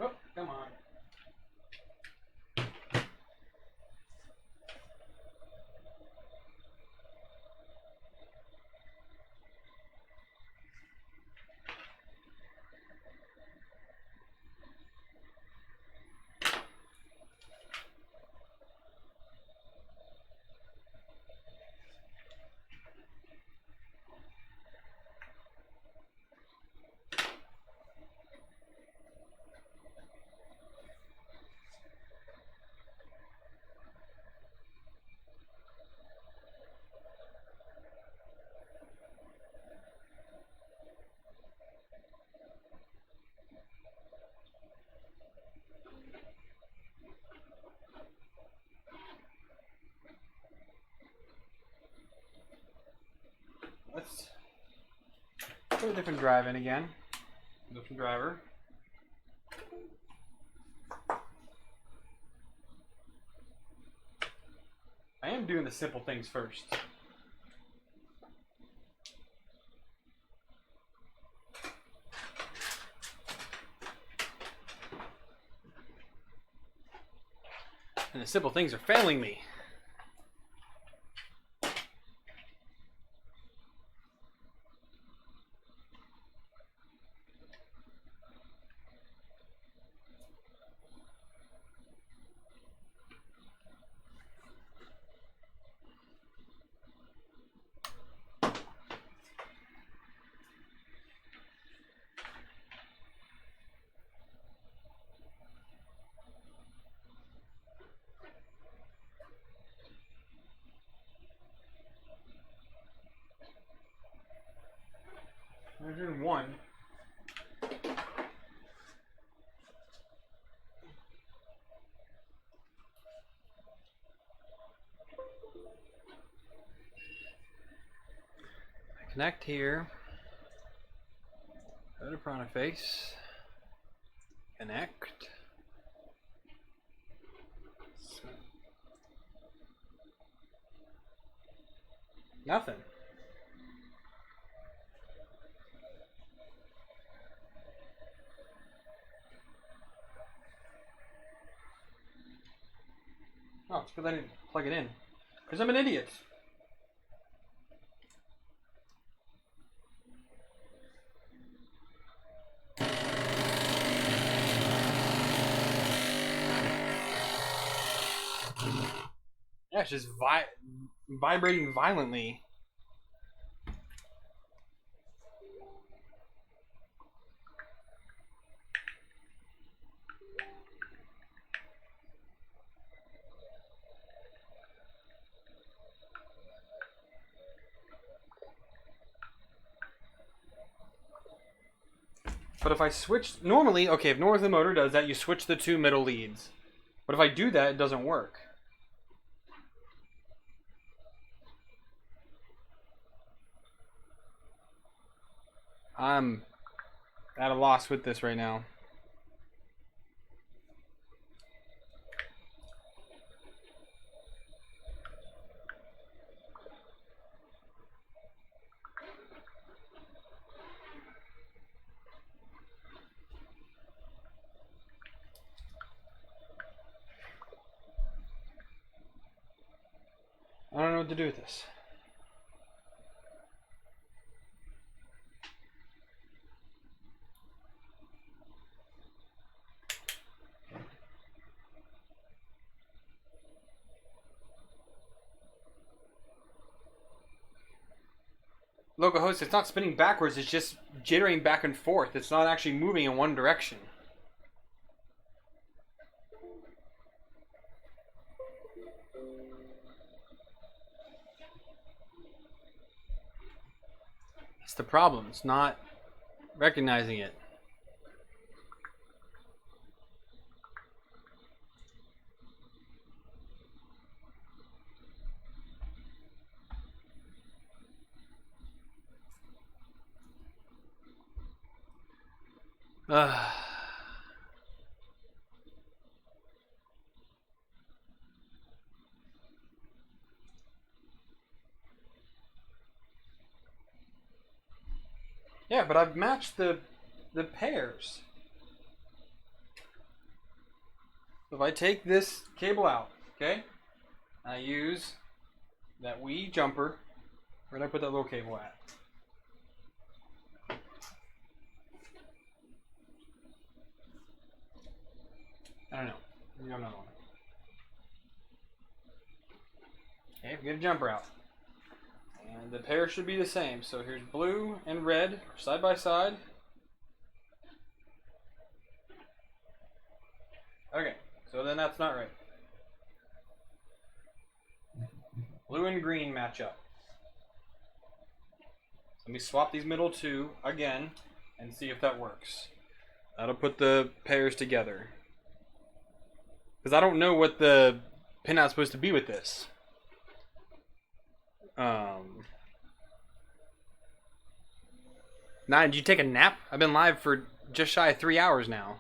Oh, come on. Let's put a different drive in again. Different driver. I am doing the simple things first. And the simple things are failing me. I'm doing one. I connect here. Go to Pronoface. Connect. Nothing. Oh, it's because I didn't plug it in. Because I'm an idiot. Yeah, it's just vibrating violently. But if I switch, normally, okay, if normally the motor does that, you switch the two middle leads. But if I do that, it doesn't work. I'm at a loss with this right now. I don't know what to do with this. Localhost, it's not spinning backwards, it's just jittering back and forth. It's not actually moving in one direction. It's the problem. It's not recognizing it. Yeah, but I've matched the pairs. So if I take this cable out, okay, I use that wee jumper. Where did I put that little cable at? I don't know. Maybe I'm not on. Okay, we get a jumper out. And the pair should be the same. So here's blue and red side by side. Okay, so then that's not right. Blue and green match up. So let me swap these middle two again and see if that works. That'll put the pairs together. Because I don't know what the pinout's supposed to be with this. Nah, did you take a nap? I've been live for just shy of 3 hours now.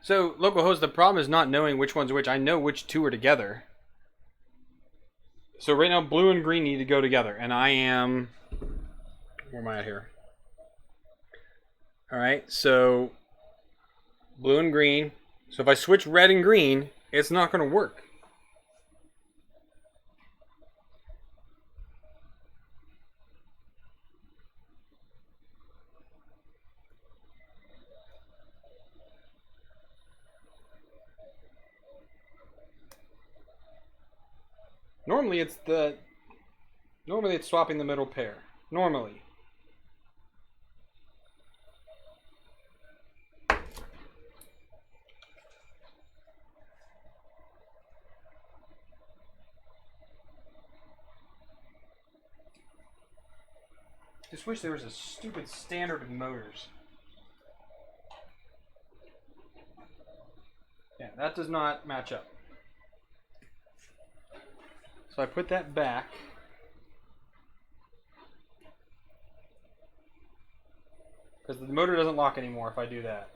So, localhost, the problem is not knowing which one's which. I know which two are together. So right now, blue and green need to go together. And I am... Where am I at here? Alright, so... Blue and green. So if I switch red and green, it's not going to work. Normally it's swapping the middle pair. Normally. Just wish there was a stupid standard of motors. Yeah, that does not match up. So I put that back. Because the motor doesn't lock anymore if I do that.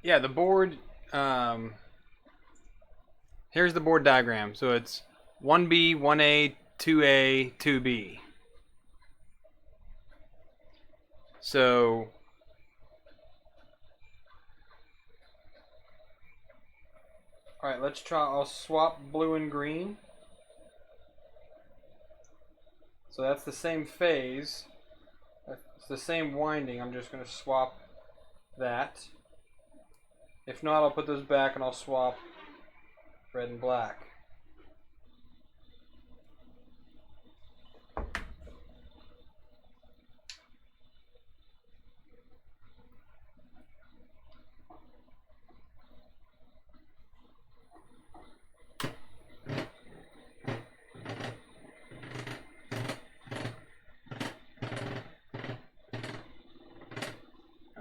Yeah, the board, here's the board diagram. So it's 1B, 1A, 2A, 2B. So alright, let's try. I'll swap blue and green. So that's the same phase. It's the same winding. I'm just going to swap that. If not, I'll put those back and I'll swap red and black.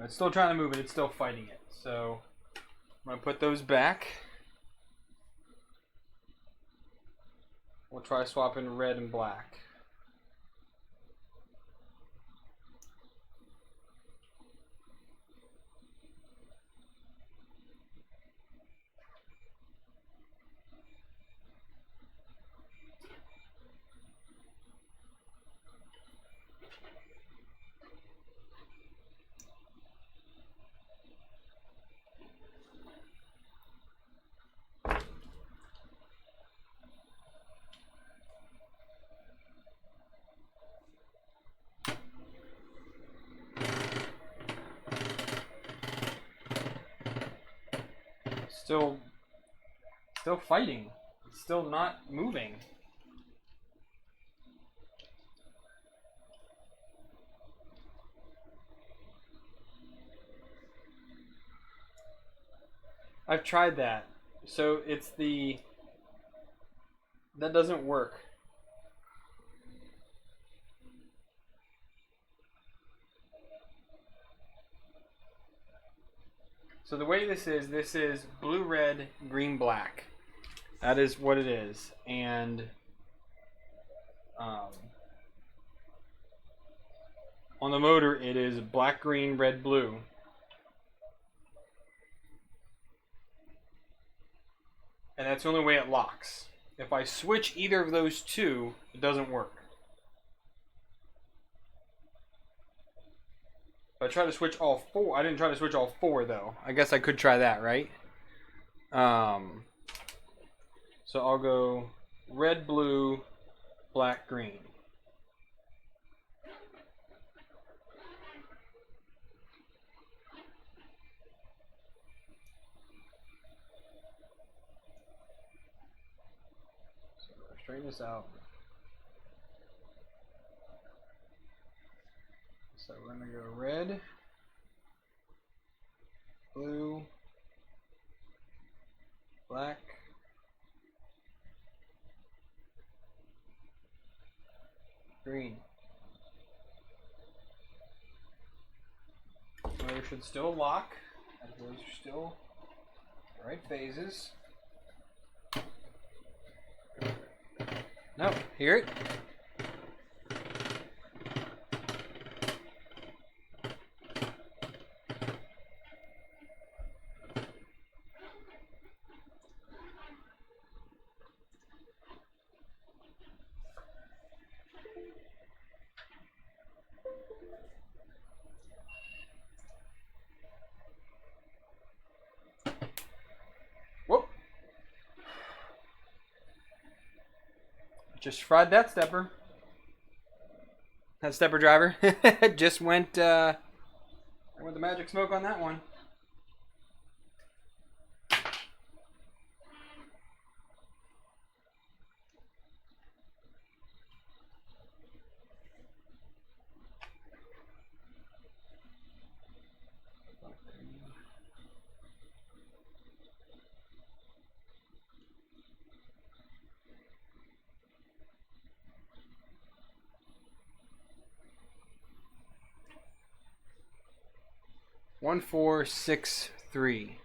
It's still trying to move it, it's still fighting it. So I'm going to put those back. We'll try swapping red and black. Still fighting. It's still not moving. I've tried that. So it's that doesn't work. So the way this is blue, red, green, black. That is what it is. And on the motor, it is black, green, red, blue. And that's the only way it locks. If I switch either of those two, it doesn't work. If I try to switch all four, I didn't try to switch all four though. I guess I could try that, right? So I'll go red, blue, black, green. So straighten this out. So we're going to go red, blue, black, green. Motor should still lock, as those are still the right phases. No, hear it? Whoop. Just fried that stepper. That stepper driver just went the magic smoke on that one. One, 4, 6, 3.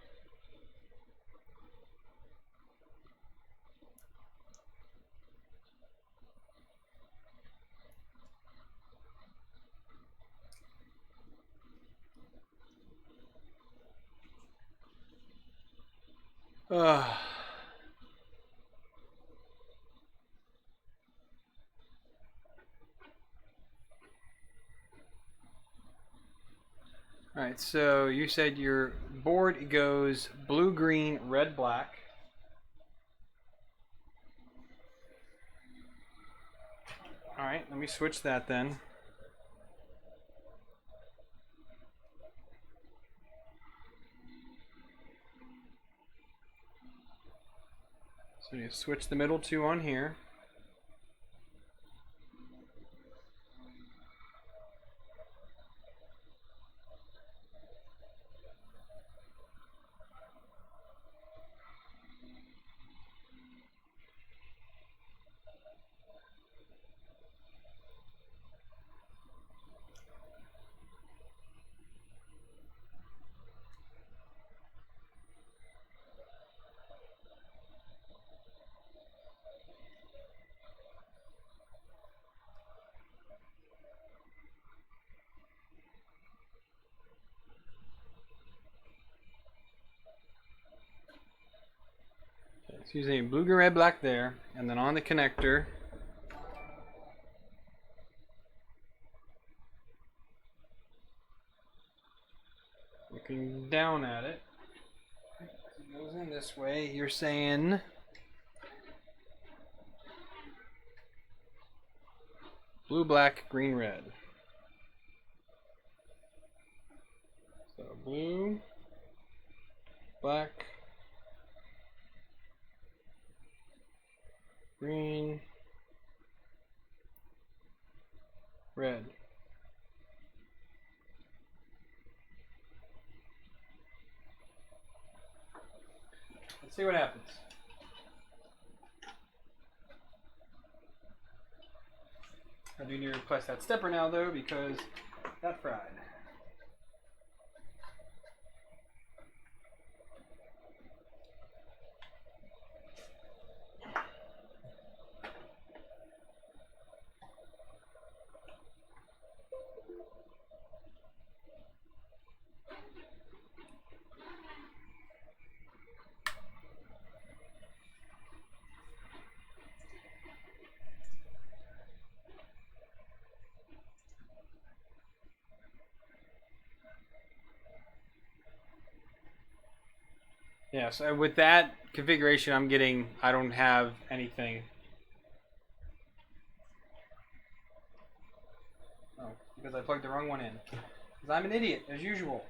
Alright, so you said your board goes blue, green, red, black. Alright, let me switch that then. So you switch the middle two on here. So using blue, green, red, black there, and then on the connector, looking down at it, it goes in this way. You're saying blue, black, green, red. So blue, black, green, red. Let's see what happens. I do need to replace that stepper now though because that fried. Yeah, so with that configuration I don't have anything. Oh, because I plugged the wrong one in. Because I'm an idiot, as usual.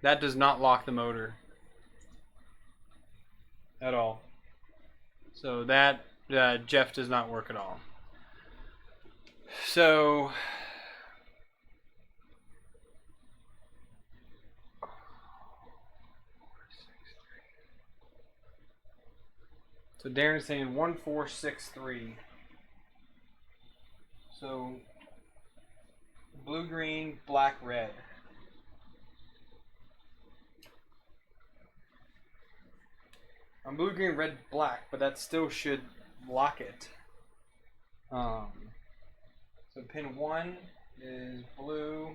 That does not lock the motor. At all. So that Jeff does not work at all. So Darren's saying 1463. So blue, green, black, red. I'm blue, green, red, black, but that still should lock it. So pin 1 is blue,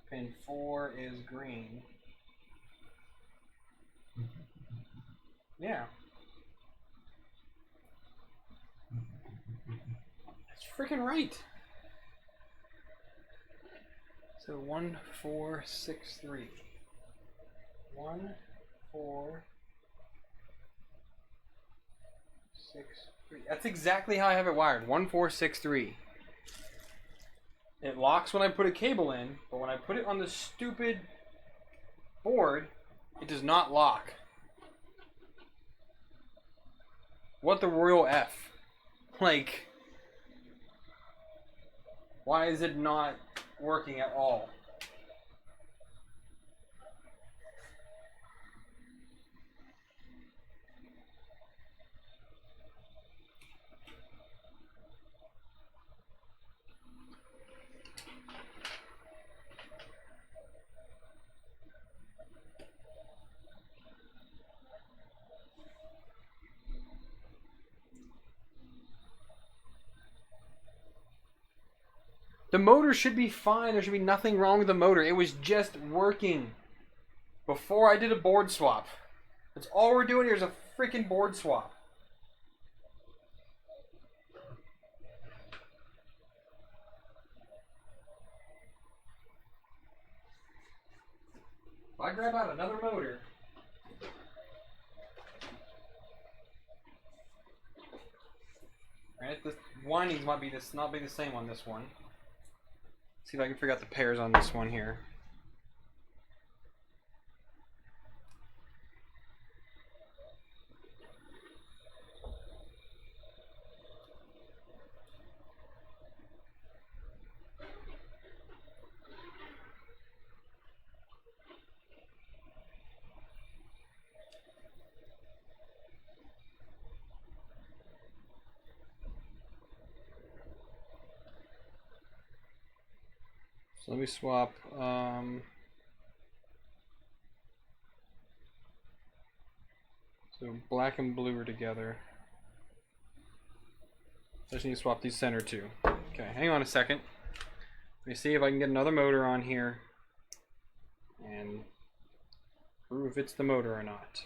pin 4 is green. Yeah. That's freaking right. So 1463. 1, 4, 6, 3. That's exactly how I have it wired. 1463. It locks when I put a cable in, but when I put it on the stupid board, it does not lock. What the royal F? Like, why is it not working at all? The motor should be fine. There should be nothing wrong with the motor. It was just working before I did a board swap. That's all we're doing here is a freaking board swap. If I grab out another motor, right? The windings might be not be the same on this one. See if I can figure out the pairs on this one here. So let me swap. So black and blue are together. I just need to swap these center two. Okay, hang on a second. Let me see if I can get another motor on here and prove it's the motor or not.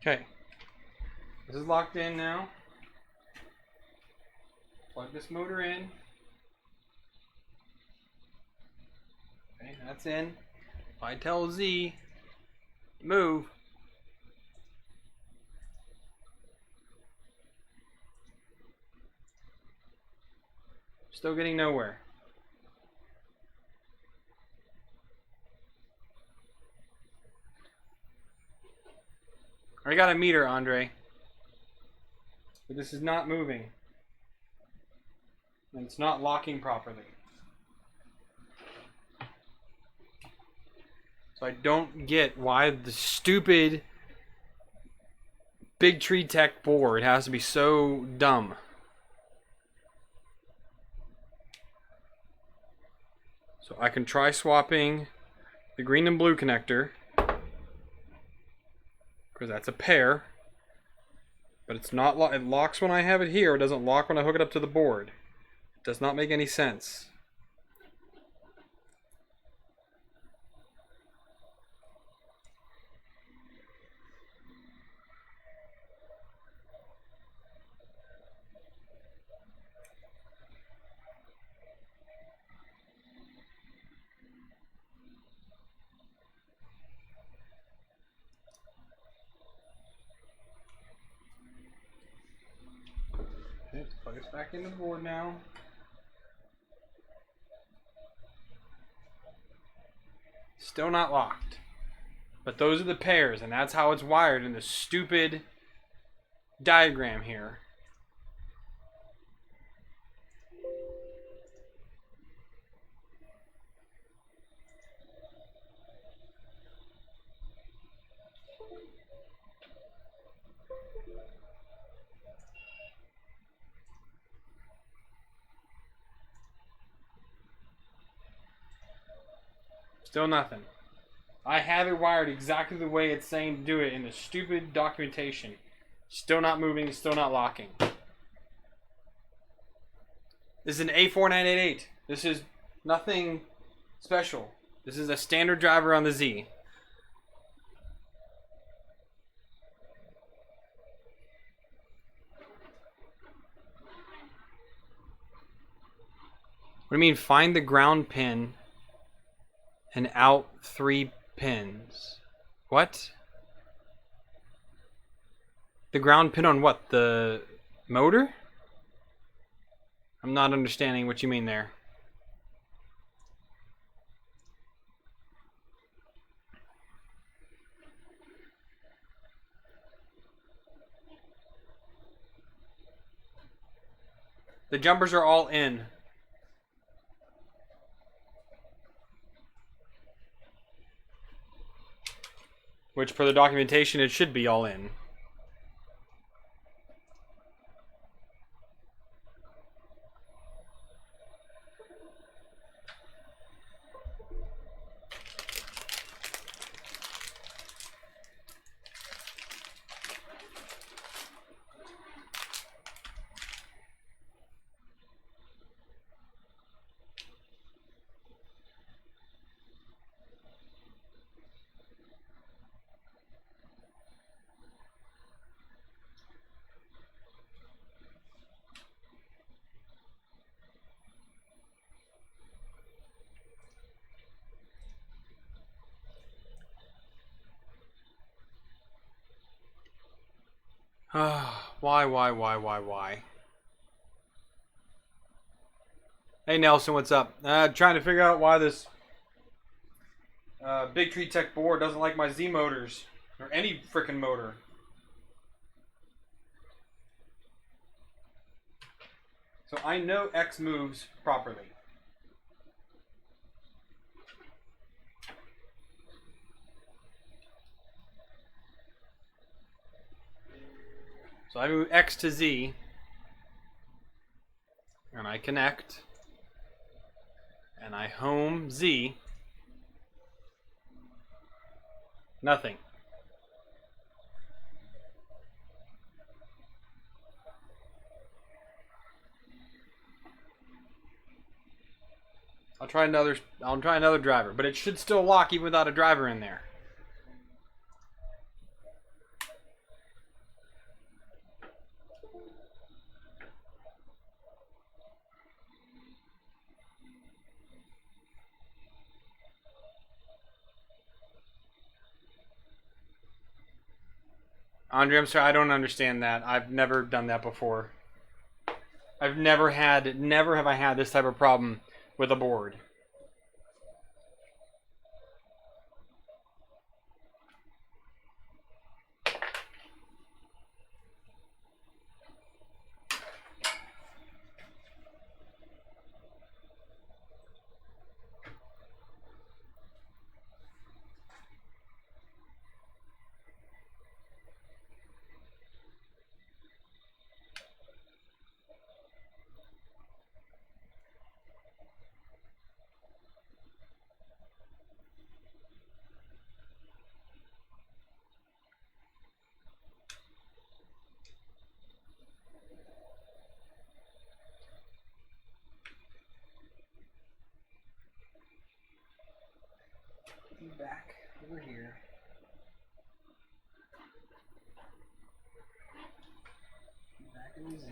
Okay, this is locked in now. Plug this motor in. Okay, that's in. If I tell Z, move. Still getting nowhere. I got a meter, Andre. But this is not moving. And it's not locking properly. So I don't get why the stupid Big Tree Tech board has to be so dumb. So I can try swapping the green and blue connector, because that's a pair, but it's not it locks when I have it here. It doesn't lock when I hook it up to the board. It does not make any sense. Gets back into the board now. Still not locked. But those are the pairs, and that's how it's wired in the stupid diagram here. Still nothing. I have it wired exactly the way it's saying to do it in the stupid documentation. Still not moving, still not locking. This is an A4988. This is nothing special. This is a standard driver on the Z. What do you mean find the ground pin and out 3 pins? What? The ground pin on what? The motor? I'm not understanding what you mean there. The jumpers are all in. Which, per the documentation, it should be all in. Why? Hey Nelson, what's up? Trying to figure out why this big Geeetech board doesn't like my Z motors or any frickin' motor. So I know X moves properly. So I move X to Z, and I connect, and I home Z. Nothing. I'll try another driver, but it should still lock even without a driver in there. Andre, I'm sorry, I don't understand that. I've never done that before. Never have I had this type of problem with a board. Back over here. Back in the Z.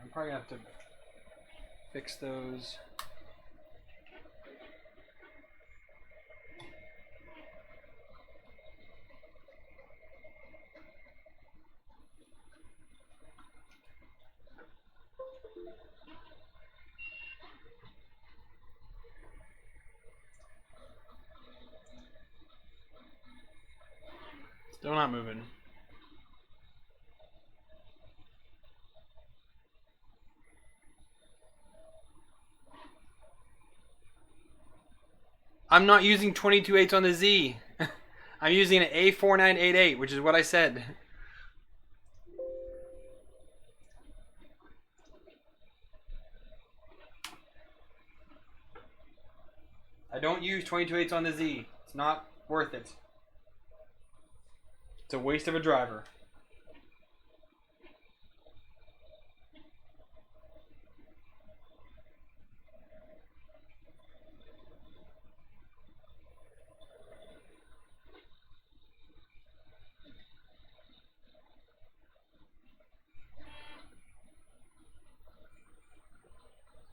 I'm probably gonna have to fix those. Still not moving. I'm not using 22/8 on the Z. I'm using an A4988, which is what I said. I don't use 22/8 on the Z. It's not worth it. It's a waste of a driver.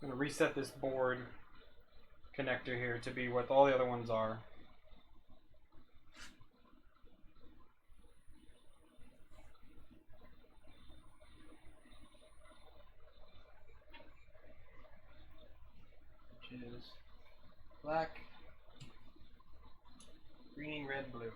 I'm going to reset this board connector here to be what all the other ones are. Which is black, green, red, blue.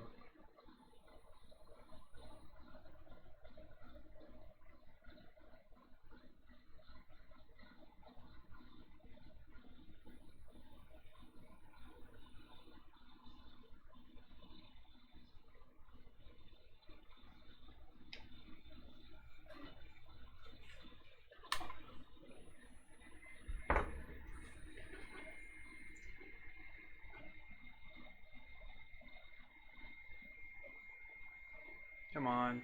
Come on.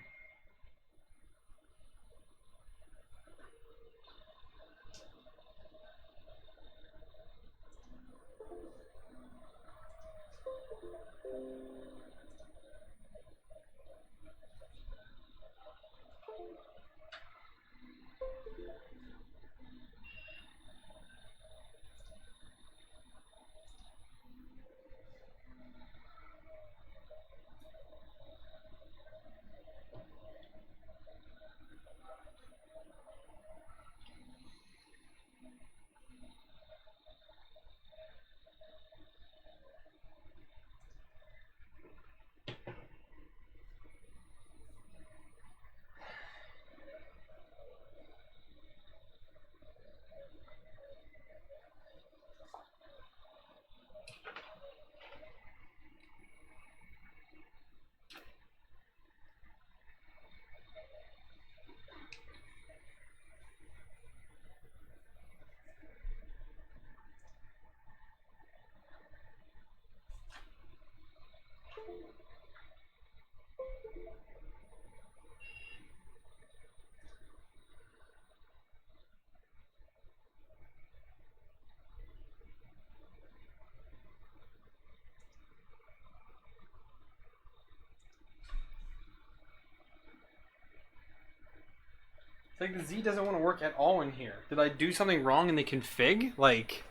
It's like the Z doesn't want to work at all in here. Did I do something wrong in the config? Like,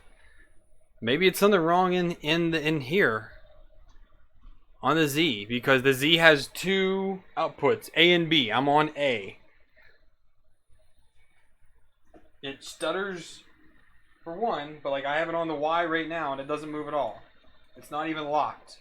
maybe it's something wrong in here on the Z, because the Z has two outputs, A and B. I'm on A. It stutters for one, but like I have it on the Y right now and it doesn't move at all. It's not even locked.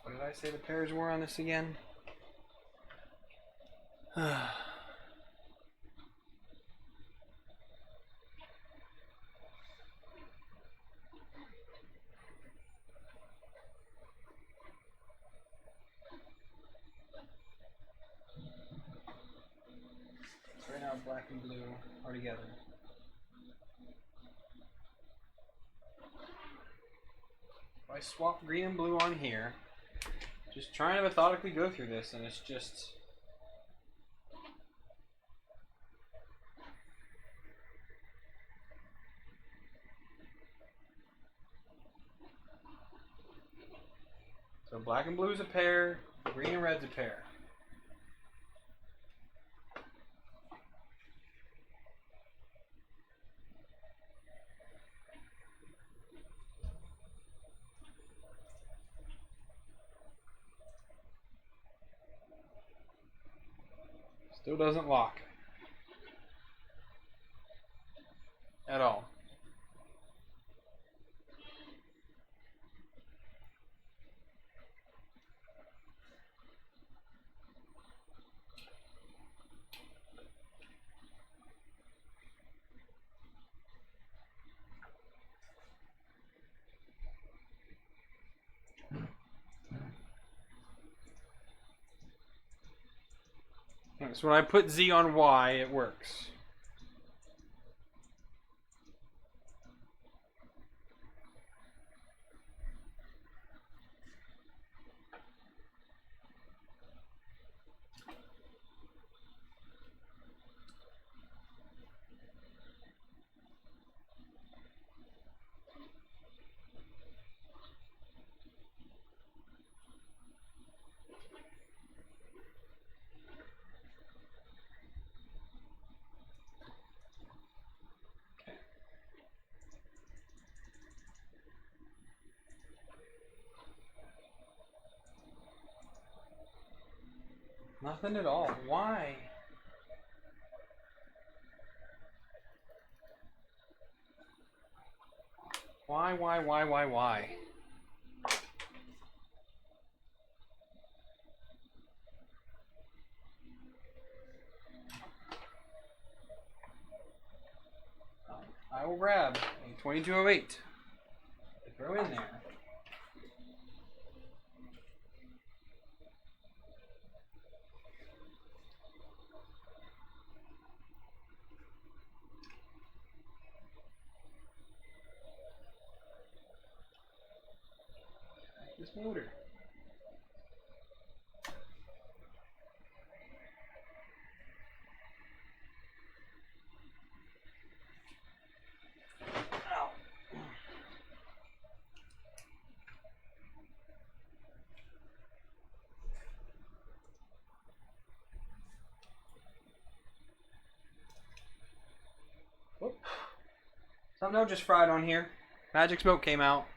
What did I say the pairs were on this again? Right now black and blue are together. If I swap green and blue on here, just trying to methodically go through this, and it's just... So black and blue is a pair, green and red's a pair. Still doesn't lock. At all. So when I put Z on Y, it works. Nothing at all. Why? Why? I will grab a 2208 to throw in there. This motor. Ow. Whoop. Something else just fried on here. Magic smoke came out.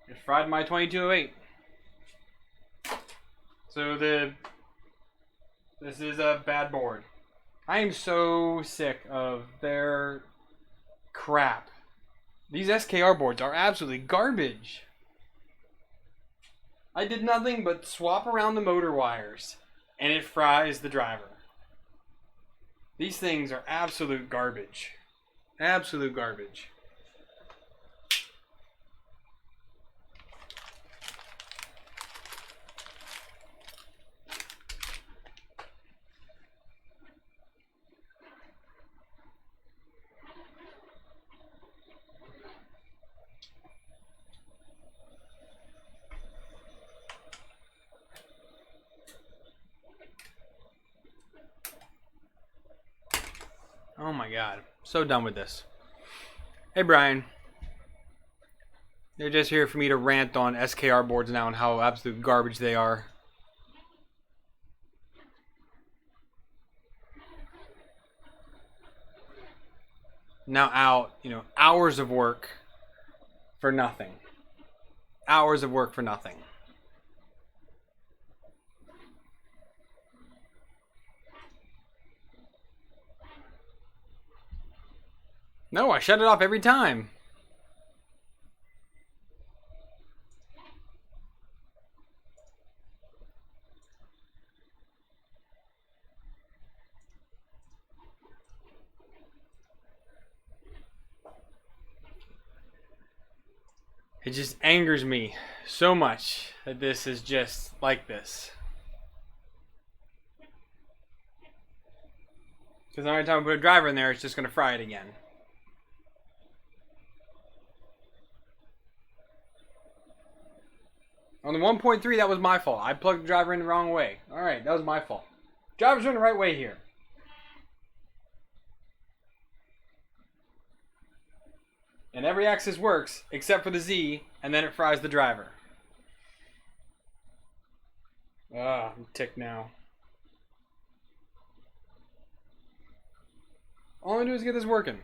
Just fried my 2208. So this is a bad board. I am so sick of their crap. These SKR boards are absolutely garbage. I did nothing but swap around the motor wires and it fries the driver. These things are absolute garbage. Absolute garbage. Oh my god. So done with this. Hey Brian. They're just here for me to rant on SKR boards now and how absolute garbage they are. Now out, hours of work for nothing. Hours of work for nothing. No, I shut it off every time. It just angers me so much that this is just like this. Because every time I put a driver in there, it's just going to fry it again. On the 1.3, that was my fault. I plugged the driver in the wrong way. Alright, that was my fault. Driver's in the right way here. And every axis works, except for the Z, and then it fries the driver. I'm ticked now. All I do is get this working.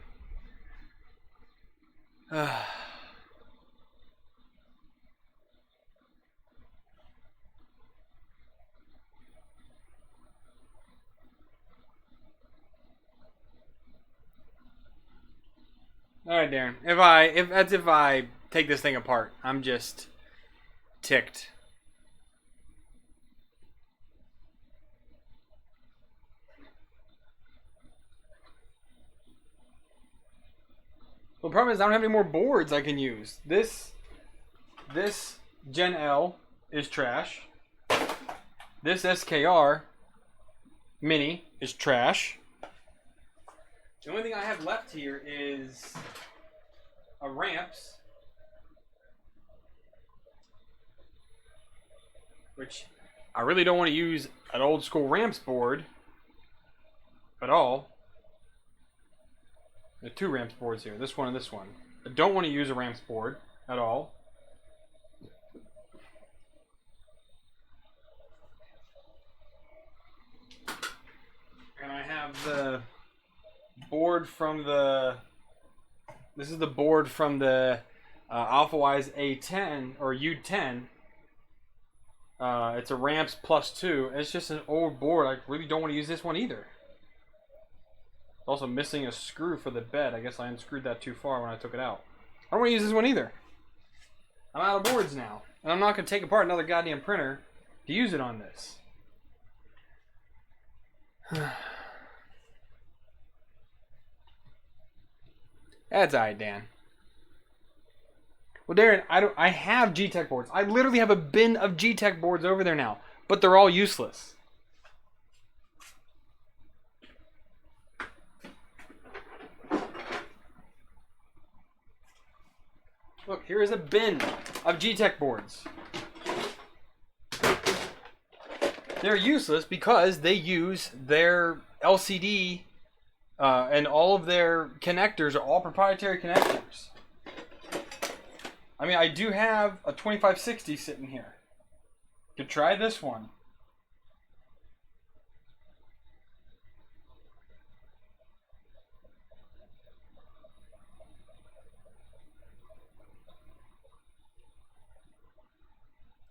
Alright, Darren. If I take this thing apart, I'm just ticked. Well, the problem is I don't have any more boards I can use. This Gen L is trash. This SKR Mini is trash. The only thing I have left here is a ramps, which I really don't want to use an old school ramps board at all. There are two ramps boards here, this one and this one. I don't want to use a ramps board at all. And I have the board from the... This is the board from the AlphaWise A10 or U10. It's a ramps plus 2. It's just an old board. I really don't want to use this one either. Also missing a screw for the bed. I guess I unscrewed that too far when I took it out. I don't want to use this one either. I'm out of boards now. And I'm not going to take apart another goddamn printer to use it on this. That's alright, Dan. Well, Darren, I have Geeetech boards. I literally have a bin of Geeetech boards over there now. But they're all useless. Look, here is a bin of Geeetech boards. They're useless because they use their LCD and all of their connectors are all proprietary connectors. I mean, I do have a 2560 sitting here. Could try this one.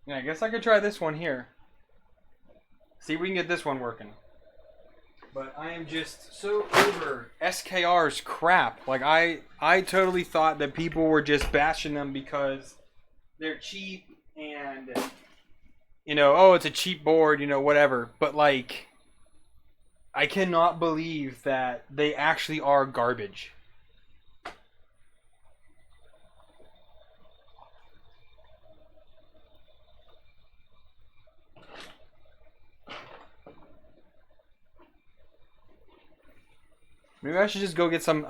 Yeah, I guess I could try this one here. See if we can get this one working. But I am just so over SKR's crap. Like, I totally thought that people were just bashing them because they're cheap and, you know, oh, it's a cheap board, you know, whatever. But, like, I cannot believe that they actually are garbage. Maybe I should just go get some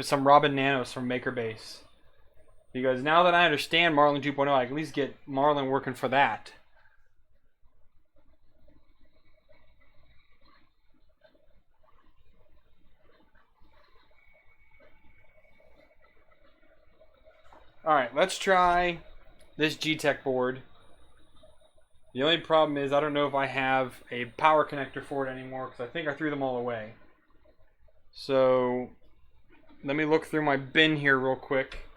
some Robin Nanos from MakerBase. Because now that I understand Marlin 2.0, I can at least get Marlin working for that. Alright, let's try this Geeetech board. The only problem is I don't know if I have a power connector for it anymore because I think I threw them all away. So let me look through my bin here real quick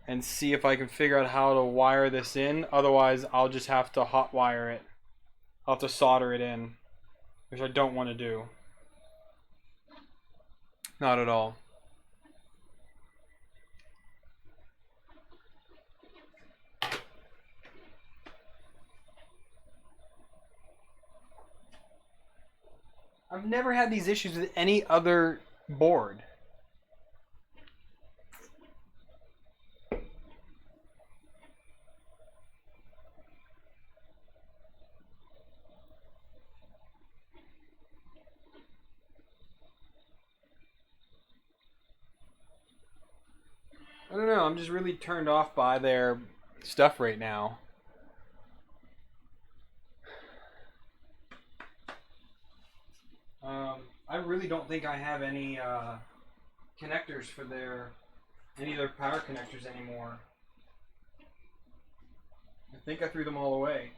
and see if I can figure out how to wire this in. Otherwise, I'll just have to hot wire it. I'll have to solder it in, which I don't want to do. Not at all. I've never had these issues with any other board. I'm just really turned off by their stuff right now. I really don't think I have any connectors for any of their power connectors anymore. I think I threw them all away.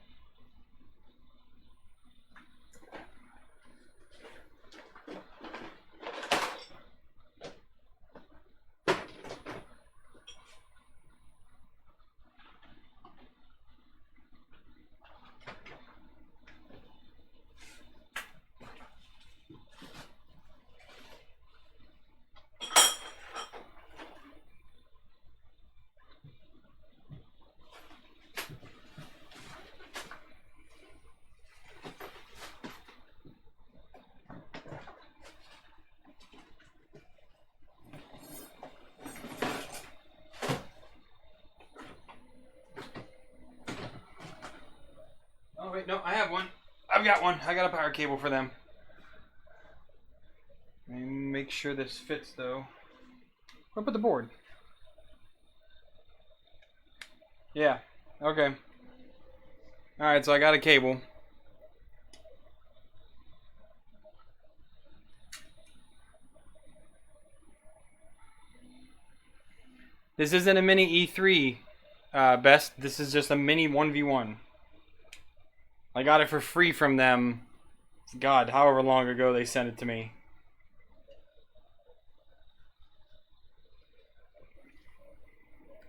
Oh wait, no, I have one. I've got one. I got a power cable for them. Let me make sure this fits though. Where put the board? Yeah. Okay. Alright, so I got a cable. This isn't a mini E3, Best. This is just a mini 1v1. I got it for free from them. God, however long ago they sent it to me.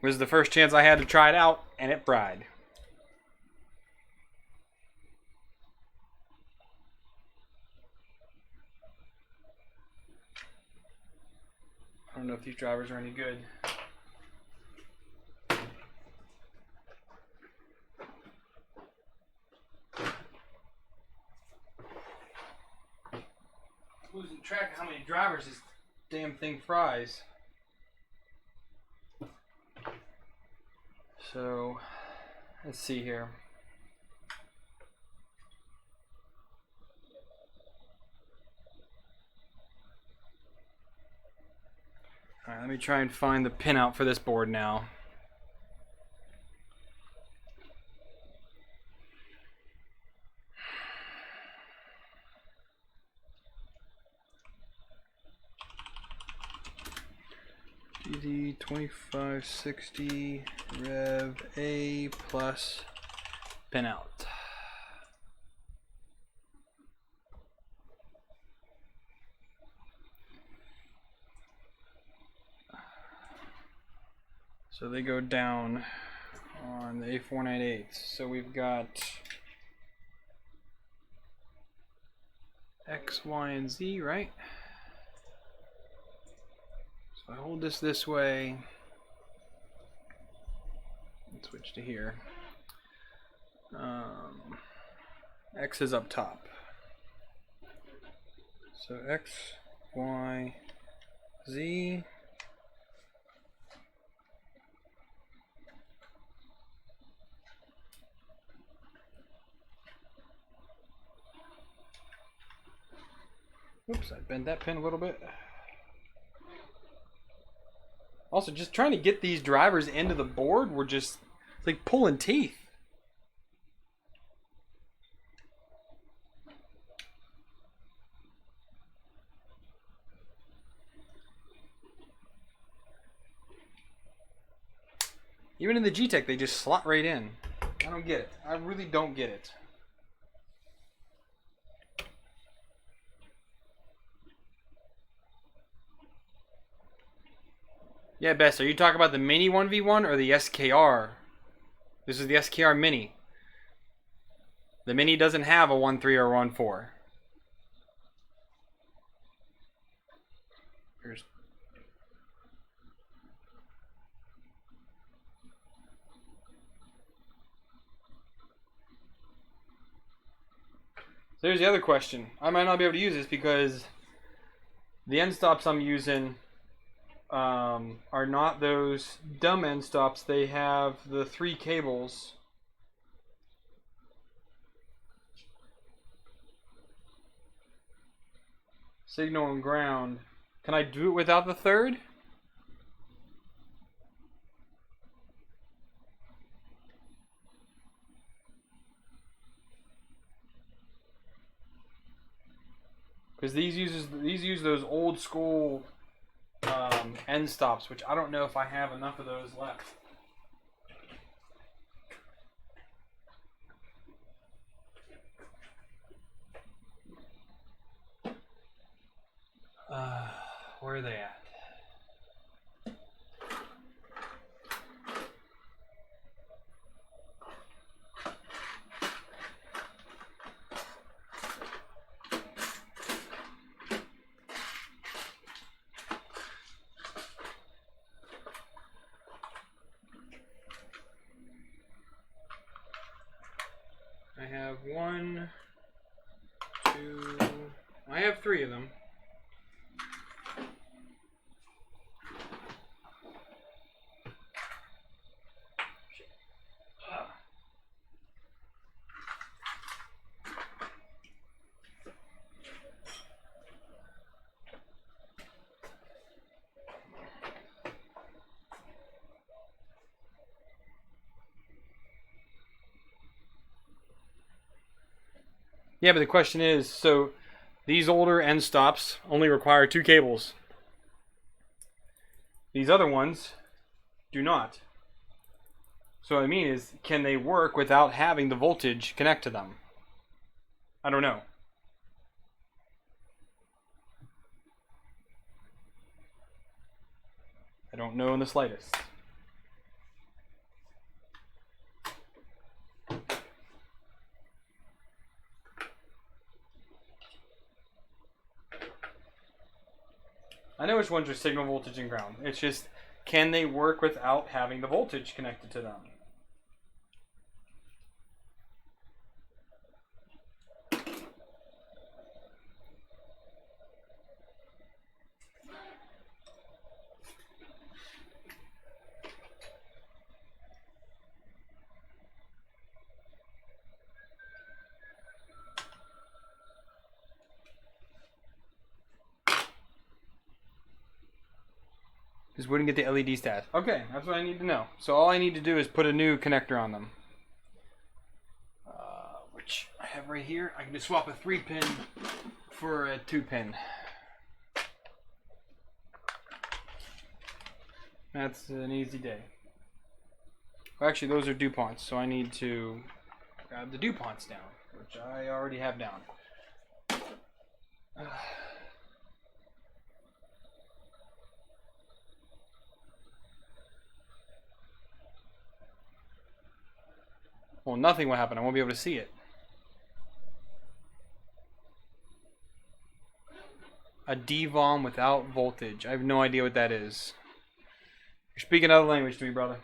It was the first chance I had to try it out, and it fried. I don't know if these drivers are any good. Losing track of how many drivers this damn thing fries. So, let's see here. Alright, let me try and find the pinout for this board now. GD 2560 Rev A plus pinout. So they go down on the A498. So we've got X, Y, and Z, right? So I hold this way and switch to here. X is up top. So X, Y, Z. Oops, I bent that pin a little bit. Also, just trying to get these drivers into the board, we're just it's like pulling teeth. Even in the Geeetech, they just slot right in. I don't get it. I really don't get it. Yeah, Best, are you talking about the Mini 1v1 or the SKR? This is the SKR Mini. The Mini doesn't have a 1.3 or 1.4. Here's... So here's the other question. I might not be able to use this because the end stops I'm using are not those dumb end stops. They have the 3 cables. Signal and ground. Can I do it without the third? because these use those old school end stops, which I don't know if I have enough of those left. Where are they at? I have 1, 2. I have 3 of them. Yeah, but the question is, so these older end stops only require 2 cables. These other ones do not. So what I mean is, can they work without having the voltage connect to them? I don't know. I don't know in the slightest. I know which ones are signal, voltage, and ground. It's just, can they work without having the voltage connected to them? Just wouldn't get the LED stats. Okay, that's what I need to know. So all I need to do is put a new connector on them. Which I have right here. I can just swap a 3-pin for a 2-pin. That's an easy day. Well, actually, those are DuPonts, so I need to grab the DuPonts down, which I already have down. Well, nothing will happen. I won't be able to see it. A DVOM without voltage. I have no idea what that is. You're speaking another language to me, brother.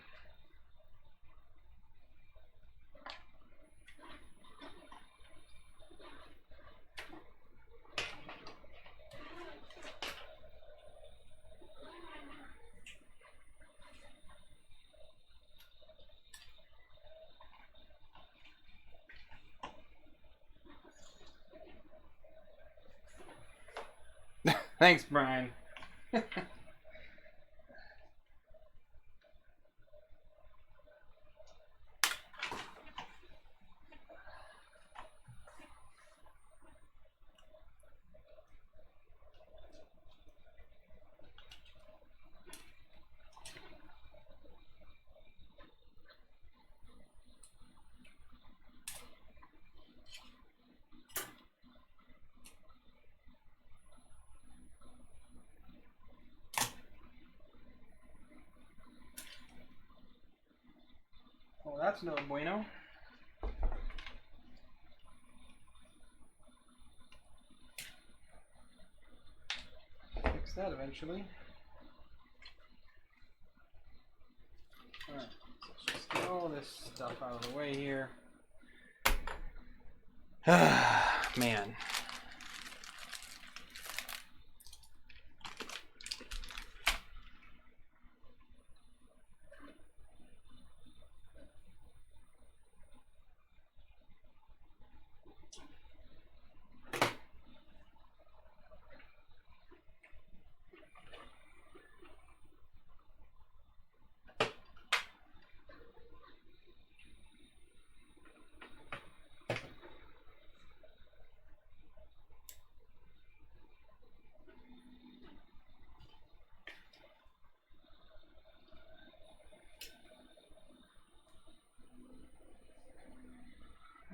Thanks, Brian. Well, that's no bueno. Fix that eventually. Alright, so let's just get all this stuff out of the way here. Man.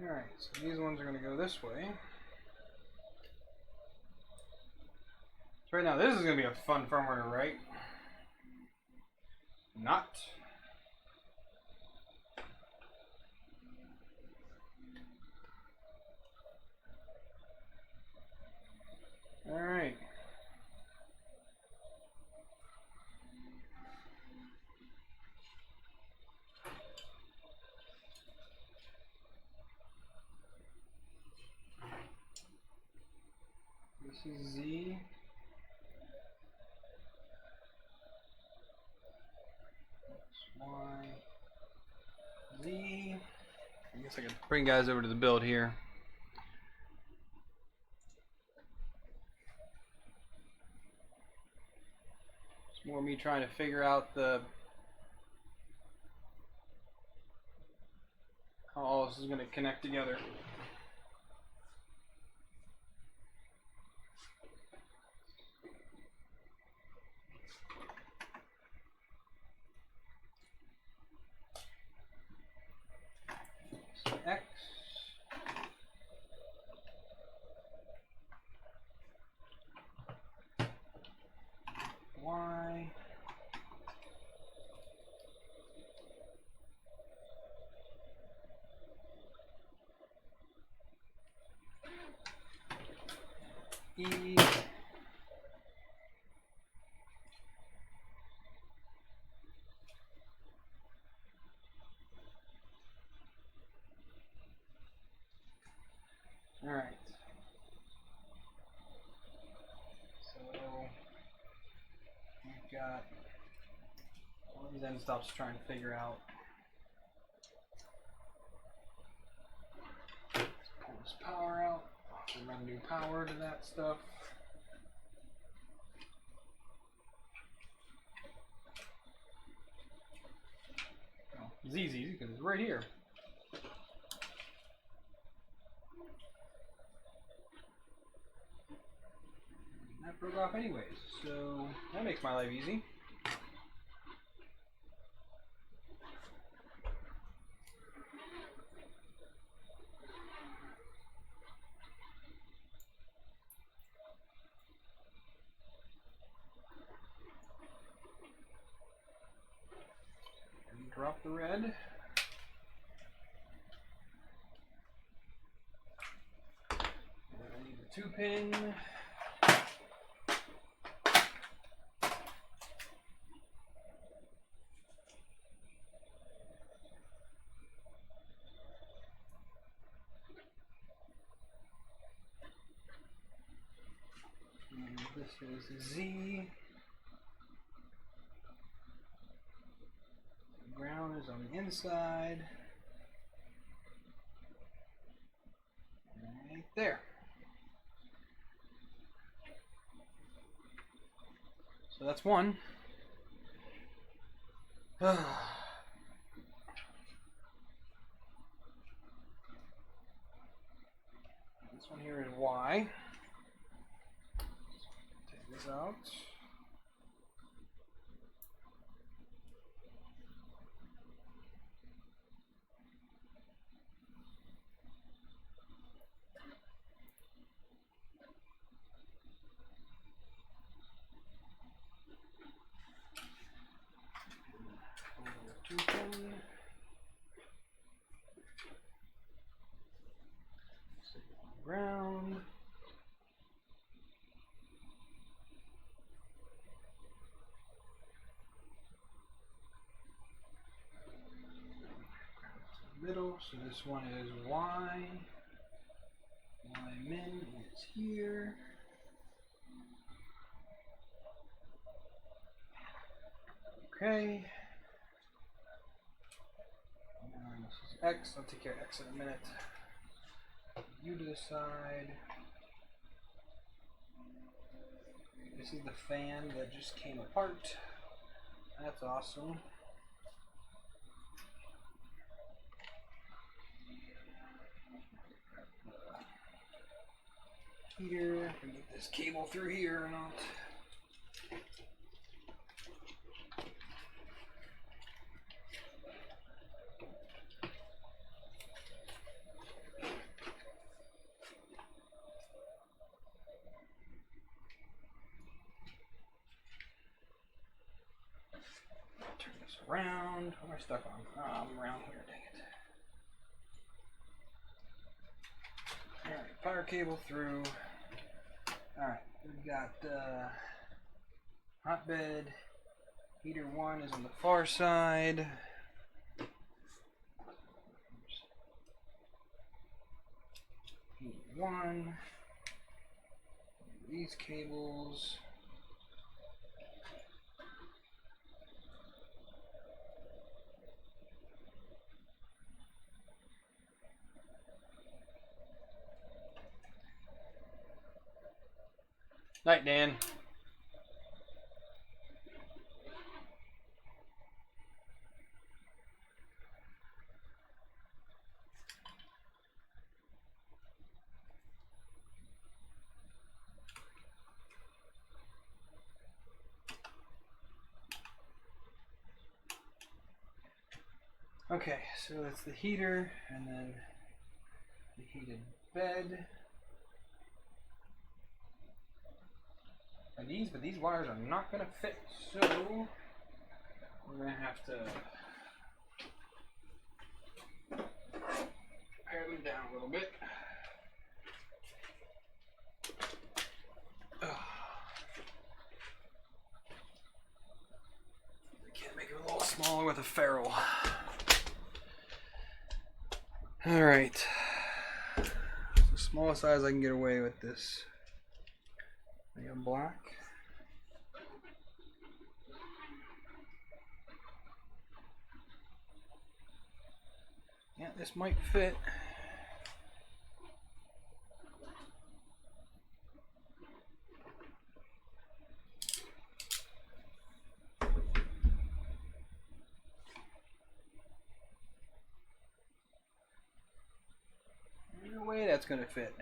Alright, so these ones are going to go this way. So right now, this is going to be a fun firmware to write. Not. Alright. This is Z. Y. Z. I guess I could bring guys over to the build here. It's more me trying to figure out how all this is going to connect together. So X. Y. E. All right. So we've got all these end stops trying to figure out. Let's pull this power out. We'll run new power to that stuff. Oh, it's easy because it's right here. That broke off anyways, so that makes my life easy. And drop the red. And then I need the 2-pin. This is Z. Ground is on the inside. Right there. So that's one. This one here is Y. Take this out. Ground. Middle, so this one is Y. Y min is here. Okay. And this is X. I'll take care of X in a minute. U to the side. This is the fan that just came apart. That's awesome. Heater. I can get this cable through here or not. What am I stuck on? Oh, I'm around here, dang it. Alright, power cable through. Alright, we've got hotbed. Heater 1 is on the far side. Heater 1. These cables. Night, Dan. Okay, so that's the heater, and then the heated bed. And but these wires are not going to fit, so we're going to have to pare them down a little bit. I can't make it a little smaller with a ferrule. Alright, the smallest size I can get away with this. I got black. Yeah, this might fit. No way that's gonna fit.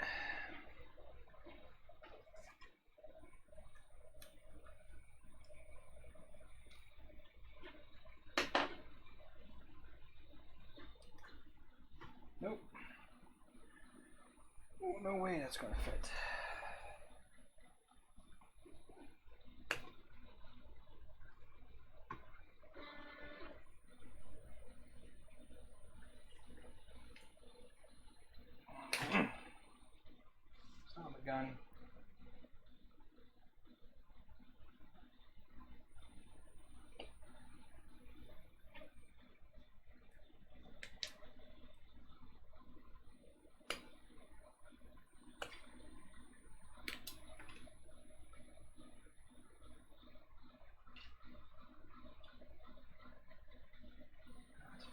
Nope. Oh, no way that's gonna fit. Son of a gun.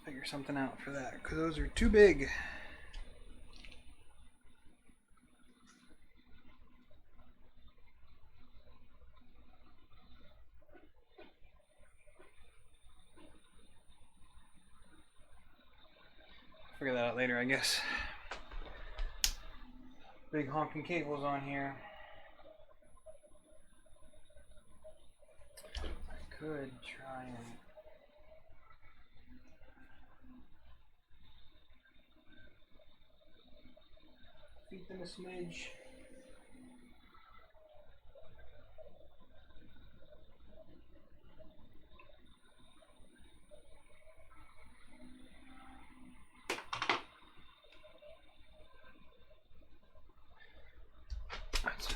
Figure something out for that, because those are too big. Figure that out later, I guess. Big honking cables on here. I could try and feed them a smidge. That's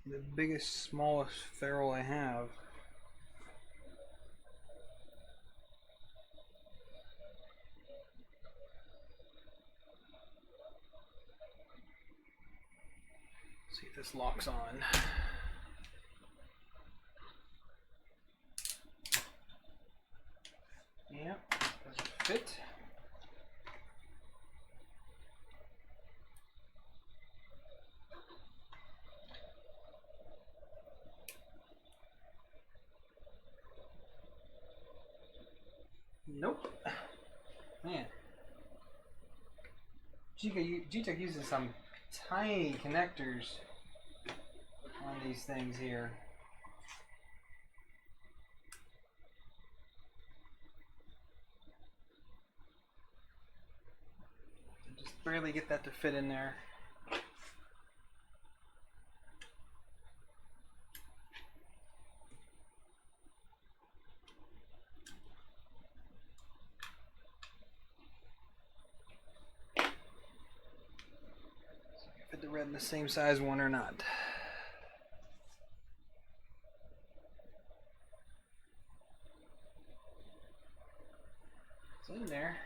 the biggest, smallest ferrule I have. See if this locks on. Yep, doesn't fit. Nope. Man. Geeetech uses some tiny connectors on these things here. Just barely get that to fit in there. red in the same size one or not. It's in there.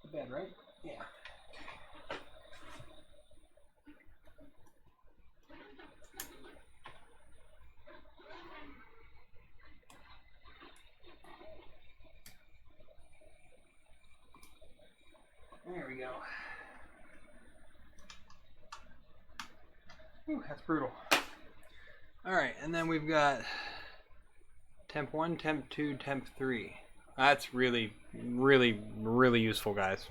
The bed, right? Yeah. There we go. Ooh, that's brutal. Alright, and then we've got temp 1, temp 2, temp 3. That's really, really, really useful, guys.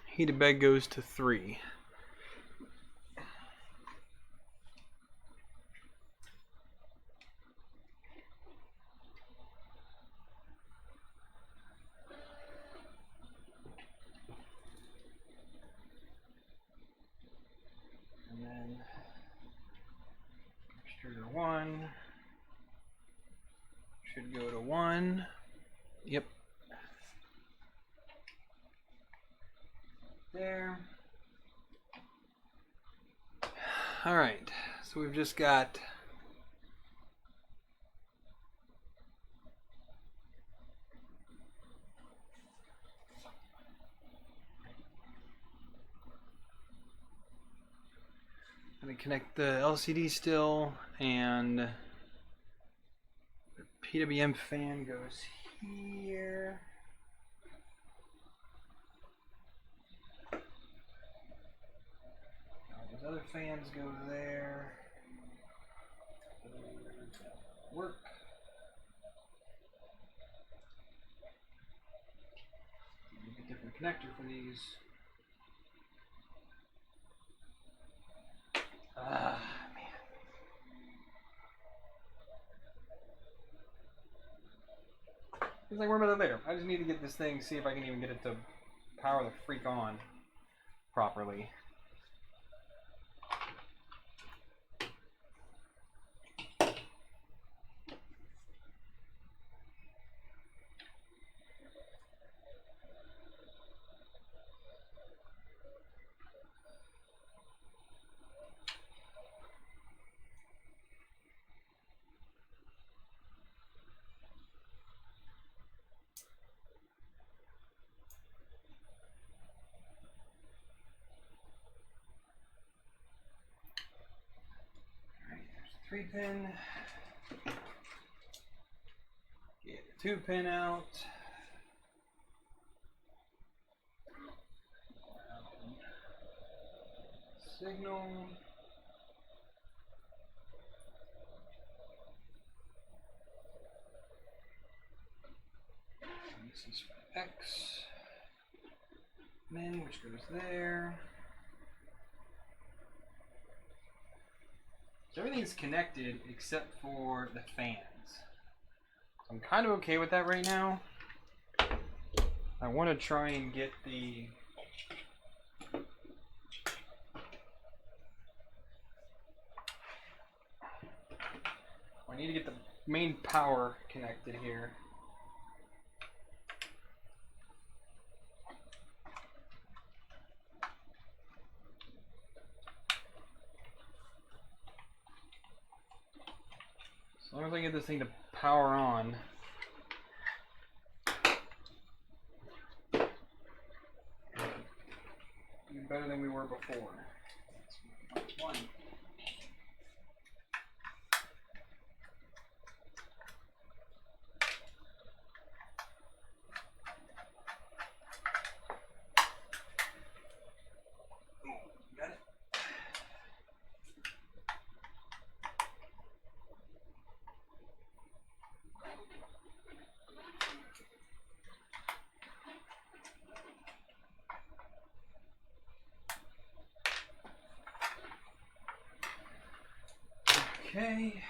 Heated bed goes to 3. And then extruder 1 should go to 1. Yep. There. All right, so we've just got I'm going to connect the LCD still, and the PWM fan goes here. Those other fans go there. Work. Make a different connector for these. Ah, man. It's like, worry about that later. I just need to get this thing, see if I can even get it to power the freak on properly. Alright, there's 3-pin. Get the 2-pin out. Signal. And this is for X. Min, which goes there. So everything's connected except for the fans. So I'm kind of okay with that right now. I want to try and get the I need to get the main power connected here. As long as I get this thing to power on. Even better than we were before. One. Got it. Okay.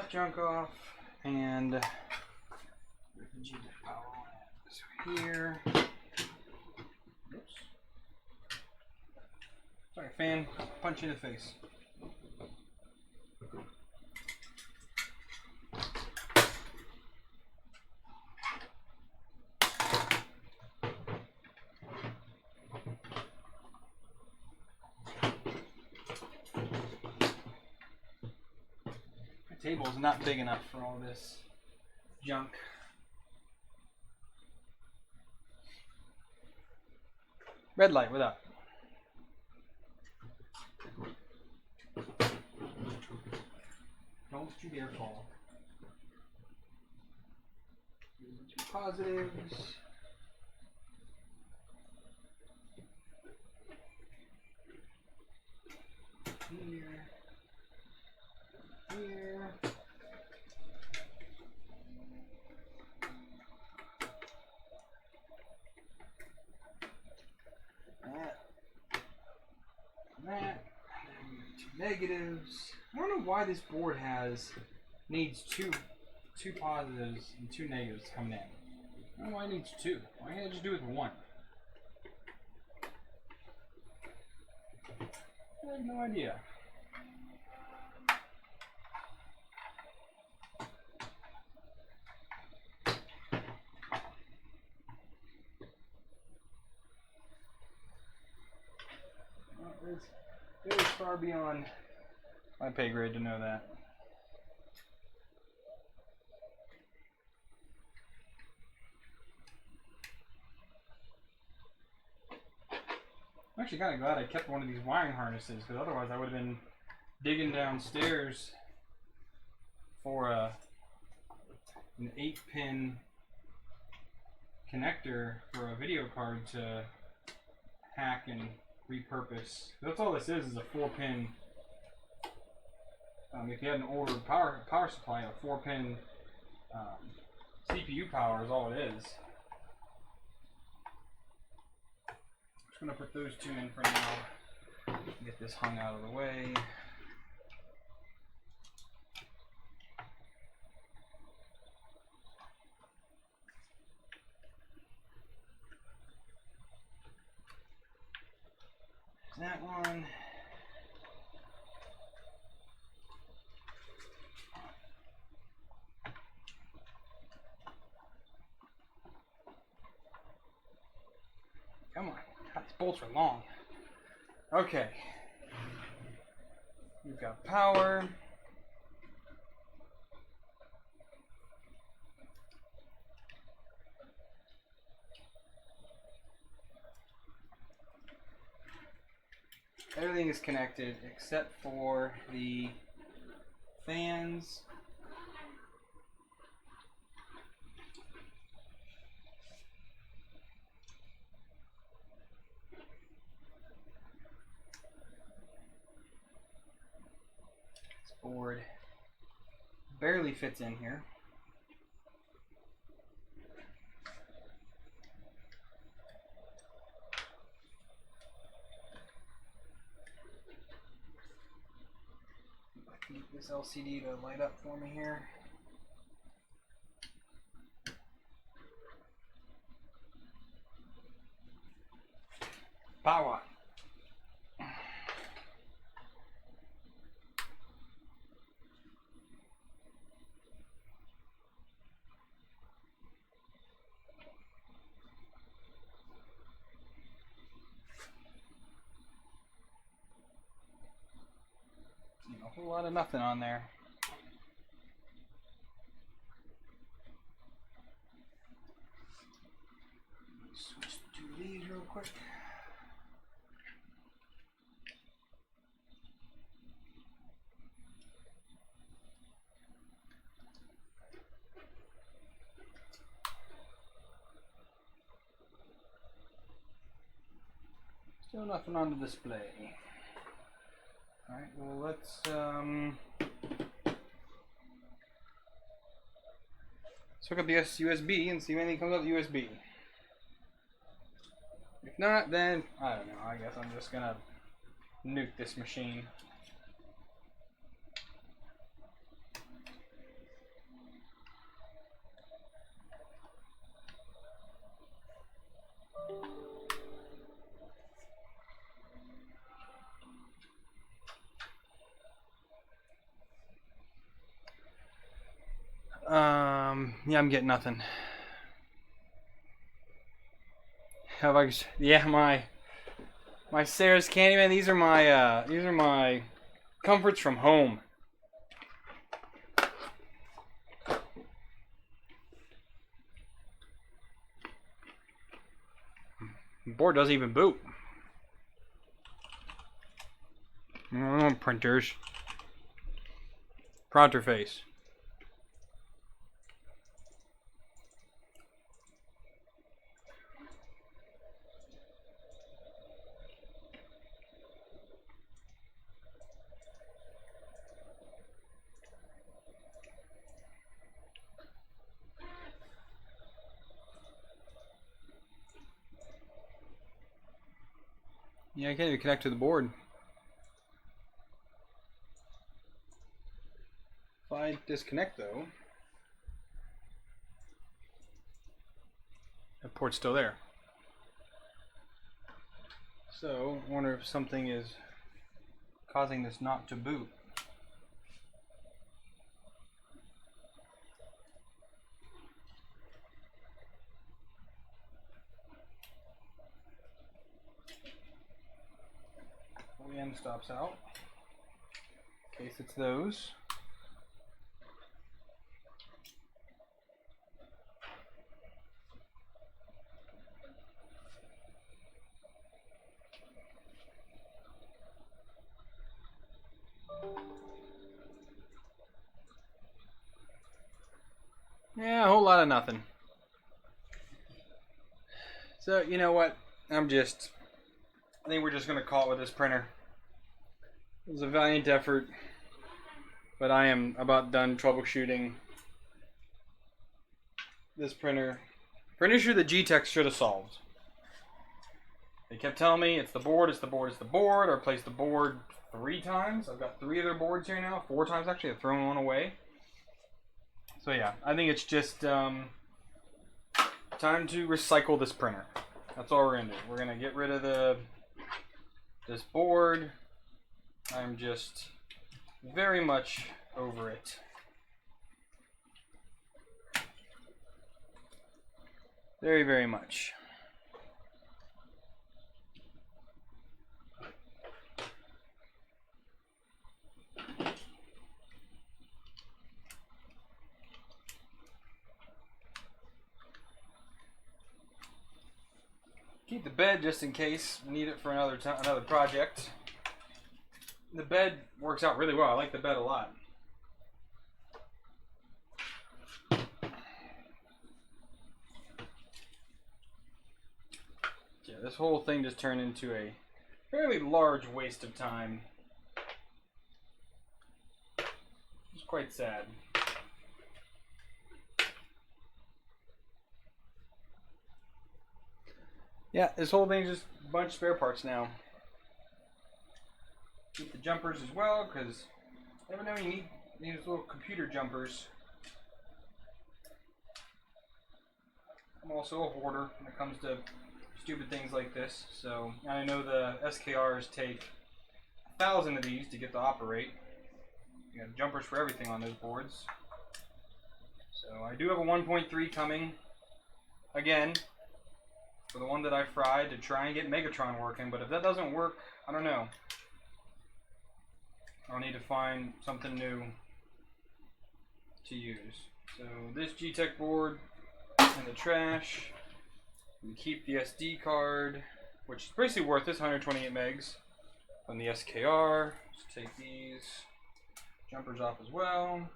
that junk off, and Geeetech power on it. So here, oops. Sorry, fan, punch you in the face. The table is not big enough for all this junk. Red light, what up? Don't you dare fall. Two positives. Here. Here. That. Two negatives. I don't know why this board needs two positives and two negatives coming in. I don't know why it needs two. Why can't I just do it with one? I have no idea. It was far beyond my pay grade to know that. I'm actually kind of glad I kept one of these wiring harnesses, because otherwise I would have been digging downstairs for an 8-pin connector for a video card to hack and repurpose. That's all this is a 4-pin. If you had an older power supply, a 4-pin CPU power is all it is. I'm just going to put those two in for now. Get this hung out of the way. That one. Come on. God, these bolts are long. Okay. We've got power. Everything is connected except for the fans. This board barely fits in here. Need this LCD to light up for me here. Power. A whole lot of nothing on there. Switch to these real quick. Still nothing on the display. Alright, well let's hook up the USB and see if anything comes out of the USB. If not, then I don't know, I guess I'm just gonna nuke this machine. Yeah, I'm getting nothing. Have I? Yeah, my Sarah's Candyman. These are my comforts from home. The board doesn't even boot. Printers. Pronter face. Yeah, I can't even connect to the board. If I disconnect though, that port's still there. So, I wonder if something is causing this not to boot. OEM stops out. In case it's those. Yeah, a whole lot of nothing. So, you know what? I think we're just going to call it with this printer. It was a valiant effort, but I am about done troubleshooting this printer. For an issue that Geeetech should have solved. They kept telling me it's the board, it's the board, it's the board. I replaced the board 3 times. I've got 3 of their boards here now. 4 times actually. I've thrown one away. So yeah, I think it's just time to recycle this printer. That's all we're gonna do. We're gonna get rid of this board. I'm just very much over it. Very, very much. Keep the bed just in case we need it for another project. The bed works out really well. I like the bed a lot. Yeah, this whole thing just turned into a fairly large waste of time. It's quite sad. Yeah, this whole thing's just a bunch of spare parts now. Keep the jumpers as well, because evidently you need these little computer jumpers. I'm also a hoarder when it comes to stupid things like this, so I know the SKRs take 1,000 of these to get to operate. You got jumpers for everything on those boards. So I do have a 1.3 coming again for the one that I fried to try and get Megatron working, but if that doesn't work, I don't know. I'll need to find something new to use. So this Geeetech board in the trash. We keep the SD card, which is basically worth this 128 megs from the SKR. Let's take these jumpers off as well.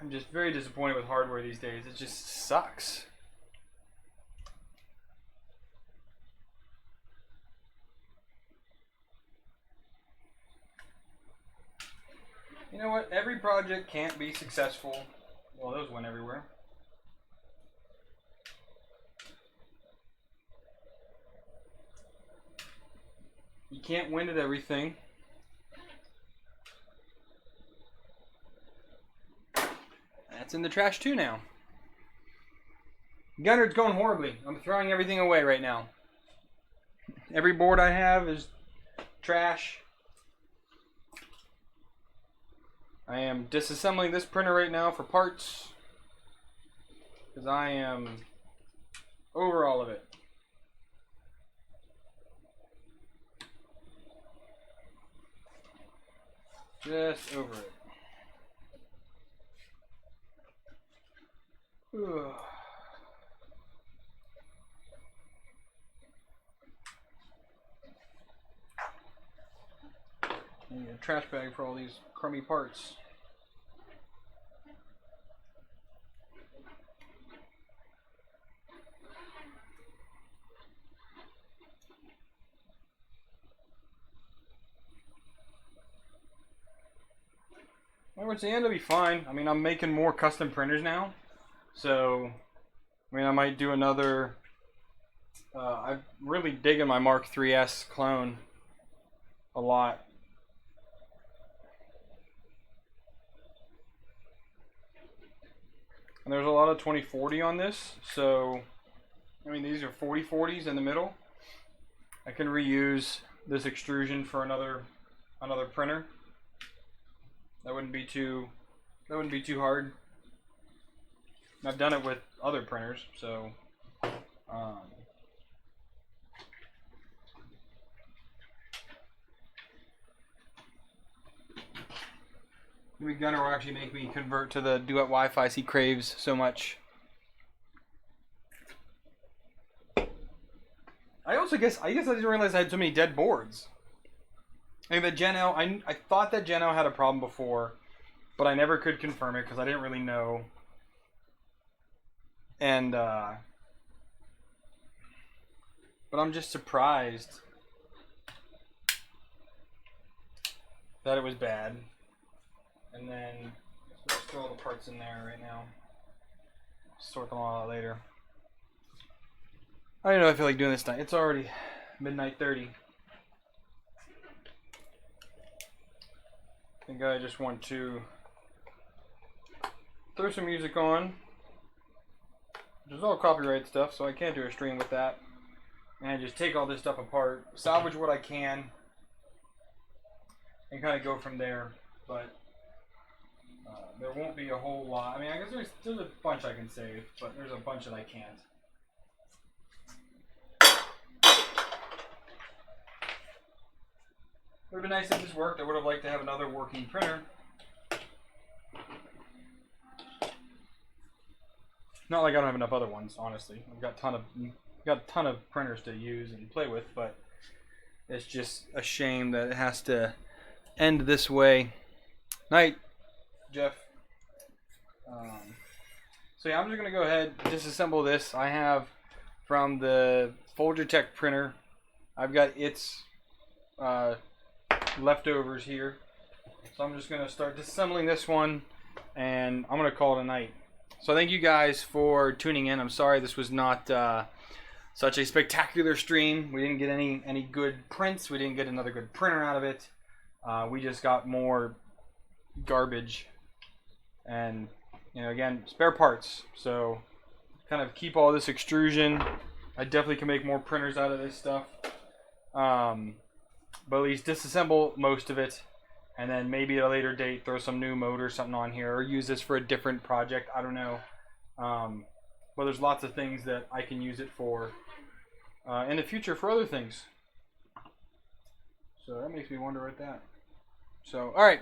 I'm just very disappointed with hardware these days. It just sucks. You know what? Every project can't be successful. Well, those went everywhere. You can't win at everything. That's in the trash too now. Gunner's going horribly. I'm throwing everything away right now. Every board I have is trash. I am disassembling this printer right now for parts because I am over all of it. Just over it. Ugh. I need a trash bag for all these crummy parts. Towards the end, it'll be fine. I mean, I'm making more custom printers now, so I mean, I might do another. I'm really digging my Mark 3S clone a lot. And there's a lot of 2040 on this, so I mean, these are 4040s in the middle. I can reuse this extrusion for another printer. That wouldn't be too hard. I've done it with other printers, so maybe Gunner will actually make me convert to the duet Wi-Fi he craves so much. I guess I didn't realize I had so many dead boards. I mean, the Gen L, I thought that Gen L had a problem before, but I never could confirm it because I didn't really know. And but I'm just surprised that it was bad. And then let's throw all the parts in there right now. Sort them all out later. I don't know if I feel like doing this tonight. It's already midnight 30. I think I just want to throw some music on. Which is all copyright stuff, so I can't do a stream with that. And just take all this stuff apart, salvage what I can, and kind of go from there. But there won't be a whole lot. I mean, I guess there's a bunch I can save, but there's a bunch that I can't. It would have been nice if this worked. I would have liked to have another working printer. Not like I don't have enough other ones, honestly. I've got a ton of printers to use and play with, but it's just a shame that it has to end this way. Night, Jeff. So yeah, I'm just gonna go ahead and disassemble this. I have from the Geeetech printer. I've got its leftovers here, so I'm just gonna start disassembling this one, and I'm gonna call it a night. So thank you guys for tuning in. I'm sorry this was not such a spectacular stream. We didn't get any good prints. We didn't get another good printer out of it. We just got more garbage, and you know, again, spare parts. So kind of keep all this extrusion. I definitely can make more printers out of this stuff. But at least disassemble most of it, and then maybe at a later date throw some new motor or something on here, or use this for a different project. I don't know. But there's lots of things that I can use it for in the future for other things. So that makes me wonder at that. So, alright.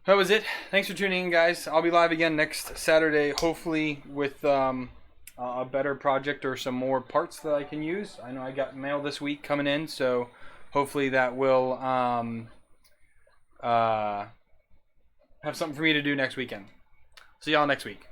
That was it. Thanks for tuning in, guys. I'll be live again next Saturday, hopefully with a better project or some more parts that I can use. I know I got mail this week coming in, so hopefully that will have something for me to do next weekend. See y'all next week.